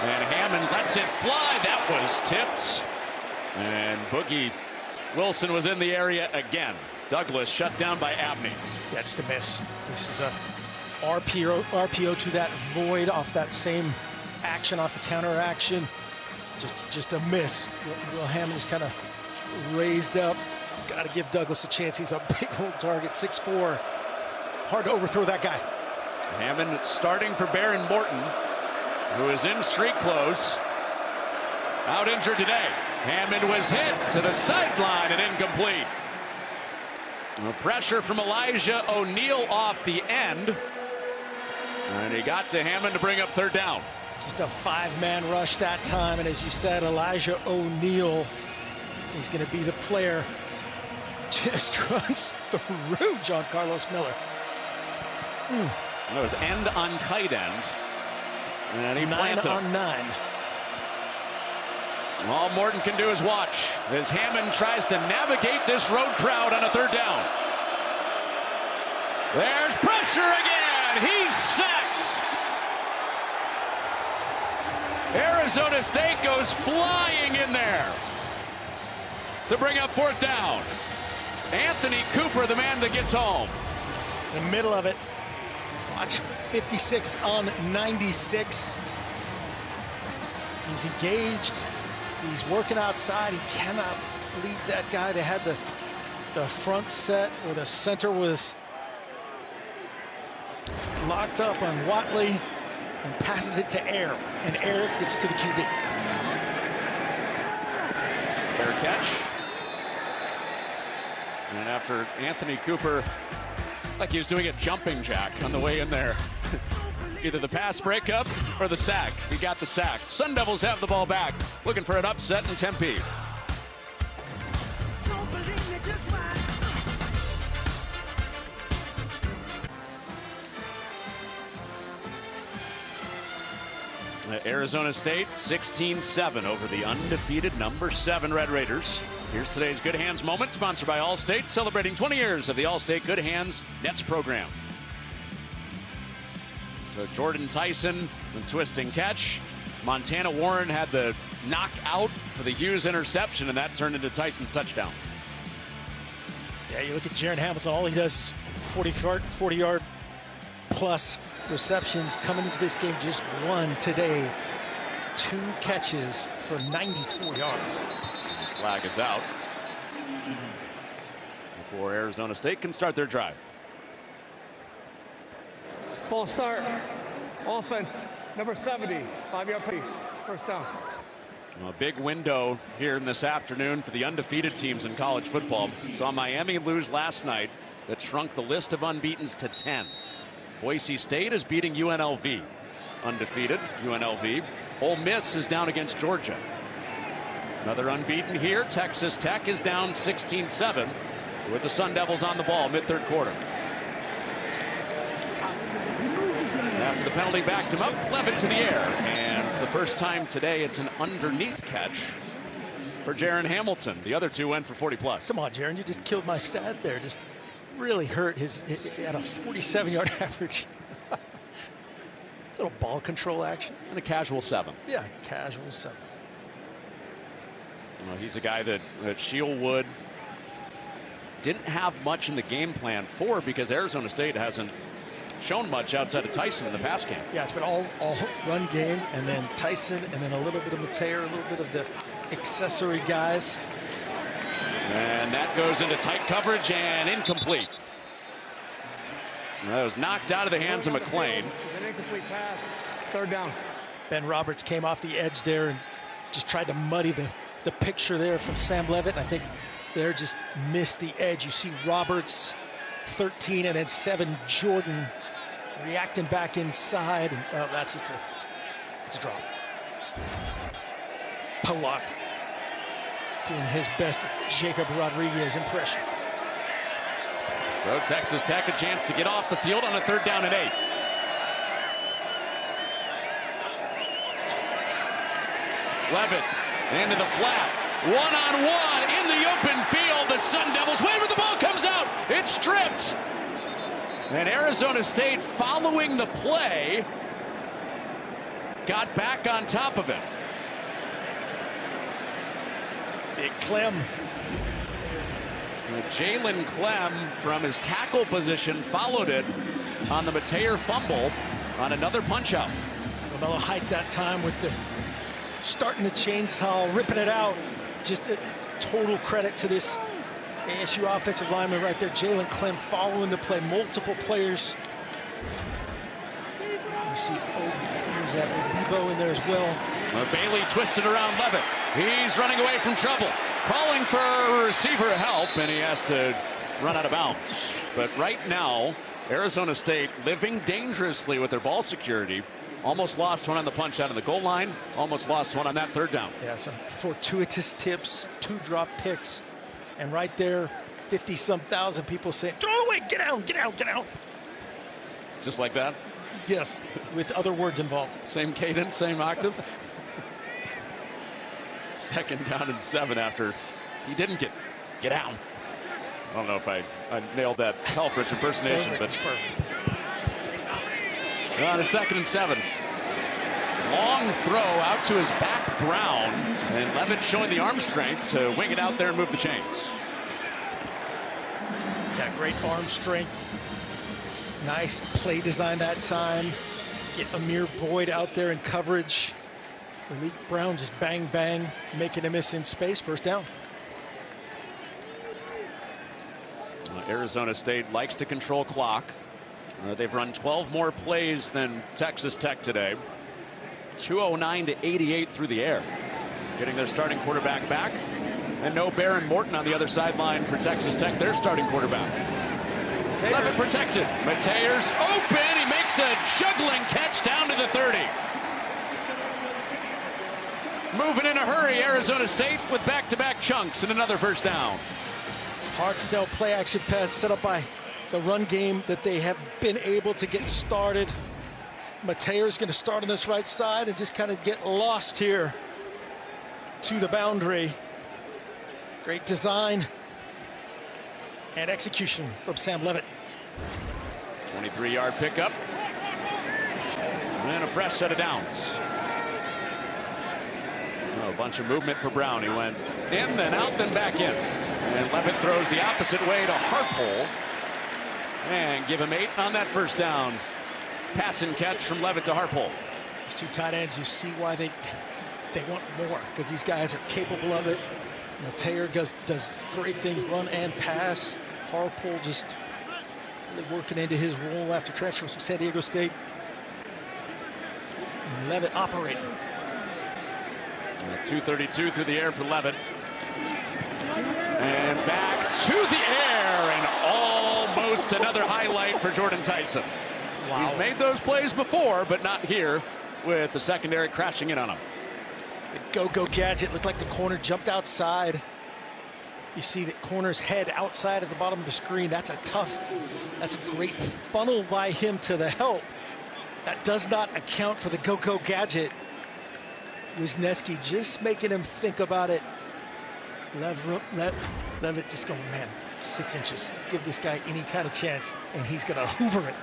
and Hammond lets it fly. That was tipped, and Boogie Wilson was in the area again. Douglas shut down by Abney. Yeah, just a miss. This is a RPO to that void off that same action, off the counter action. Just a miss. Will Hammond is kind of raised up. Got to give Douglas a chance. He's a big old target, 6'4". Hard to overthrow that guy. Hammond starting for Baron Morton, who is in street clothes. Out injured today. Hammond was hit to the sideline and incomplete. Pressure from Elijah O'Neal off the end. And he got to Hammond to bring up 3rd down. Just a 5-man rush that time. And as you said, Elijah O'Neal is going to be the player. Just runs through John Carlos Miller. That was end on tight end. And he planted 9 on 9. All Morton can do is watch as Hammond tries to navigate this road crowd on a third down. There's pressure again. He's sacked. Arizona State goes flying in there to bring up fourth down. Anthony Cooper, the man that gets home. In the middle of it. Watch 56 on 96. He's engaged. He's working outside. He cannot lead that guy. They had the front set where the center was locked up on Watley and passes it to Air. And Air gets to the QB. Fair catch. And after Anthony Cooper, like he was doing a jumping jack on the way in there. Either the pass breakup or the sack. He got the sack. Sun Devils have the ball back, looking for an upset in Tempe. Arizona State 16-7 over the undefeated number 7 Red Raiders. Here's today's Good Hands moment, sponsored by Allstate, celebrating 20 years of the Allstate Good Hands Nets program. So Jordan Tyson, the twisting catch. Montana Warren had the knock out for the Hughes interception, and that turned into Tyson's touchdown. Yeah, you look at Jaron Hamilton, all he does is 40-yard plus receptions coming into this game. Just one today. 2 catches for 94 yards. The flag is out before Arizona State can start their drive. False start. Offense, number 70, 5-yard penalty, first down. A big window here in this afternoon for the undefeated teams in college football. Saw Miami lose last night. That shrunk the list of unbeatens to 10. Boise State is beating UNLV. Undefeated UNLV. Ole Miss is down against Georgia. Another unbeaten here. Texas Tech is down 16-7 with the Sun Devils on the ball mid-third quarter. After the penalty backed him up, Levitt to the air. And for the first time today, it's an underneath catch for Jaron Hamilton. The other 2 went for 40+. Come on, Jaron, you just killed my stat there. Just really hurt his at a 47-yard average. Little ball control action. And a casual 7. Yeah, casual 7. Well, he's a guy that Shieldwood didn't have much in the game plan for, because Arizona State hasn't shown much outside of Tyson in the pass game. Yeah, it's been all run game, and then Tyson, and then a little bit of Mateer, a little bit of the accessory guys. And that goes into tight coverage and incomplete. That was knocked out of the hands of McClain. An incomplete pass, third down. Ben Roberts came off the edge there and just tried to muddy the picture there from Sam Levitt. I think there just missed the edge. You see Roberts 13 and then 7 Jordan reacting back inside, and that's just it's a drop. Pollock doing his best Jacob Rodriguez impression. So Texas Tech a chance to get off the field on a 3rd down and 8. Levitt into the flat. 1-on-1 in the open field. The Sun Devils wait, but the ball comes out. It's stripped. And Arizona State, following the play, got back on top of it. Big Clem. Jalen Clem from his tackle position followed it on the Mateer fumble on another punch out. LaMelo Height that time with the starting the chainsaw, ripping it out. Just a total credit to this ASU offensive lineman right there. Jalen Clem following the play, multiple players. You see, there's that Obibo in there as well. Bailey twisted around Levitt. He's running away from trouble. Calling for receiver help, and he has to run out of bounds. But right now, Arizona State living dangerously with their ball security. Almost lost one on the punch out of the goal line. Almost lost one on that 3rd down. Yeah, some fortuitous tips, 2 drop picks. And right there, 50-some thousand people saying, throw it away, get out, get out, get out. Just like that? Yes, with other words involved. Same cadence, same octave. 2nd down and 7 after he didn't get down. I don't know if I nailed that Helfrich impersonation, but on a 2nd and 7. Long throw out to his back, Brown, and Levitt showing the arm strength to wing it out there and move the chains. Got great arm strength. Nice play design that time. Get Amir Boyd out there in coverage. Malik Brown just bang, bang, making a miss in space. 1st down. Arizona State likes to control clock. They've run 12 more plays than Texas Tech today. 209 to 88 through the air. Getting their starting quarterback back. And no Baron Morton on the other sideline for Texas Tech, their starting quarterback. Levitt protected. Mateers open. He makes a juggling catch down to the 30. Moving in a hurry, Arizona State with back-to-back chunks and another 1st down. Hard sell play action pass set up by the run game that they have been able to get started. Mateer's going to start on this right side and just kind of get lost here to the boundary. Great design and execution from Sam Levitt. 23-yard pickup. And a fresh set of downs. A bunch of movement for Brown. He went in, then out, then back in. And Levitt throws the opposite way to Harpole. And give him 8 on that 1st down. Pass and catch from Levitt to Harpole. These 2 tight ends, you see why they want more, because these guys are capable of it. Mateer does great things, run and pass. Harpole just really working into his role after transfer from San Diego State. And Levitt operating. 232 through the air for Levitt. And back to the air, and almost another highlight for Jordan Tyson. Wow. He's made those plays before, but not here, with the secondary crashing in on him. The go-go gadget looked like the corner jumped outside. You see the corner's head outside at the bottom of the screen. That's a great funnel by him to the help. That does not account for the go-go gadget. Wisniewski just making him think about it. Levitt just going, man, 6 inches. Give this guy any kind of chance, and he's going to hoover it.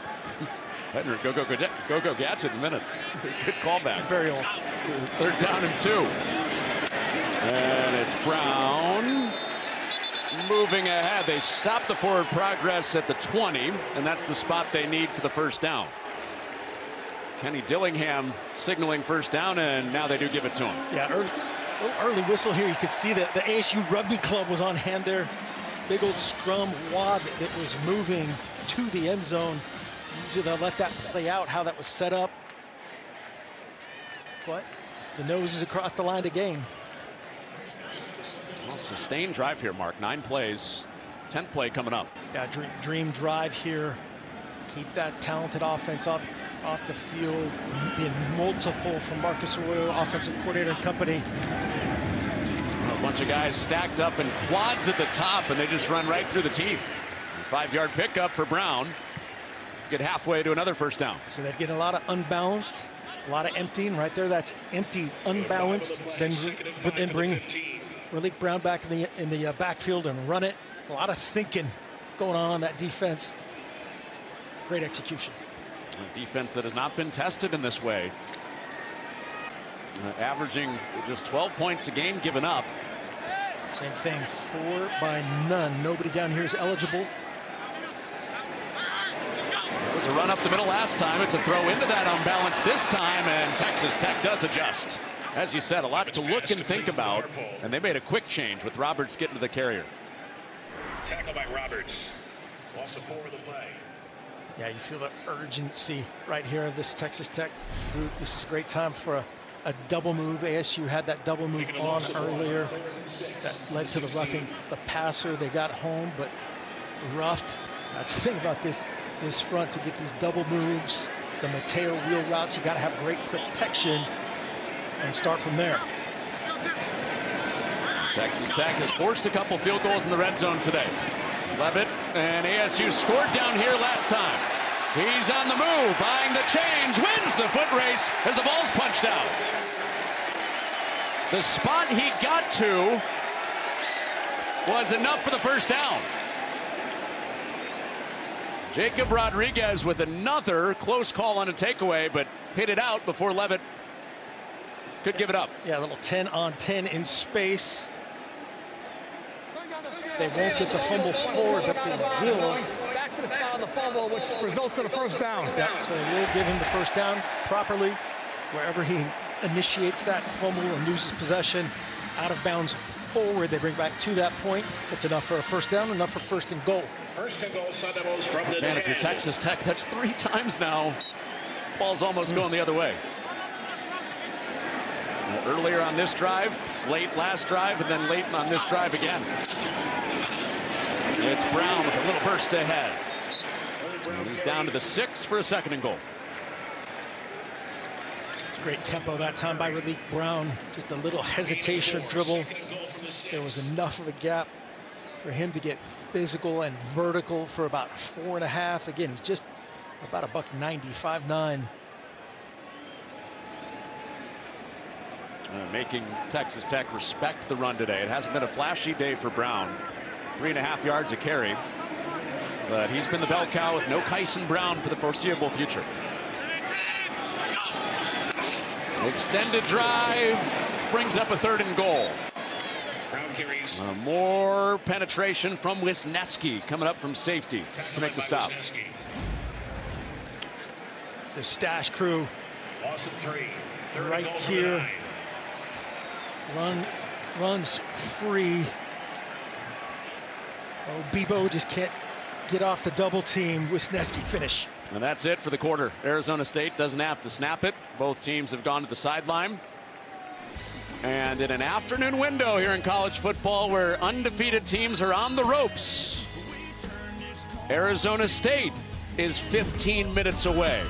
Go-go gadget in a minute. Good callback. Very old. 3rd down and 2. And it's Brown moving ahead. They stop the forward progress at the 20, and that's the spot they need for the 1st down. Kenny Dillingham signaling 1st down, and now they do give it to him. Yeah, early whistle here. You could see that the ASU Rugby Club was on hand there. Big old scrum wad that was moving to the end zone. Usually they'll let that play out, how that was set up. But the nose is across the line to gain. Well, sustained drive here, Mark. 9 plays. 10th play coming up. Yeah, dream drive here. Keep that talented offense off the field. Being multiple from Marcus Arroyo, offensive coordinator and company. A bunch of guys stacked up in quads at the top, and they just run right through the teeth. 5-yard pickup for Brown. Get halfway to another 1st down. So they're getting a lot of unbalanced, a lot of emptying right there. That's empty, unbalanced. Then bring Malik Brown back in the backfield and run it. A lot of thinking going on that defense. Great execution. A defense that has not been tested in this way. Averaging just 12 points a game given up. Same thing, 4 by none. Nobody down here is eligible. It was a run up the middle last time. It's a throw into that unbalance this time, and Texas Tech does adjust. As you said, a lot to look and think about, and they made a quick change with Roberts getting to the carrier. Tackle by Roberts. Loss of 4 of the play. Yeah, you feel the urgency right here of this Texas Tech group. This is a great time for a double move. ASU had that double move on earlier. That led to the roughing the passer. They got home, but roughed. That's the thing about this front, to get these double moves, the Mateer wheel routes. You got to have great protection and start from there. Texas Tech has forced a couple field goals in the red zone today. Levitt and ASU scored down here last time. He's on the move, eyeing the change, wins the foot race as the ball's punched out. The spot he got to was enough for the first down. Jacob Rodriguez with another close call on a takeaway, but hit it out before Levitt could give it up. Yeah, a little 10-on-10 in space. They won't get the fumble forward, but they will. Back to the spot on the fumble, which results in a first down. Yeah, so they will give him the first down properly. Wherever he initiates that fumble and loses possession, out of bounds forward, they bring back to that point. It's enough for a first down, enough for first and goal. First and goal, Sun Devils from the 10. Man, if you're Texas Tech, that's 3 times now. Ball's almost going the other way. Earlier on this drive, late last drive, and then late on this drive again. It's Brown with a little burst ahead. And he's down to the 6 for a second and goal. Great tempo that time by Malik Brown. Just a little hesitation dribble. There was enough of a gap for him to get physical and vertical for about 4.5. Again, he's just about a $190, 5'9". Making Texas Tech respect the run today. It hasn't been a flashy day for Brown. 3.5 yards a carry. But he's been the bell cow with no Kyson Brown for the foreseeable future. Extended drive brings up a 3rd and goal. More penetration from Wisniewski coming up from safety to make the stop. The stash crew right here runs free. Oh, Bebo just can't get off the double team. Wisniewski finish. And that's it for the quarter. Arizona State doesn't have to snap it. Both teams have gone to the sideline. And in an afternoon window here in college football where undefeated teams are on the ropes, Arizona State is 15 minutes away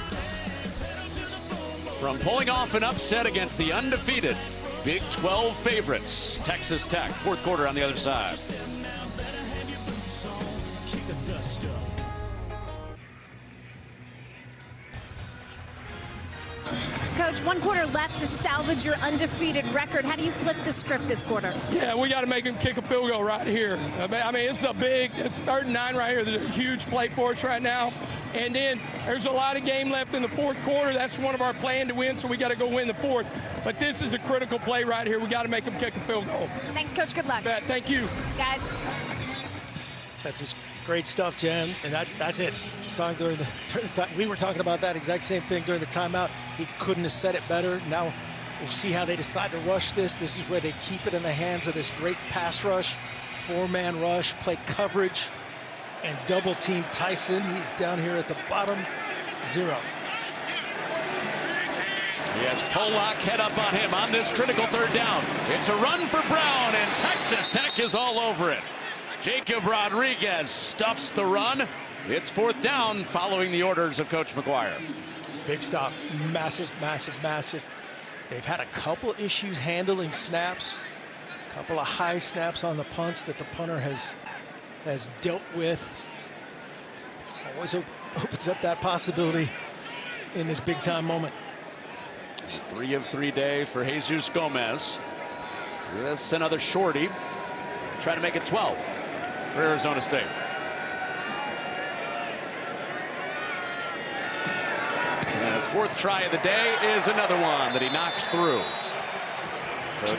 from pulling off an upset against the undefeated Big 12 favorites, Texas Tech. 4th quarter on the other side. Coach, 1 quarter left to salvage your undefeated record. How do you flip the script this quarter? Yeah, we got to make him kick a field goal right here. I mean, it's 3rd and 9 right here. There's a huge play for us right now. And then there's a lot of game left in the 4th quarter. That's one of our plan to win, so we got to go win the 4th. But this is a critical play right here. We got to make him kick a field goal. Thanks, Coach. Good luck. Thank you. Guys. That's just great stuff, Jen. And that's it. We were talking about that exact same thing during the timeout. He couldn't have said it better. Now we'll see how they decide to rush this. This is where they keep it in the hands of this great pass rush, 4-man rush, play coverage, and double team Tyson. He's down here at the bottom, 0. He has Pollock head up on him on this critical 3rd down. It's a run for Brown, and Texas Tech is all over it. Jacob Rodriguez stuffs the run. It's 4th down following the orders of Coach McGuire. Big stop. Massive, massive, massive. They've had a couple issues handling snaps. A couple of high snaps on the punts that the punter has dealt with. Always opens up that possibility in this big time moment. 3 of 3 day for Jesus Gomez. This another shorty. Try to make it 12 for Arizona State. And his 4th try of the day is another one that he knocks through. So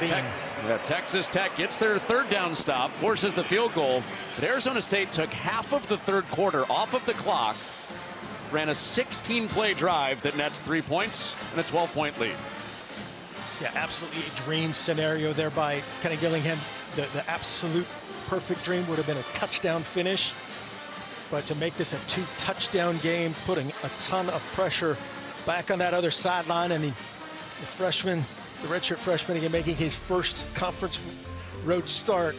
Texas Tech gets their 3rd down stop, forces the field goal, but Arizona State took half of the 3rd quarter off of the clock, ran a 16-play drive that nets 3 points and a 12-point lead. Yeah, absolutely a dream scenario there by Kenny Gillingham. The absolute perfect dream would have been a touchdown finish. But to make this a 2-touchdown game, putting a ton of pressure back on that other sideline, and the freshman, the redshirt freshman, again making his first conference road start.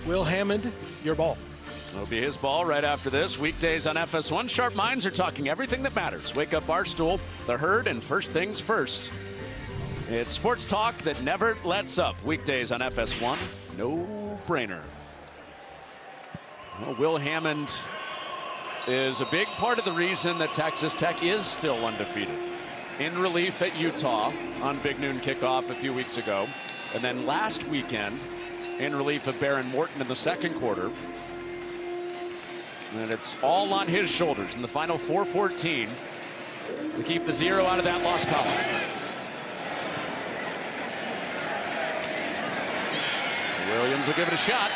Will Hammond, your ball. It'll be his ball right after this. Weekdays on FS1. Sharp minds are talking everything that matters. Wake Up Barstool, The Herd, and First Things First. It's sports talk that never lets up. Weekdays on FS1. No brainer. Well, Will Hammond is a big part of the reason that Texas Tech is still undefeated. In relief at Utah on Big Noon kickoff a few weeks ago. And then last weekend, in relief of Baron Morton in the second quarter. And it's all on his shoulders in the final 4:14 to keep the 0 out of that loss column. Williams will give it a shot.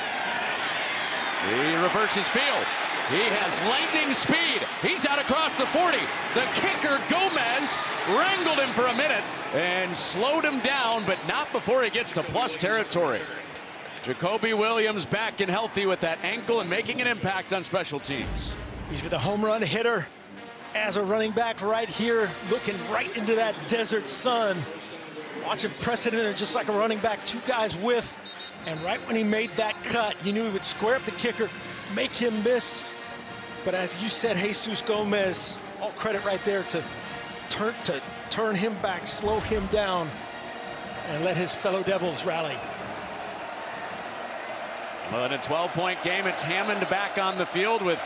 He reverses field. He has lightning speed. He's out across the 40. The kicker, Gomez, wrangled him for a minute and slowed him down, but not before he gets to plus territory. Jacoby Williams back and healthy with that ankle and making an impact on special teams. He's been a home run hitter as a running back right here, looking right into that desert sun. Watching precedent just like a running back, 2 guys with. And right when he made that cut, you knew he would square up the kicker, make him miss. But as you said, Jesus Gomez, all credit right there to turn him back, slow him down, and let his fellow Devils rally. Well, in a 12-point game, it's Hammond back on the field with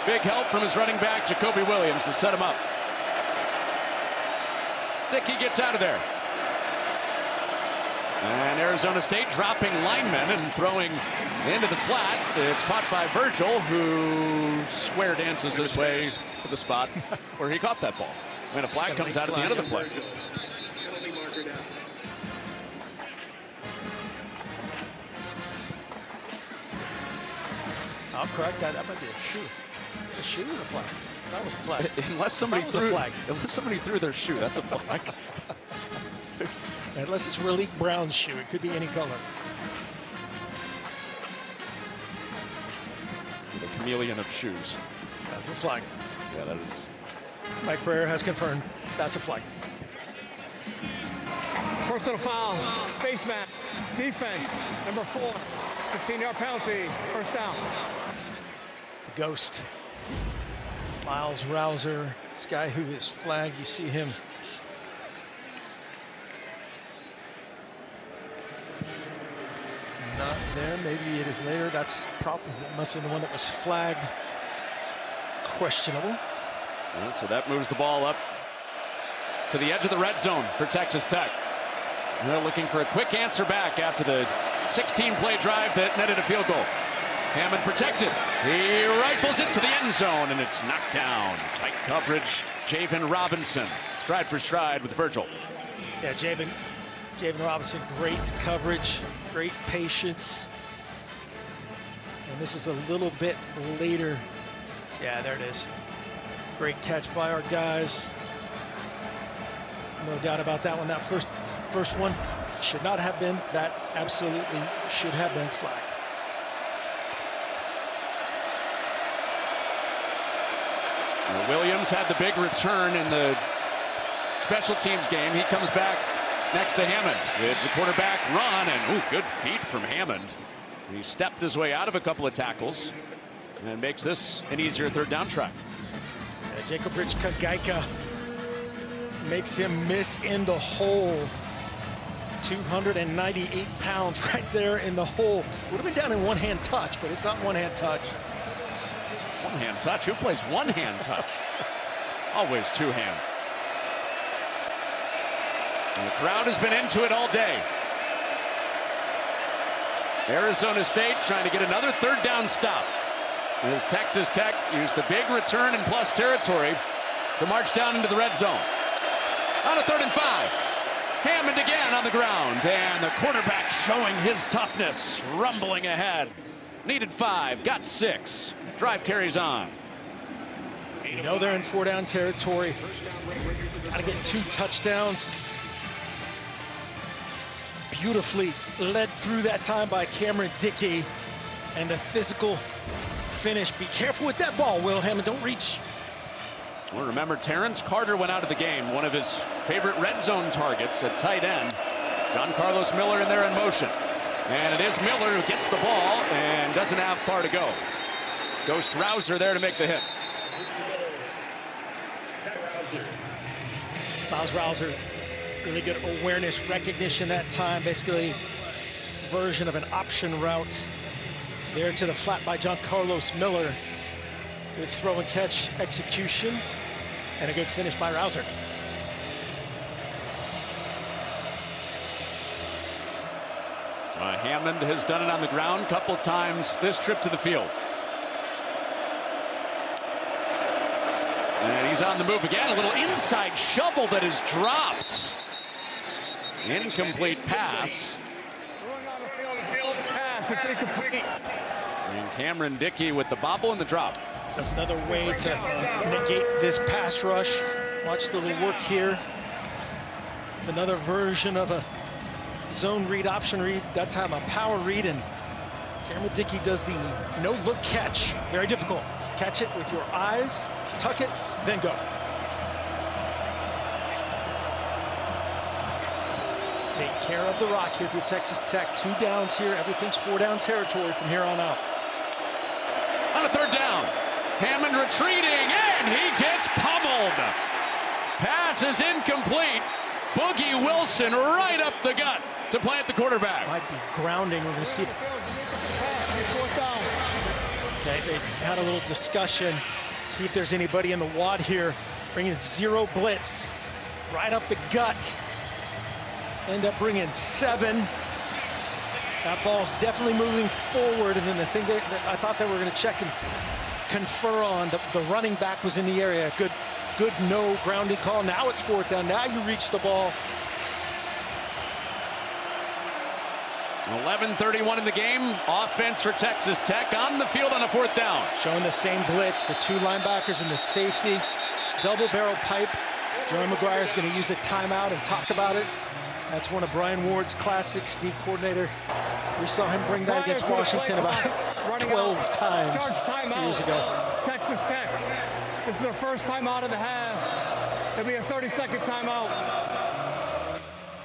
big help from his running back, Jacoby Williams, to set him up. Dickey gets out of there. And Arizona State dropping linemen and throwing into the flat. It's caught by Virgil, who square dances his way to the spot where he caught that ball. And a flag comes out at the end of the play. I'll correct that. That might be a shoe. A shoe or a flag? That was a flag. Unless somebody threw their shoe, that's a flag. Unless it's Raleigh Brown's shoe, it could be any color. The chameleon of shoes. That's a flag. Yeah, that is. Mike Pereira has confirmed that's a flag. Personal foul, face mask, defense, number 4, 15-yard penalty, first down. The ghost, Miles Rouser, this guy who is flagged, you see him. Not there, maybe it is later. That's probably, that must have been the one that was flagged. Questionable. Yeah, so that moves the ball up to the edge of the red zone for Texas Tech. They're looking for a quick answer back after the 16-play drive that netted a field goal. Hammond protected. He rifles it to the end zone, and it's knocked down. Tight coverage. Javen Robinson, stride for stride with Virgil. Yeah, Javen Robinson, great coverage, great patience. And this is a little bit later. Yeah, there it is. Great catch by our guys. No doubt about that one. That first one should not have been. That absolutely should have been flagged. Williams had the big return in the special teams game. He comes back next to Hammond. It's a quarterback run, and good feet from Hammond. He stepped his way out of a couple of tackles and makes this an easier third down try. Jacob Rich Kagaika makes him miss in the hole. 298 pounds right there in the hole. Would have been down in one-hand touch, but it's not one-hand touch. One-hand touch? Who plays one-hand touch? Always two-hand. And the crowd has been into it all day. Arizona State trying to get another third down stop as Texas Tech used the big return in plus territory to march down into the red zone. On a 3rd and 5. Hammond again on the ground, and the quarterback showing his toughness, rumbling ahead. Needed 5, got 6. Drive carries on. You know they're in 4-down territory. Got to get 2 touchdowns. Beautifully led through that time by Cameron Dickey, and the physical finish. Be careful with that ball, Will Hammond. Don't reach. Well, remember, Terrence Carter went out of the game. One of his favorite red zone targets at tight end. John Carlos Miller in there in motion. And it is Miller who gets the ball and doesn't have far to go. Ghost Rouser there to make the hit. Miles Rouser, really good awareness, recognition that time. Basically, version of an option route. There to the flat by John Carlos Miller. Good throw and catch execution, and a good finish by Rouser. Hammond has done it on the ground a couple times this trip to the field. And he's on the move again. A little inside shovel that is dropped. Incomplete pass. It's incomplete. And Cameron Dickey with the bobble and the drop. So that's another way to negate this pass rush. Watch the little work here. It's another version of a zone read, option read, that time a power read, and Cameron Dickey does the no-look catch. Very difficult. Catch it with your eyes, tuck it, then go. Take care of the rock here for Texas Tech. 2 downs here. Everything's 4-down territory from here on out. On a 3rd down, Hammond retreating, and he gets pummeled. Pass is incomplete. Boogie Wilson right up the gut to plant the quarterback. This might be grounding. We're going to see. Okay, they had a little discussion. See if there's anybody in the wad here. Bringing 0 blitz. Right up the gut. End up bringing 7. That ball's definitely moving forward. And then the thing that I thought they were going to check and confer on, the running back was in the area. Good no grounding call. Now it's 4th down. Now you reach the ball. 11:31 in the game. Offense for Texas Tech on the field on a 4th down. Showing the same blitz. The 2 linebackers and the safety. Double barrel pipe. Joey McGuire is going to use a timeout and talk about it. That's one of Brian Ward's classics, D coordinator. We saw him bring that against Washington about 12 times a few years ago. Texas Tech. This is their first time out of the half. It'll be a 30-second timeout.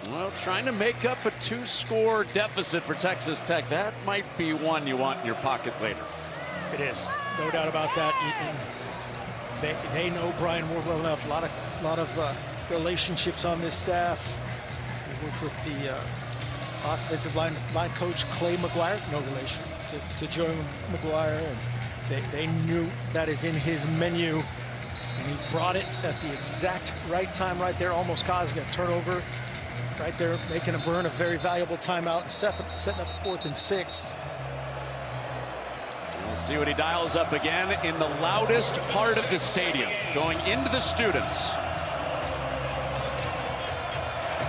Well, trying to make up a 2-score deficit for Texas Tech. That might be one you want in your pocket later. It is, no doubt about that. They know Brian Ward well enough. A lot of relationships on this staff. He worked with the offensive line coach Clay McGuire, no relation to Joey McGuire, and they knew that is in his menu, and he brought it at the exact right time right there, almost causing a turnover right there, making a burn, a very valuable timeout, and setting up 4th and 6. We'll see what he dials up again in the loudest part of the stadium, going into the students.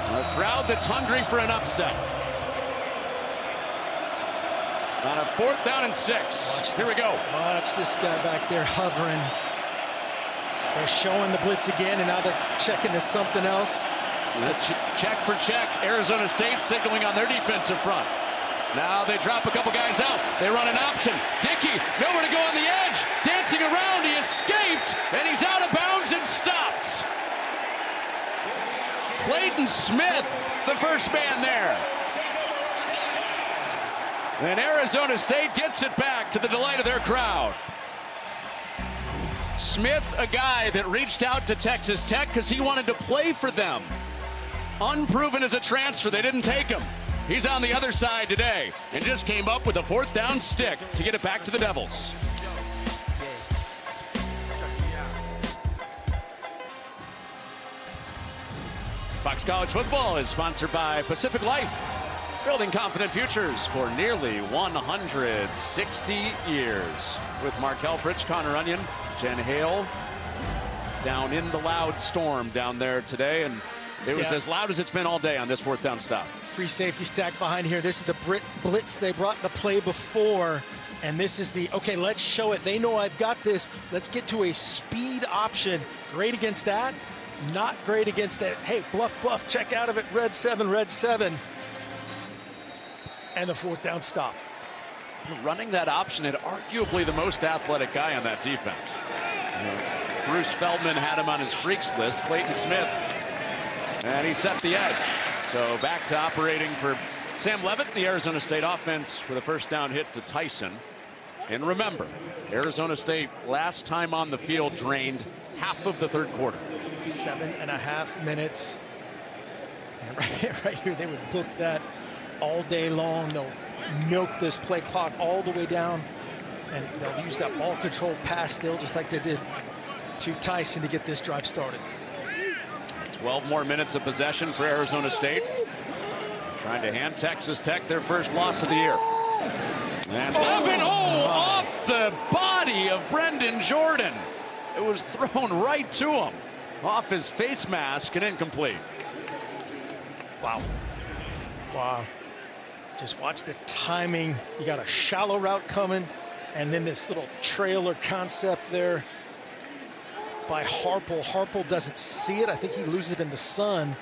A crowd that's hungry for an upset. On a 4th down and 6. Here we go. Watch this guy back there hovering. They're showing the blitz again, and now they're checking to something else. That's check for check. Arizona State signaling on their defensive front. Now they drop a couple guys out. They run an option. Dickey, nowhere to go on the edge. Dancing around, he escaped, and he's out of bounds and stopped. Clayton Smith, the first man there. And Arizona State gets it back to the delight of their crowd. Smith, a guy that reached out to Texas Tech because he wanted to play for them. Unproven as a transfer, they didn't take him. He's on the other side today and just came up with a 4th down stick to get it back to the Devils. Fox College Football is sponsored by Pacific Life, building confident futures for nearly 160 years. With Mark Helfrich, Connor Onion, Jen Hale down in the loud storm down there today, and it was as loud as it's been all day on this 4th down stop. Free safety stack behind here. This is the blitz they brought the play before, and this is the, okay, let's show it. They know I've got this. Let's get to a speed option. Great against that, not great against that. Hey, bluff, check out of it. Red 7. And the 4th down stop. Running that option at arguably the most athletic guy on that defense. Bruce Feldman had him on his freaks list, Clayton Smith, and he set the edge. So back to operating for Sam Levitt, the Arizona State offense, with a 1st down hit to Tyson. And remember, Arizona State last time on the field drained half of the 3rd quarter. 7.5 minutes. And right here, they would book that all day long. They'll milk this play clock all the way down, and they'll use that ball control pass still, just like they did to Tyson, to get this drive started. 12 more minutes of possession for Arizona State. trying to hand Texas Tech their first loss of the year. And Levin, off the body of Brendan Jordan. It was thrown right to him. Off his face mask and incomplete. Wow. Wow. Just watch the timing. You got a shallow route coming, and then this little trailer concept there by Harple. Harple doesn't see it. I think he loses it in the sun,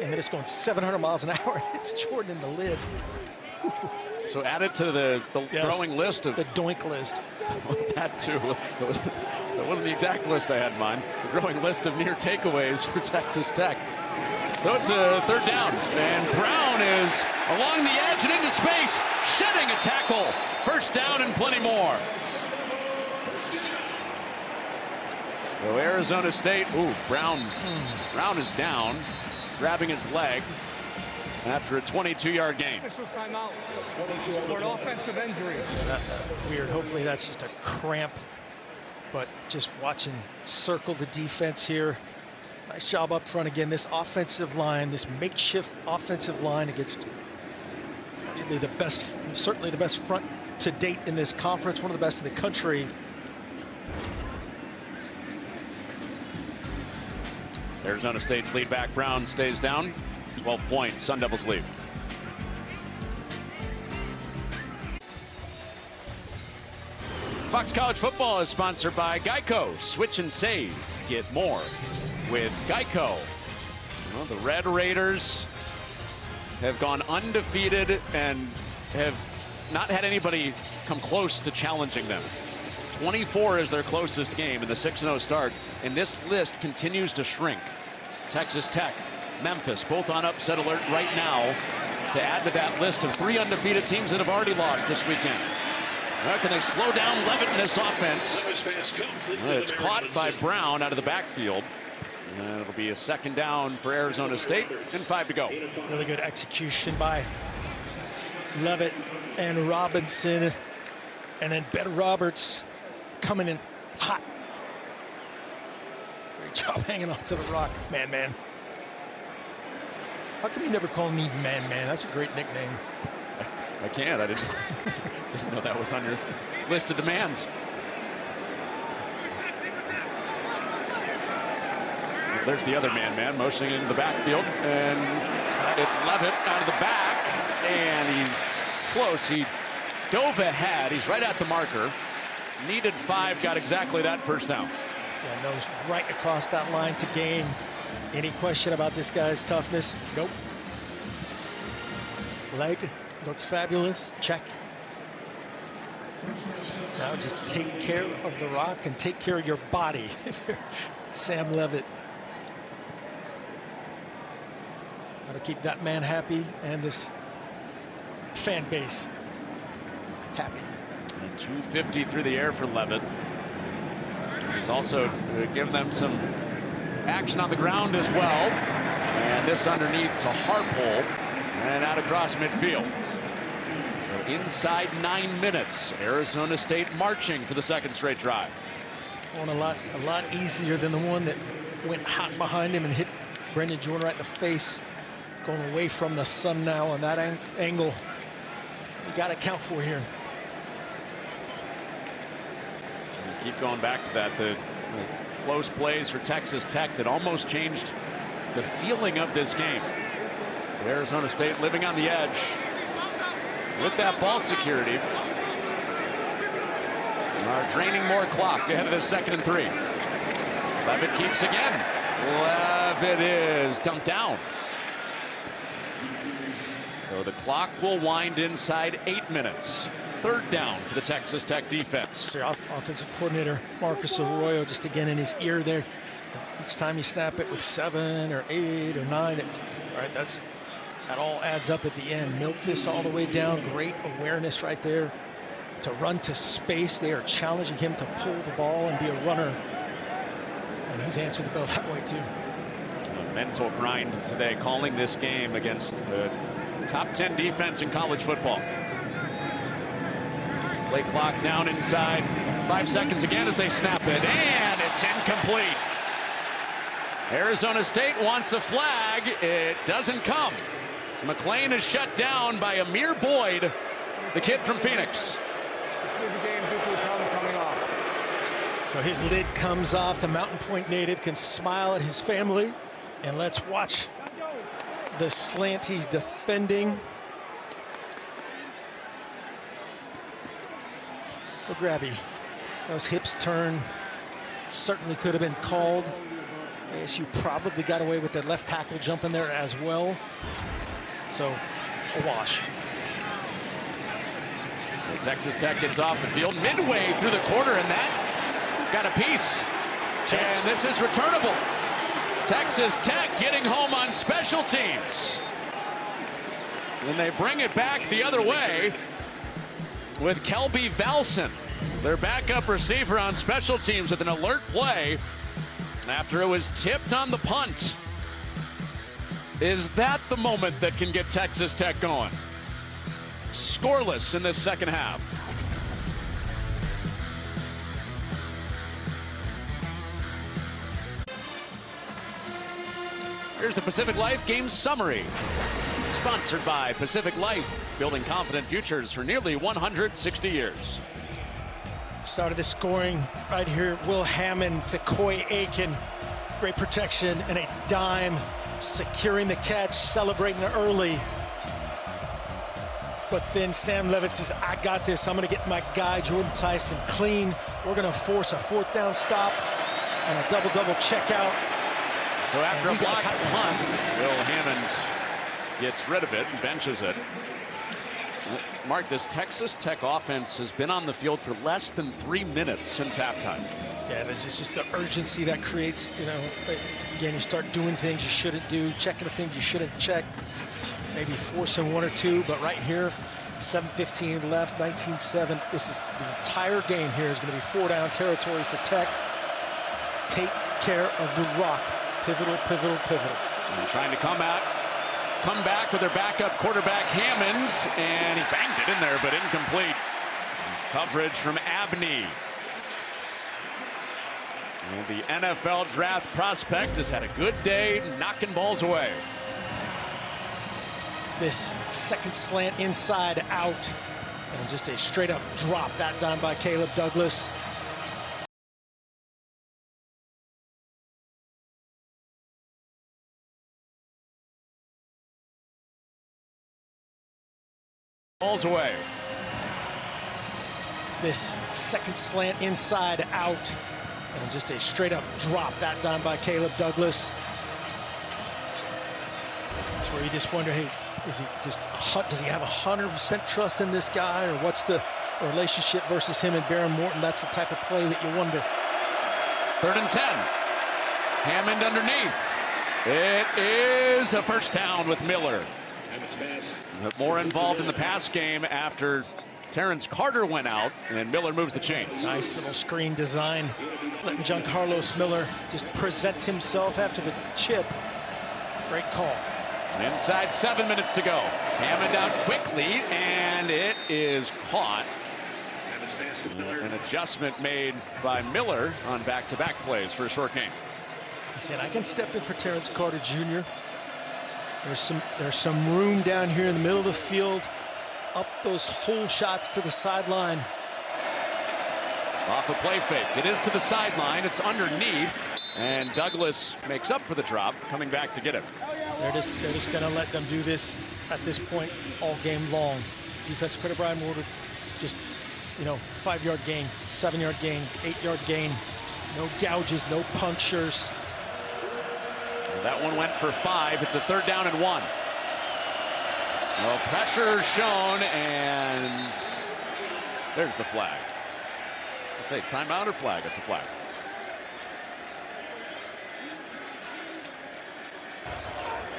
and then it's going 700 miles an hour. It's Jordan in the lid. So add it to the growing list of the doink list. That too. That wasn't the exact list I had in mind. The growing list of near takeaways for Texas Tech. So it's a third down, and Brown is along the edge and into space, shedding a tackle. First down and plenty more. So Arizona State, Brown is down, grabbing his leg after a 22-yard gain. Officials timeout for an offensive injury. Weird. Hopefully that's just a cramp. But just watching circle the defense here. Nice job up front again. This offensive line, this makeshift offensive line against really the best, certainly the best front to date in this conference, one of the best in the country. Arizona State's lead back Brown stays down. 12-point Sun Devils lead. Fox College Football is sponsored by Geico. Switch and save. Get more with Geico. Well, the Red Raiders have gone undefeated and have not had anybody come close to challenging them. 24 is their closest game in the 6-0 start, and this list continues to shrink. Texas Tech, Memphis, both on upset alert right now to add to that list of 3 undefeated teams that have already lost this weekend. How can they slow down Levitt in this offense? It's caught by Brown out of the backfield. And it'll be a second down for Arizona State and 5 to go. Really good execution by Levitt and Robinson. And then Ben Roberts coming in hot. Great job hanging on to the rock. Man. How come you never call me Man? That's a great nickname. I can't. I didn't know that was on your list of demands. There's the other man motioning into the backfield, and it's Levitt out of the back, and he's close. He dove ahead. He's right at the marker. Needed 5, got exactly that first down. Yeah, nose right across that line to gain. Any question about this guy's toughness? Nope. Leg looks fabulous. Check. Now just take care of the rock and take care of your body. Sam Levitt. Got to keep that man happy and this fan base happy. And 250 through the air for Levitt. He's also given them some action on the ground as well. And this underneath to Harple and out across midfield. So inside 9 minutes, Arizona State marching for the second straight drive. On a lot easier than the one that went hot behind him and hit Brendan Jordan right in the face. Going away from the sun now on that angle. So we got to account for here. And keep going back to that. The close plays for Texas Tech that almost changed the feeling of this game. Arizona State living on the edge with that ball security. Are draining more clock ahead of this 2nd and 3. Levitt keeps again. Levitt is dumped down. So the clock will wind inside 8 minutes. 3rd down for the Texas Tech defense. Their offensive coordinator Marcus Arroyo just again in his ear there. Each time you snap it with 7 or 8 or 9, that all adds up at the end. Milk this all the way down. Great awareness right there to run to space. They are challenging him to pull the ball and be a runner. And he's answered the bell that way too. A mental grind today, calling this game against the top 10 defense in college football. Play clock down inside. 5 seconds again as they snap it, and it's incomplete. Arizona State wants a flag. It doesn't come. So McLean is shut down by Amir Boyd, the kid from Phoenix. So his lid comes off. The Mountain Point native can smile at his family. And let's watch the slant he's defending. Oh, grabby. Those hips turn. Certainly could have been called. ASU probably got away with their left tackle jumping there as well. So a wash. So Texas Tech gets off the field midway through the quarter, and that got a piece. And this is returnable. Texas Tech getting home on special teams. And they bring it back the other way with Kelby Valson, their backup receiver on special teams, with an alert play after it was tipped on the punt. Is that the moment that can get Texas Tech going? Scoreless in this second half. Here's the Pacific Life game summary. Sponsored by Pacific Life, building confident futures for nearly 160 years. Started the scoring right here. Will Hammond to Coy Aiken. Great protection and a dime. Securing the catch, celebrating early. But then Sam Levitt says, I got this. I'm going to get my guy, Jordan Tyson, clean. We're going to force a 4th down stop and a double-double check out. So after a blocked punt, Will Hammond gets rid of it and benches it. Mark, this Texas Tech offense has been on the field for less than 3 minutes since halftime. Yeah, it's just the urgency that creates, again, you start doing things you shouldn't do, checking the things you shouldn't check, maybe forcing 1 or 2, but right here, 7:15 left, 19-7. This is the entire game here is going to be 4-down territory for Tech. Take care of the rock. Pivotal. And trying to come back with their backup quarterback Hammond, and he banged it in there, but incomplete. Coverage from Abney. And the NFL draft prospect has had a good day knocking balls away. This second slant inside out, and just a straight up drop that down by Caleb Douglas. Balls away. This second slant inside out, and just a straight up drop that down by Caleb Douglas. That's where you just wonder, hey, does he have 100% trust in this guy, or what's the relationship versus him and Baron Morton? That's the type of play that you wonder. 3rd and 10. Hammond underneath. It is a first down with Miller. More involved in the pass game after Terrence Carter went out, and Miller moves the chains. Nice little screen design, letting Giancarlo Miller just present himself after the chip. Great call. Inside 7 minutes to go. Hammond out quickly, and it is caught. An adjustment made by Miller on back-to-back plays for a short game. He said, I can step in for Terrence Carter Jr. There's some room down here in the middle of the field, up those hole shots to the sideline. Off a play fake. It is to the sideline. It's underneath, and Douglas makes up for the drop, coming back to get it. They're just going to let them do this at this point all game long. Defensive credit Brian Ward, just 5-yard gain, 7-yard gain, 8-yard gain. No gouges, no punctures. That one went for 5. It's a 3rd down and 1. Well, pressure shown, and there's the flag. I say timeout or flag? It's a flag.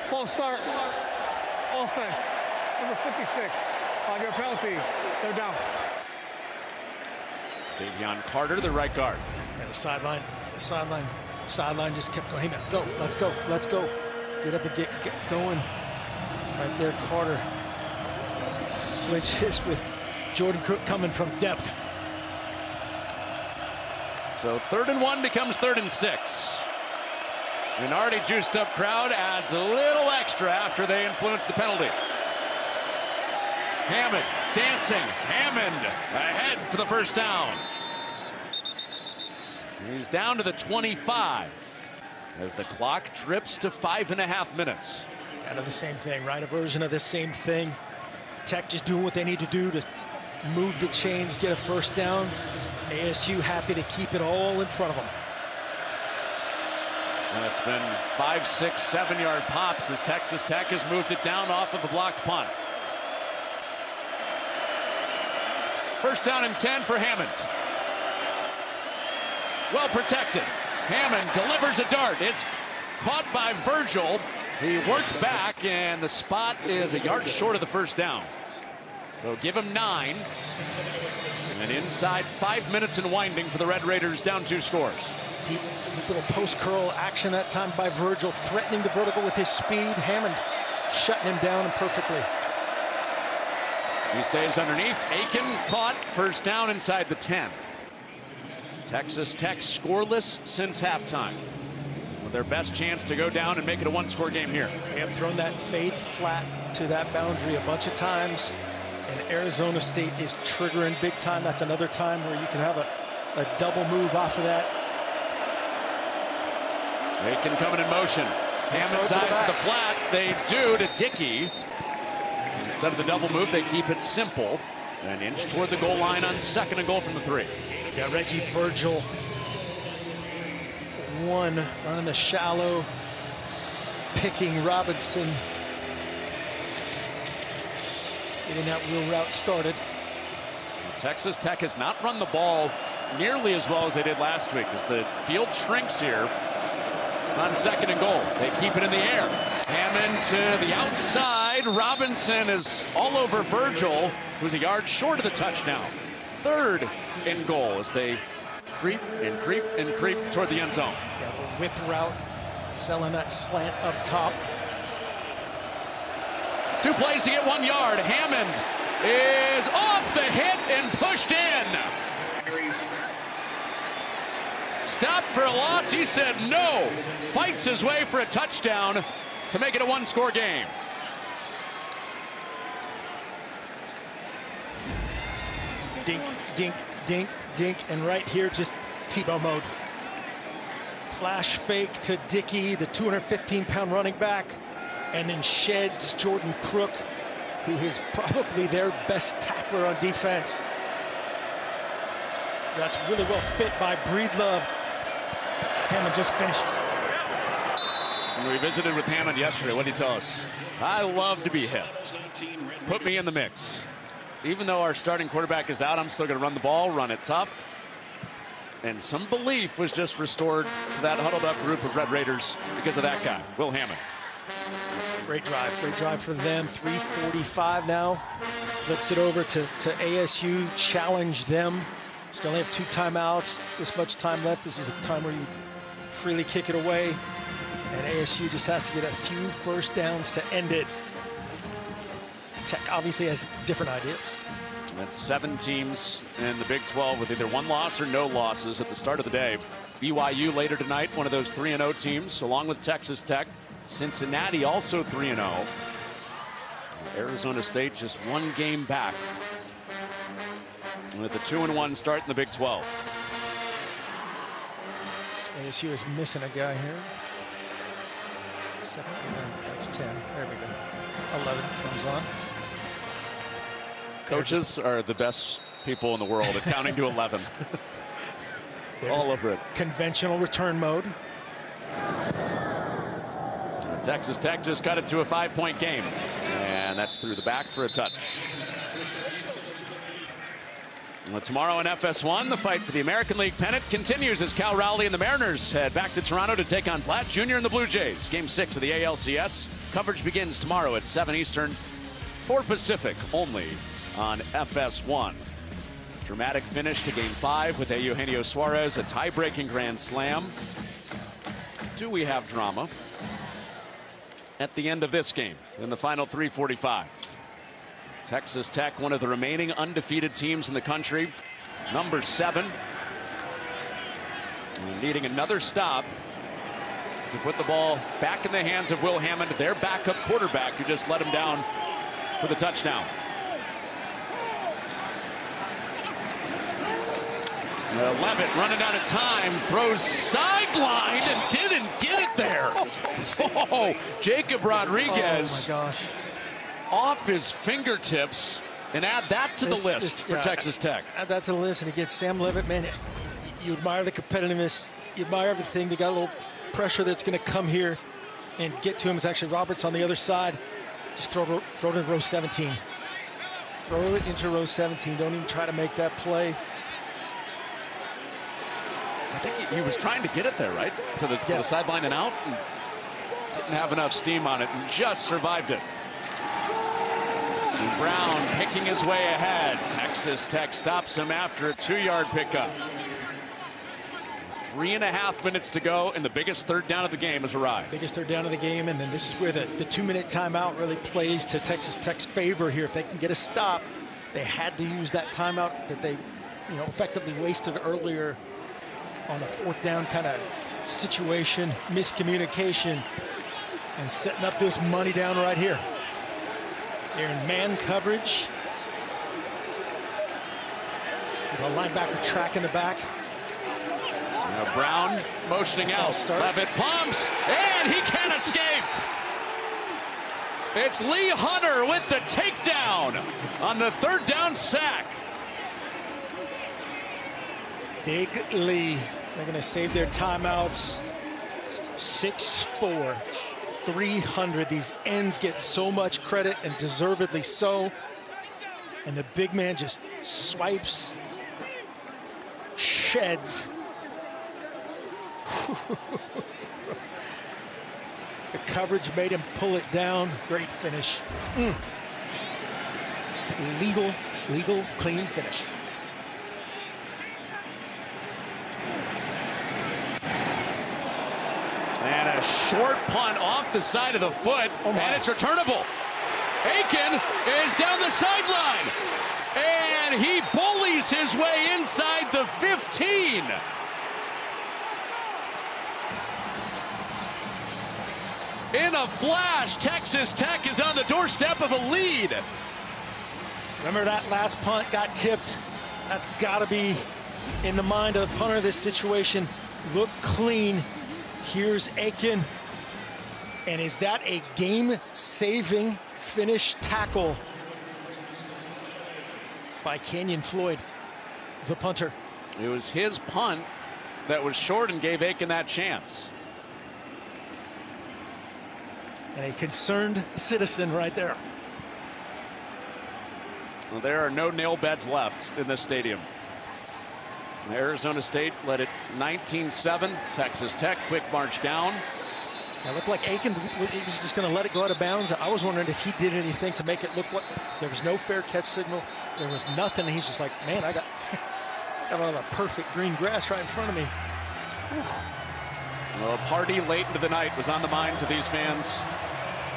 False start. Offense. Number 56. 5-yard penalty. 3rd down. Davion Carter, the right guard. And the sideline just kept going. Hey man, go, let's go. Get up and get going. Right there, Carter flinches with Jordan Crook coming from depth. So 3rd and 1 becomes 3rd and 6. An already juiced up crowd adds a little extra after they influence the penalty. Hammond dancing. Hammond ahead for the first down. He's down to the 25 as the clock drips to 5.5 minutes. Kind of the same thing, right? A version of the same thing. Tech just doing what they need to do to move the chains, get a first down. ASU happy to keep it all in front of them. And it's been 5, 6, 7-yard pops as Texas Tech has moved it down off of a blocked punt. First down and 10 for Hammond. Well protected. Hammond delivers a dart. It's caught by Virgil. He worked back, and the spot is a yard short of the first down. So give him 9. And inside 5 minutes and winding for the Red Raiders, down 2 scores. Deep little post curl action that time by Virgil, threatening the vertical with his speed. Hammond shutting him down perfectly. He stays underneath. Aiken caught. First down inside the 10. Texas Tech scoreless since halftime, with their best chance to go down and make it a 1-score game here. They have thrown that fade flat to that boundary a bunch of times, and Arizona State is triggering big time. That's another time where you can have a double move off of that. Aiken coming in motion. Hammond ties to the flat. They do to Dickey. Instead of the double move, they keep it simple. An inch toward the goal line on 2nd and goal from the 3. Yeah, Reggie Virgil. 1 running the shallow, picking Robinson. Getting that wheel route started. Texas Tech has not run the ball nearly as well as they did last week as the field shrinks here on 2nd and goal. They keep it in the air. Hammond to the outside. Robinson is all over Virgil, who's a yard short of the touchdown. 3rd and goal as they creep and creep and creep toward the end zone. Yeah, the whip route, selling that slant up top. 2 plays to get 1 yard. Hammond is off the hit and pushed in. Stopped for a loss. He said no. Fights his way for a touchdown to make it a 1-score game. Dink, dink, dink, dink, and right here just Tebow mode. Flash fake to Dickey, the 215-pound running back, and then sheds Jordan Crook, who is probably their best tackler on defense. That's really well fit by Breedlove. Hammond just finishes. When we visited with Hammond yesterday, what did he tell us? I love to be hit. Put me in the mix. Even though our starting quarterback is out, I'm still going to run the ball, run it tough. And some belief was just restored to that huddled up group of Red Raiders because of that guy, Will Hammond. Great drive for them. 3:45 now. Flips it over to ASU, challenge them. Still only have 2 timeouts. This much time left. This is a time where you freely kick it away. And ASU just has to get a few first downs to end it. Tech obviously has different ideas. That's 7 teams in the Big 12 with either 1 loss or no losses at the start of the day. BYU later tonight, one of those 3-0 teams, along with Texas Tech. Cincinnati also 3-0. Arizona State just 1 game back with a 2-1 start in the Big 12. ASU is missing a guy here. 7, that's 10. There we go. 11 comes on. Coaches are the best people in the world at counting to 11. All over it. Conventional return mode. Texas Tech just cut it to a 5-point game. And that's through the back for a touch. Well, tomorrow in FS1, the fight for the American League pennant continues as Cal Rowley and the Mariners head back to Toronto to take on Platt Jr. and the Blue Jays. Game 6 of the ALCS. Coverage begins tomorrow at 7 Eastern, 4 Pacific, only on FS1. Dramatic finish to Game 5 with Eugenio Suarez, a tie-breaking grand slam. Do we have drama at the end of this game in the final 3:45? Texas Tech, one of the remaining undefeated teams in the country, number 7, and needing another stop to put the ball back in the hands of Will Hammond, their backup quarterback, who just let him down for the touchdown. Levitt running out of time, throws sideline and didn't get it there. Oh, Jacob Rodriguez off his fingertips, and add that to the list for Texas Tech. Add that to the list, and again, Sam Levitt, man, you admire the competitiveness, you admire everything. They got a little pressure that's going to come here and get to him. It's actually Roberts on the other side. Just throw it in row 17. Throw it into row 17. Don't even try to make that play. I think he was trying to get it there, right? To the sideline and out. And didn't have enough steam on it and just survived it. And Brown picking his way ahead. Texas Tech stops him after a 2-yard pickup. 3.5 minutes to go, and the biggest third down of the game has arrived. Biggest third down of the game, and then this is where the 2-minute timeout really plays to Texas Tech's favor here. If they can get a stop, they had to use that timeout that they, effectively wasted earlier on a 4th down kind of situation, miscommunication, and setting up this money down right here. They're in man coverage. The linebacker track in the back. Now Brown motioning out. Levitt pumps, and he can't escape. It's Lee Hunter with the takedown on the 3rd down sack. Big Lee. They're going to save their timeouts. 6'4", 300. These ends get so much credit, and deservedly so. And the big man just swipes, sheds. The coverage made him pull it down. Great finish. Legal, clean finish. And a short punt off the side of the foot, and it's returnable. Aiken is down the sideline, and he bullies his way inside the 15. In a flash, Texas Tech is on the doorstep of a lead. Remember that last punt got tipped? That's got to be in the mind of the punter of this situation. Look clean. Here's Aiken. And is that a game-saving finish tackle by Kenyon Floyd, the punter? It was his punt that was short and gave Aiken that chance. And a concerned citizen right there. Well, there are no nail beds left in this stadium. Arizona State led it 19-7. Texas Tech quick march down. It looked like Aiken he was just going to let it go out of bounds. I was wondering if he did anything to make it look like there was no fair catch signal. There was nothing. He's just like, man, I got all the perfect green grass right in front of me. Well, a party late into the night was on the minds of these fans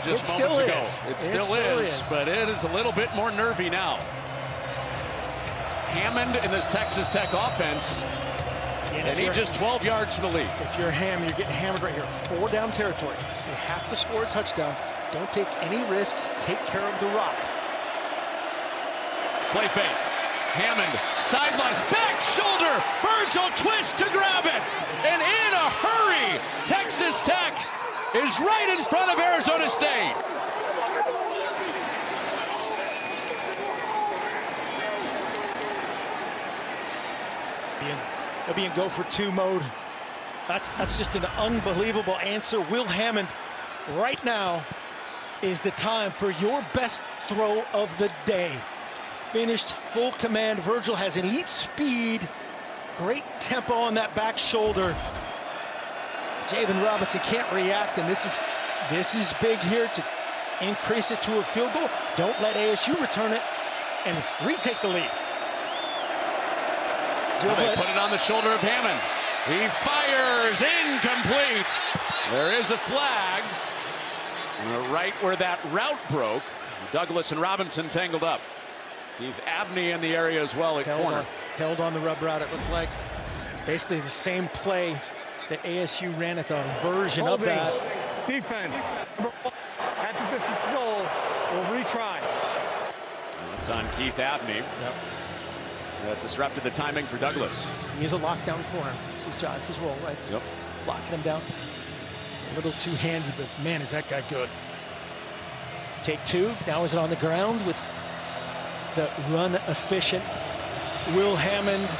just moments ago. It still is, but it is a little bit more nervy now. Hammond in this Texas Tech offense, and he just 12 yards for the lead. If you're Hammond, you're getting hammered right here. 4-down territory. You have to score a touchdown. Don't take any risks. Take care of the rock. Play fake. Hammond, sideline, back shoulder. Virgil twist to grab it. And in a hurry, Texas Tech is right in front of Arizona State. They'll be in go-for-2 mode. That's just an unbelievable answer. Will Hammond, right now, is the time for your best throw of the day. Finished full command. Virgil has elite speed. Great tempo on that back shoulder. Javen Robinson can't react, and this is big here to increase it to a field goal. Don't let ASU return it and retake the lead. Well, they put it on the shoulder of Hammond. He fires, incomplete. There is a flag right where that route broke. Douglas and Robinson tangled up. Keith Abney in the area as well at corner. Held on the rub route, it looked like. Basically the same play The ASU ran as a version of Holding. that. Defense. At the distance goal. We'll retry. It's on Keith Abney. Yep. That disrupted the timing for Douglas. He is a lockdown corner. It's his role, right? Just locking him down. A little too handsy, but man, is that guy good. Take two. Now is it on the ground with the run efficient Will Hammond.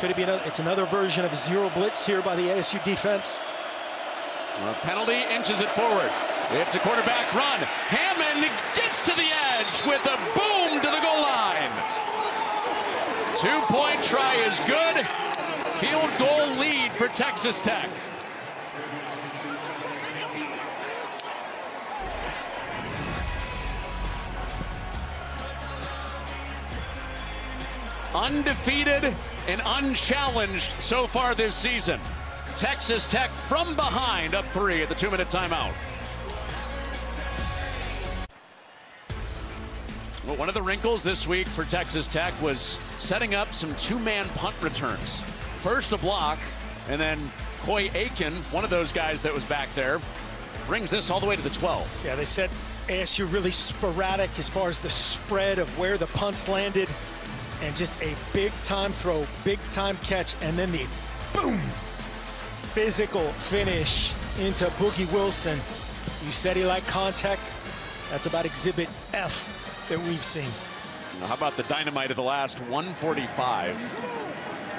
Could it be another? It's another version of zero blitz here by the ASU defense. A penalty inches it forward. It's a quarterback run. Hammond gets to the edge with a boom to the goal line. 2-point try is good. Field goal lead for Texas Tech. Undefeated and unchallenged so far this season. Texas Tech from behind, up 3 at the 2-minute timeout. Well, one of the wrinkles this week for Texas Tech was setting up some two-man punt returns. First a block, and then Coy Aiken, one of those guys that was back there, brings this all the way to the 12. Yeah, they said ASU really sporadic as far as the spread of where the punts landed, and just a big-time throw, big-time catch, and then the boom, physical finish into Boogie Wilson. You said he liked contact. That's about exhibit F that we've seen. Now, how about the dynamite of the last 145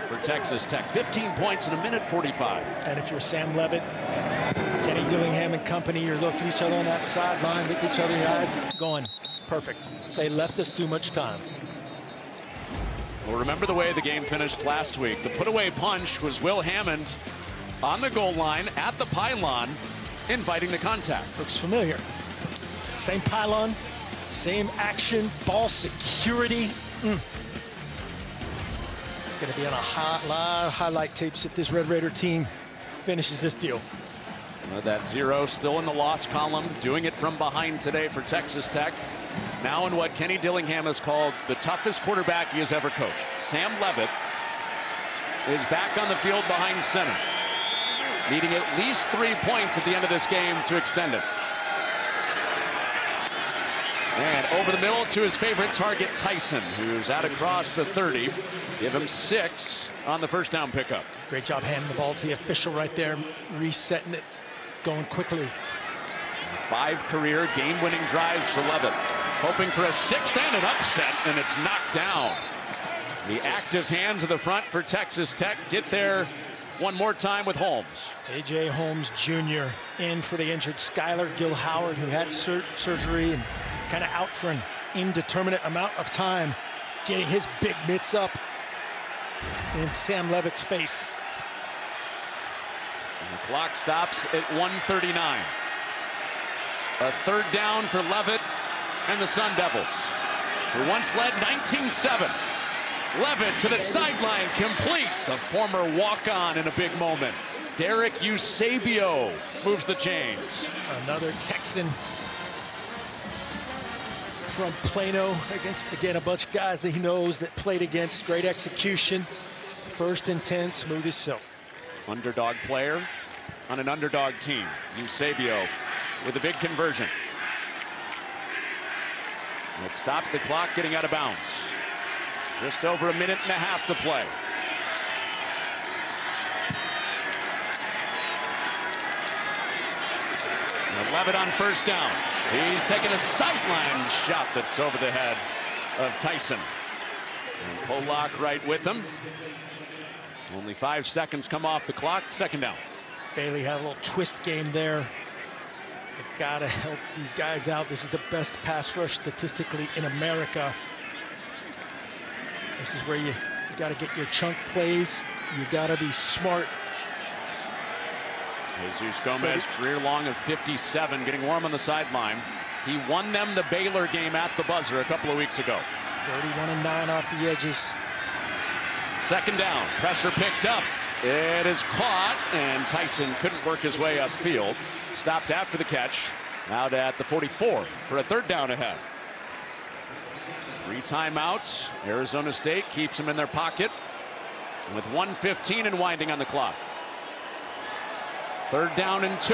for Texas Tech? 15 points in a minute 45. And if you're Sam Levitt, Kenny Dillingham and company, you're looking at each other on that sideline, look at each other in the eye, going, perfect. They left us too much time. Well, remember the way the game finished last week. The put-away punch was Will Hammond on the goal line at the pylon, inviting the contact. Looks familiar. Same pylon, same action, ball security. It's going to be on a lot of highlight tapes if this Red Raider team finishes this deal. That 0 still in the loss column, doing it from behind today for Texas Tech. Now in what Kenny Dillingham has called the toughest quarterback he has ever coached. Sam Levitt is back on the field behind center, needing at least 3 points at the end of this game to extend it. And over the middle to his favorite target, Tyson, who's out across the 30. Give him 6 on the first down pickup. Great job handing the ball to the official right there, resetting it, going quickly. 5 career game-winning drives for Levitt. Hoping for a 6th and an upset, and it's knocked down. The active hands of the front for Texas Tech get there one more time with Holmes. A.J. Holmes Jr. in for the injured Skylar Gill-Howard, who had surgery and is kind of out for an indeterminate amount of time, getting his big mitts up in Sam Levitt's face. And the clock stops at 1:39. A 3rd down for Levitt and the Sun Devils, who once led 19-7. Levitt to the sideline, complete. The former walk-on in a big moment. Derek Eusebio moves the chains. Another Texan from Plano against, again, a bunch of guys that he knows that played against. Great execution. 1st and 10, smooth as silk. Underdog player on an underdog team. Eusebio with a big conversion. It stopped the clock getting out of bounds. Just over a minute and a half to play. And Levitt on 1st down. He's taking a sideline shot that's over the head of Tyson. And Polak right with him. Only 5 seconds come off the clock. 2nd down. Bailey had a little twist game there. You gotta help these guys out. This is the best pass rush statistically in America. This is where you gotta get your chunk plays. You gotta be smart. Jesus Gomez, career long of 57, getting warm on the sideline. He won them the Baylor game at the buzzer a couple of weeks ago. 31-9 off the edges. 2nd down, pressure picked up. It is caught, and Tyson couldn't work his way upfield. Stopped after the catch. Out at the 44 for a 3rd down ahead. 3 timeouts. Arizona State keeps them in their pocket with 1:15 and winding on the clock. 3rd down and 2.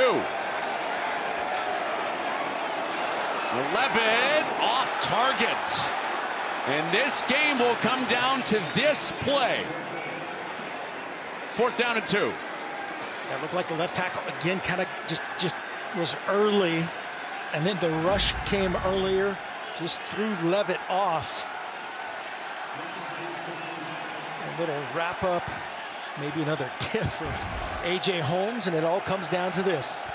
Levitt off target. And this game will come down to this play. 4th down and 2. That looked like the left tackle again, kind of just was early, and then the rush came earlier, just threw Levitt off. A little wrap up, maybe another tip for A.J. Holmes, and it all comes down to this.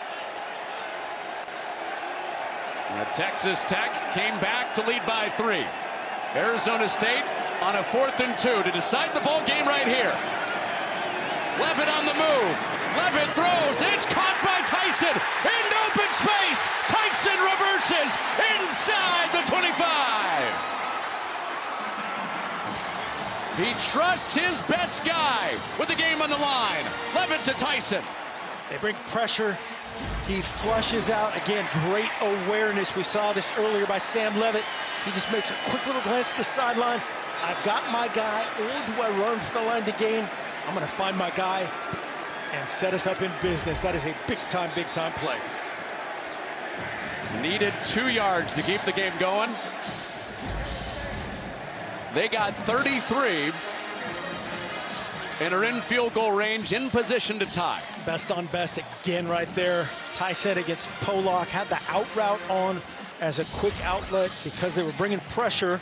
Texas Tech came back to lead by 3. Arizona State on a 4th and 2 to decide the ball game right here. Levitt on the move. Levitt throws. It's caught by Tyson in open space. Tyson reverses inside the 25. He trusts his best guy with the game on the line. Levitt to Tyson. They bring pressure. He flushes out. Again, great awareness. We saw this earlier by Sam Levitt. He just makes a quick little glance to the sideline. I've got my guy, or do I run for the line to gain? I'm going to find my guy and set us up in business. That is a big time play. Needed 2 yards to keep the game going. They got 33 and are in field goal range, in position to tie. Best on best again right there. Tyson against Pollock had the out route on as a quick outlet because they were bringing pressure.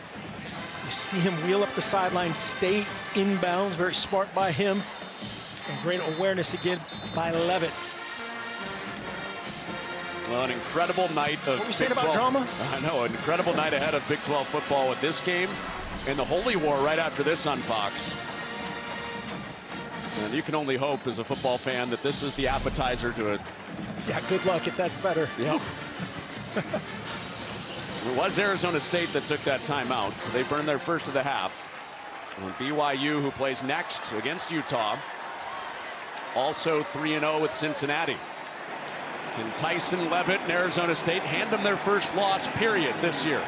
You see him wheel up the sideline, stay inbounds. Very smart by him. And great awareness again by Levitt. Well, an incredible night of what were you saying about drama? I know, an incredible night ahead of Big 12 football with this game and the Holy War right after this on Fox. And you can only hope as a football fan that this is the appetizer to it. Yeah, good luck if that's better. Yep. It was Arizona State that took that timeout. So they burned their first of the half. And BYU, who plays next against Utah, also 3-0 with Cincinnati. Can Tyson, Levitt, and Arizona State hand them their first loss, period, this year,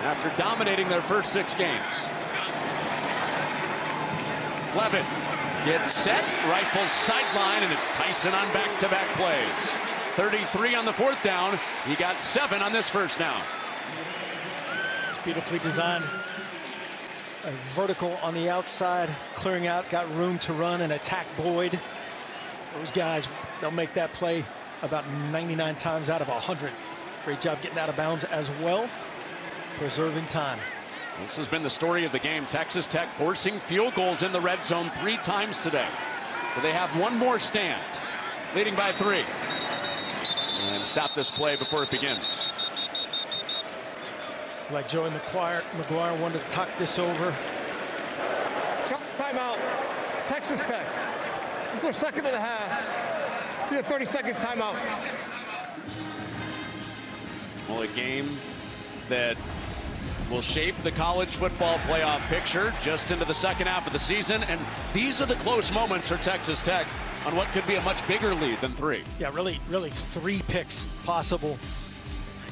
after dominating their first 6 games? Levitt gets set, rifles sideline, and it's Tyson on back-to-back plays. 33 on the 4th down. He got 7 on this first down. It's beautifully designed. A vertical on the outside, clearing out, got room to run and attack Boyd. Those guys, they'll make that play about 99 times out of 100. Great job getting out of bounds as well, preserving time. This has been the story of the game. Texas Tech forcing field goals in the red zone 3 times today. Do they have one more stand? Leading by 3. And stop this play before it begins. Like Joey McGuire wanted to tuck this over. Timeout. Texas Tech. This is their second and a half. Be a 30-second timeout. Well, a game that will shape the college football playoff picture just into the second half of the season. And these are the close moments for Texas Tech on what could be a much bigger lead than 3. Yeah, really 3 picks possible.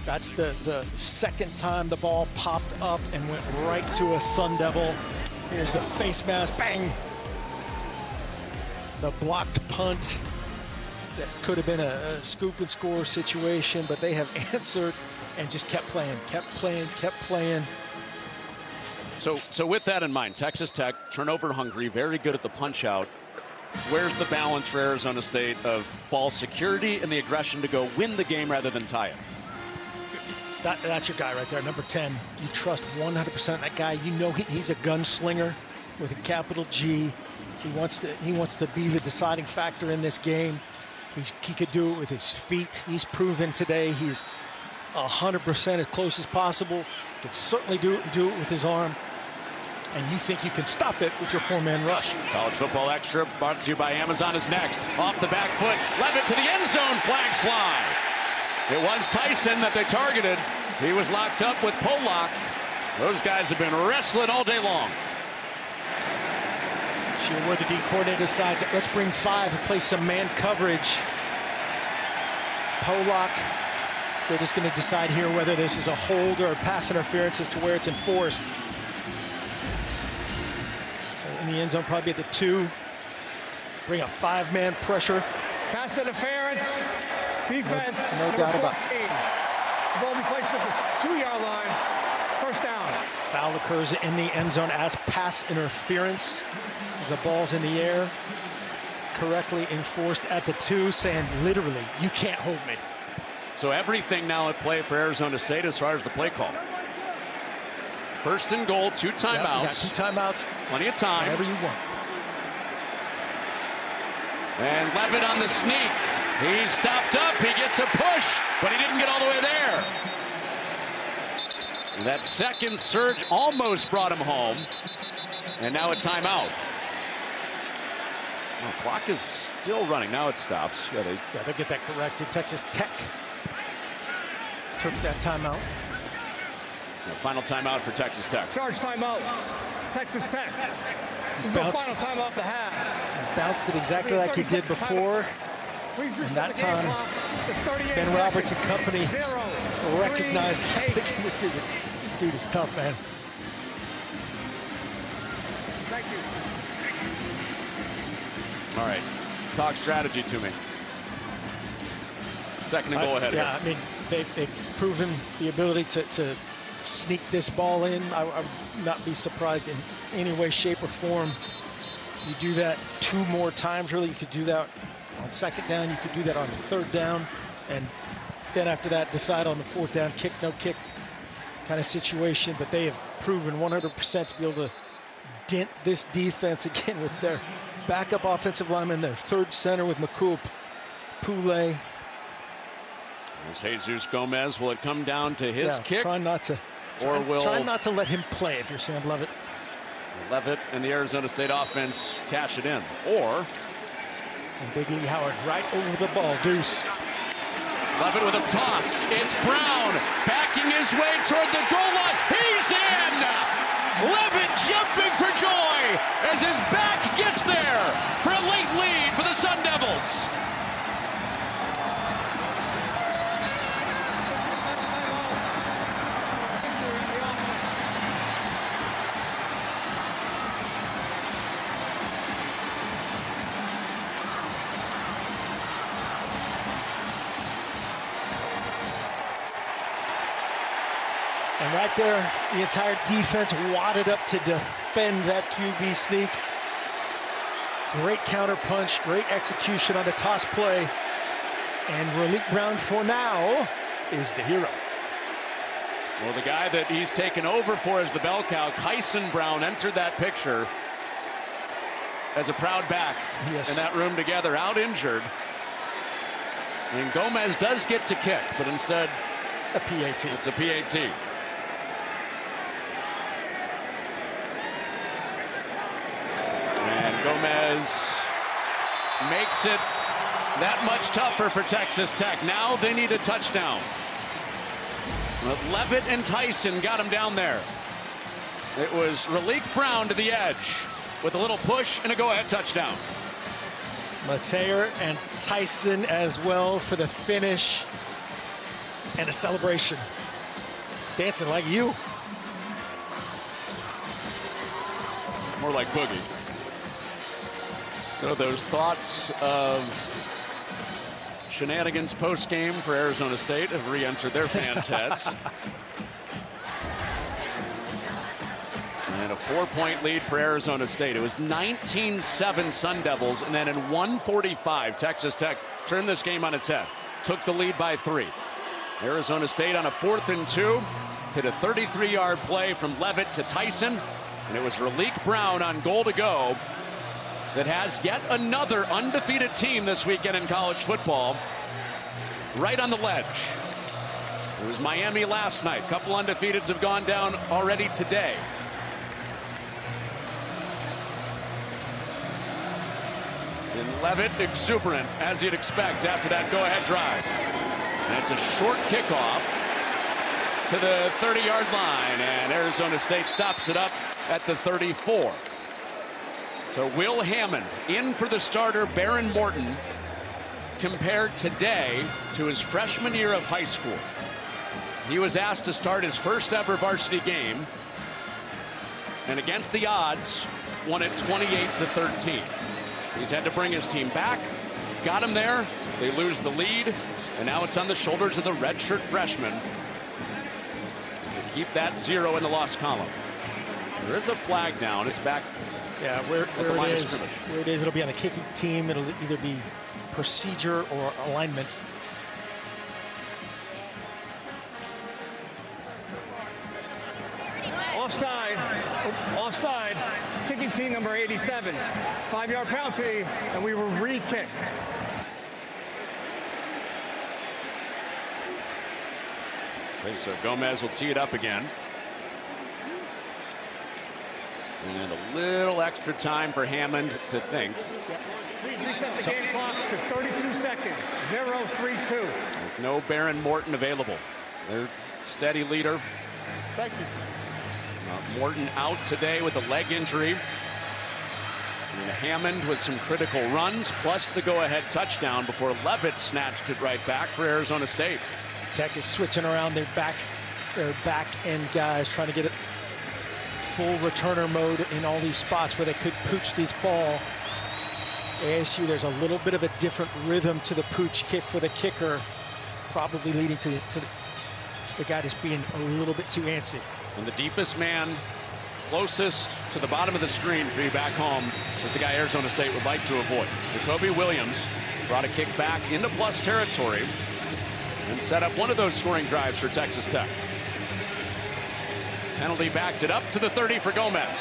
That's the second time the ball popped up and went right to a Sun Devil. Here's the face mask, bang. The blocked punt that could have been a scoop and score situation, but they have answered and just kept playing. So with that in mind, Texas Tech, turnover hungry, very good at the punch out. Where's the balance for Arizona State of ball security and the aggression to go win the game rather than tie it? That's your guy right there, number 10. You trust 100% that guy. You know he's a gunslinger with a capital G. He wants to be the deciding factor in this game. He could do it with his feet. He's proven today he's 100% as close as possible. Could certainly do it with his arm. And you think you can stop it with your 4-man rush. College Football Extra brought to you by Amazon is next. Off the back foot, Levitt to the end zone, flags fly. It was Tyson that they targeted. He was locked up with Pollock. Those guys have been wrestling all day long. Sherwood, the D coordinator, decides, let's bring 5 and play some man coverage. Pollock, they're just going to decide here whether this is a hold or a pass interference as to where it's enforced. So in the end zone, probably at the 2. Bring a 5-man pressure Pass interference. Defense. No doubt about it. The ball be placed at the 2-yard line. First down. Foul occurs in the end zone as pass interference. As the ball's in the air, correctly enforced at the 2, saying literally, you can't hold me. So everything now at play for Arizona State as far as the play call. First and goal, 2 timeouts. Yep, you got 2 timeouts. Plenty of time. Whatever you want. And Levitt on the sneak. He stopped up. He gets a push, but he didn't get all the way there. That second surge almost brought him home. And now a timeout. The clock is still running. Now it stops. Yeah, they'll get that corrected. Texas Tech took that timeout. Final timeout for Texas Tech. Charge timeout. Texas Tech. This is the final timeout of the half. Bounced it exactly like he did before. And that time, Ben Roberts and company recognized this dude is tough, man. Thank you. All right, talk strategy to me. Second and goal ahead. Yeah, I mean, they've proven the ability to sneak this ball in. I would not be surprised in any way, shape, or form. You do that 2 more times, really. You could do that on 2nd down. You could do that on 3rd down. And then after that, decide on the 4th down, kick, no kick kind of situation. But they have proven 100% to be able to dent this defense again with their backup offensive lineman, their 3rd center with McCool Poulet. There's Jesus Gomez. Will it come down to his kick? Try not to let him play if you're Sam Levitt. Levitt and the Arizona State offense cash it in. Or and Big Lee Howard right over the ball. Deuce. Levitt with a toss. It's Brown backing his way toward the goal line. He's in! Levitt jumping for joy as his back gets there for a late lead for the Sun Devils. And right there, the entire defense wadded up to defend that QB sneak. Great counter punch, great execution on the toss play. And Raleek Brown, for now, is the hero. Well, the guy that he's taken over for is the bell cow. Kyson Brown entered that picture as a proud back in that room together, out injured. And Gomez does get to kick, but instead a PAT. It's a PAT. And Gomez makes it that much tougher for Texas Tech. Now they need a touchdown. But Levitt and Tyson got him down there. It was Raleek Brown to the edge with a little push and a go-ahead touchdown. Mateer and Tyson as well for the finish and a celebration. Dancing like you. More like Boogie. So those thoughts of shenanigans post-game for Arizona State have re-entered their fans' heads. And a 4-point lead for Arizona State. It was 19-7 Sun Devils, and then in 1:45, Texas Tech turned this game on its head. Took the lead by 3. Arizona State on a 4th and 2. Hit a 33-yard play from Levitt to Tyson, and it was Raleek Brown on goal to go that has yet another undefeated team this weekend in college football right on the ledge. It was Miami last night. A couple undefeateds have gone down already today. And Levitt exuberant, as you'd expect after that go-ahead drive. And it's a short kickoff to the 30-yard line, and Arizona State stops it up at the 34. So Will Hammond in for the starter Baron Morton, compared today to his freshman year of high school. He was asked to start his first ever varsity game, and against the odds won it 28-13. He's had to bring his team back, got him there. They lose the lead, and now it's on the shoulders of the redshirt freshman to keep that 0 in the loss column. There is a flag down. It's back. Yeah, where it is, it'll be on the kicking team. It'll either be procedure or alignment. Offside, kicking team number 87. 5-yard penalty, and we will re-kick. Okay, so Gomez will tee it up again. And a little extra time for Hammond to think. Reset the game clock to 32 seconds, 0-3-2. No Baron Morton available. Their steady leader. Thank you. Morton out today with a leg injury. And Hammond with some critical runs, plus the go-ahead touchdown before Levitt snatched it right back for Arizona State. Tech is switching around their back end guys, trying to get it full returner mode in all these spots where they could pooch this ball. ASU, there's a little bit of a different rhythm to the pooch kick for the kicker, probably leading to the guy just being a little bit too antsy. And the deepest man closest to the bottom of the screen for you back home is the guy Arizona State would like to avoid. Jacoby Williams brought a kick back into plus territory and set up one of those scoring drives for Texas Tech. Penalty backed it up to the 30 for Gomez,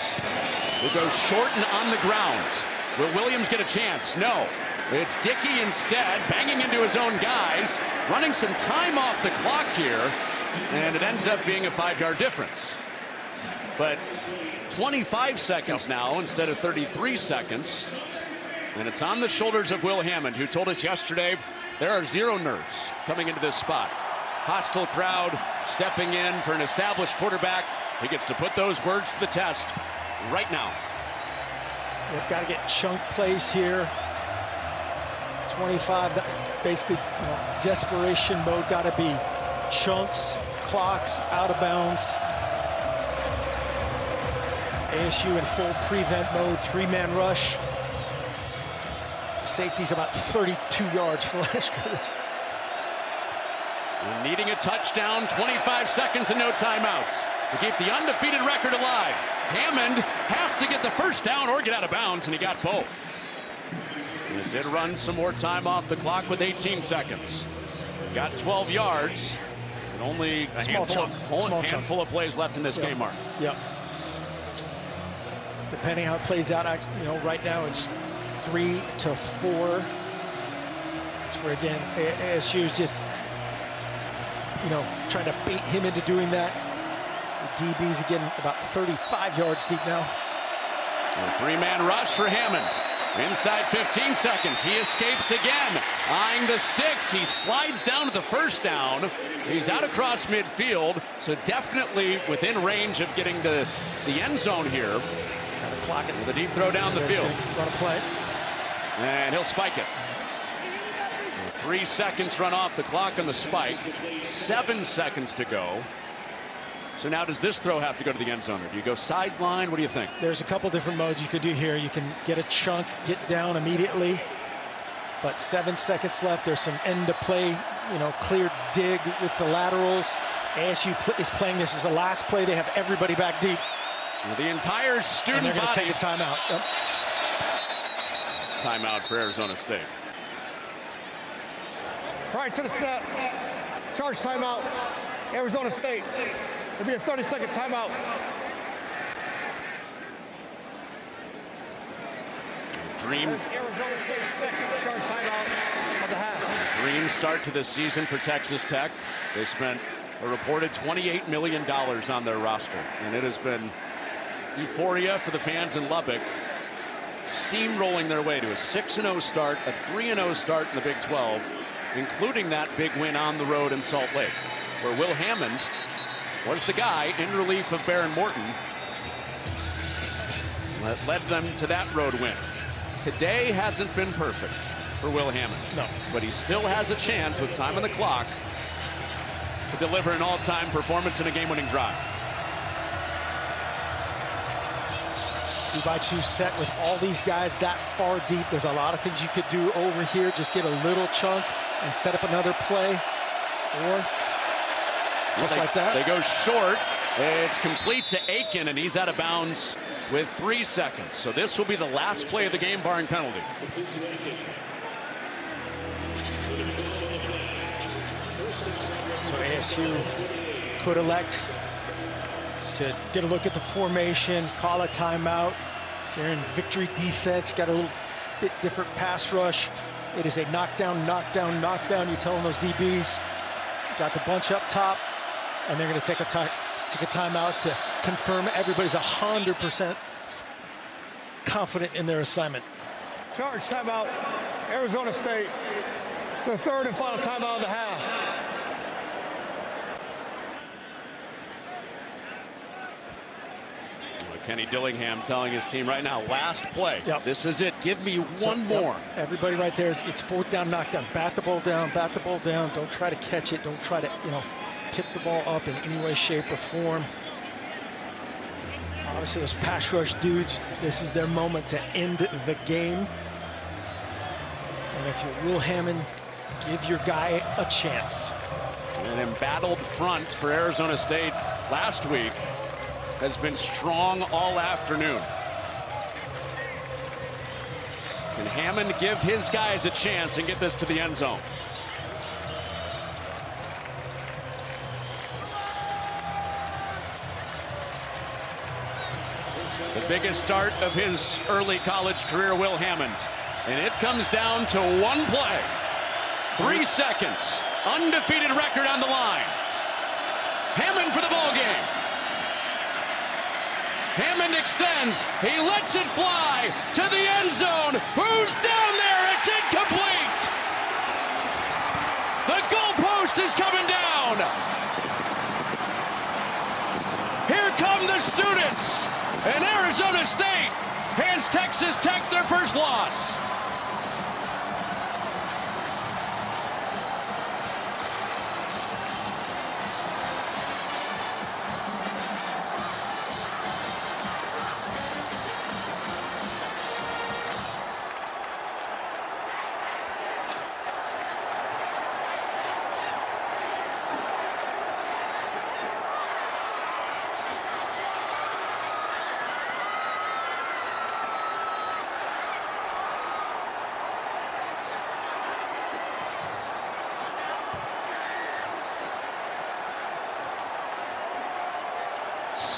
who goes short and on the ground. Will Williams get a chance? No. It's Dickey instead, banging into his own guys, running some time off the clock here, and it ends up being a 5-yard difference. But 25 seconds now instead of 33 seconds. And it's on the shoulders of Will Hammond, who told us yesterday there are 0 nerves coming into this spot. Hostile crowd stepping in for an established quarterback. He gets to put those words to the test right now. They've got to get chunk plays here. 25, basically, desperation mode. Got to be chunks, clocks, out of bounds. ASU in full prevent mode, 3-man rush. Safety's about 32 yards for last scrimmage. And needing a touchdown, 25 seconds and no timeouts to keep the undefeated record alive. Hammond has to get the first down or get out of bounds, and he got both. And it did run some more time off the clock with 18 seconds. Got 12 yards, and only a handful of plays left in this game, Mark. Yep. Depending how it plays out, right now it's 3-4. It's where, again, ASU is just, trying to bait him into doing that. The DB's again about 35 yards deep now. A 3-man rush for Hammond. Inside 15 seconds. He escapes again. Eyeing the sticks. He slides down to the first down. He's out across midfield, so definitely within range of getting to the end zone here. Trying to clock it with a deep throw down the field. Run a play. And he'll spike it. 3 seconds run off the clock on the spike. 7 seconds to go. So now does this throw have to go to the end zone, or do you go sideline? What do you think? There's a couple different modes you could do here. You can get a chunk, get down immediately. But 7 seconds left. There's some end to play, clear dig with the laterals. ASU is playing this as the last play. They have everybody back deep. Well, the entire student body. They're going to take a timeout. Yep. Timeout for Arizona State. Right to the snap. Charge timeout. Arizona State. It'll be a 30-second timeout. Dream. Arizona State's second charge timeout of the half. Dream start to the season for Texas Tech. They spent a reported $28 million on their roster, and it has been euphoria for the fans in Lubbock, steamrolling their way to a 6-0 start, a 3-0 start in the Big 12, including that big win on the road in Salt Lake, where Will Hammond was the guy in relief of Baron Morton that led them to that road win. Today hasn't been perfect for Will Hammond. No. But he still has a chance with time on the clock to deliver an all-time performance in a game-winning drive. 2-by-2 set with all these guys that far deep. There's a lot of things you could do over here. Just get a little chunk and set up another play. Or just like that. They go short. It's complete to Aiken, and he's out of bounds with 3 seconds. So this will be the last play of the game, barring penalty. So ASU could elect to get a look at the formation, call a timeout. They're in victory defense, got a little bit different pass rush. It is a knockdown, knockdown, knockdown. You're telling those DBs, got the bunch up top, and they're going to take a timeout to confirm everybody's 100% confident in their assignment. Charge timeout, Arizona State. It's the third and final timeout of the half. Kenny Dillingham telling his team right now, last play. Yep. This is it. Give me one more. Everybody right there, it's 4th down, knockdown. Bat the ball down, bat the ball down. Don't try to catch it. Don't try to, tip the ball up in any way, shape, or form. Obviously, those pass rush dudes, this is their moment to end the game. And if you're Will Hammond, give your guy a chance. An embattled front for Arizona State last week has been strong all afternoon. Can Hammond give his guys a chance and get this to the end zone? The biggest start of his early college career, Will Hammond. And it comes down to one play. 3 seconds. Undefeated record on the line. Hammond for the ball game. Hammond extends. He lets it fly to the end zone. Who's down there? It's incomplete. The goalpost is coming down. Here come the students. And Arizona State hands Texas Tech their first loss.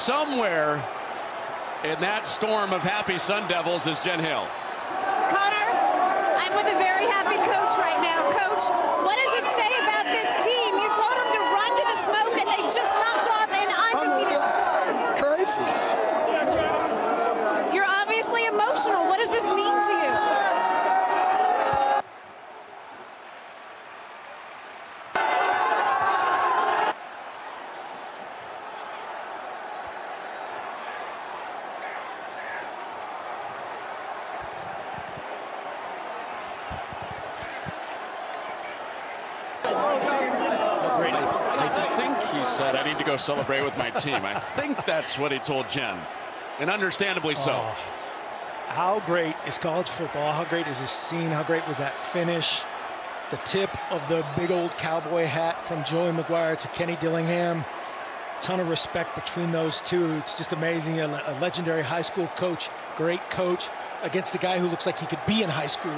Somewhere in that storm of happy Sun Devils is Jen Hill. Connor, I'm with a very happy coach right now. Coach, what does it say about this team? You told them to run to the smoke and they just knocked off an undefeated score. Crazy. You're obviously emotional. What does this mean to you? He said, I need to go celebrate with my team. I think that's what he told Jen, and understandably so. Oh, how great is college football? How great is this scene? How great was that finish? The tip of the big old cowboy hat from Joey McGuire to Kenny Dillingham. Ton of respect between those two. It's just amazing. A legendary high school coach, great coach, against a guy who looks like he could be in high school.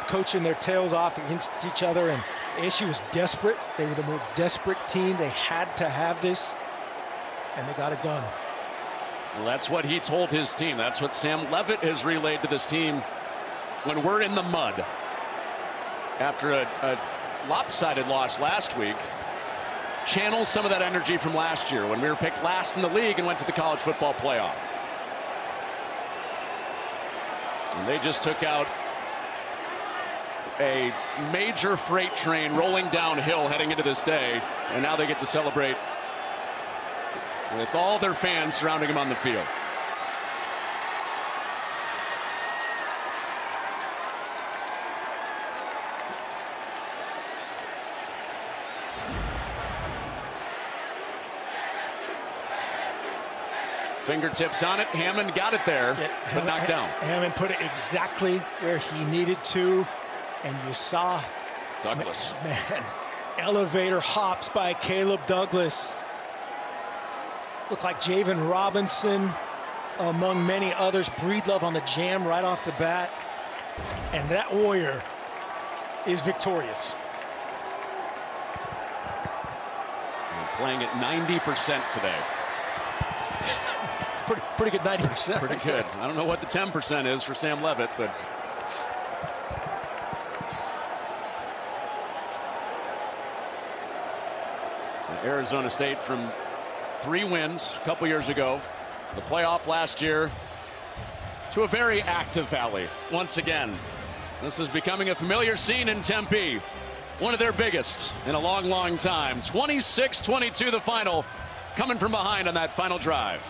Coaching their tails off against each other, and ASU was desperate. They were the more desperate team. They had to have this, and they got it done. Well, that's what he told his team. That's what Sam Levitt has relayed to this team when we're in the mud. After a lopsided loss last week, channel some of that energy from last year when we were picked last in the league and went to the college football playoff. And they just took out a major freight train rolling downhill heading into this day, and now they get to celebrate with all their fans surrounding him on the field. Fingertips on it. Hammond got it there, but knocked down. Hammond put it exactly where he needed to, and you saw Douglas. Man, elevator hops by Caleb Douglas. Looked like Javen Robinson, among many others. Breedlove on the jam right off the bat. And that Warrior is victorious. We're playing at 90% today. It's pretty good 90%. Pretty good. I don't know what the 10% is for Sam Levitt, but Arizona State from 3 wins a couple years ago, the playoff last year, to a very active Valley once again. This is becoming a familiar scene in Tempe, one of their biggest in a long, long time. 26-22 the final, coming from behind on that final drive.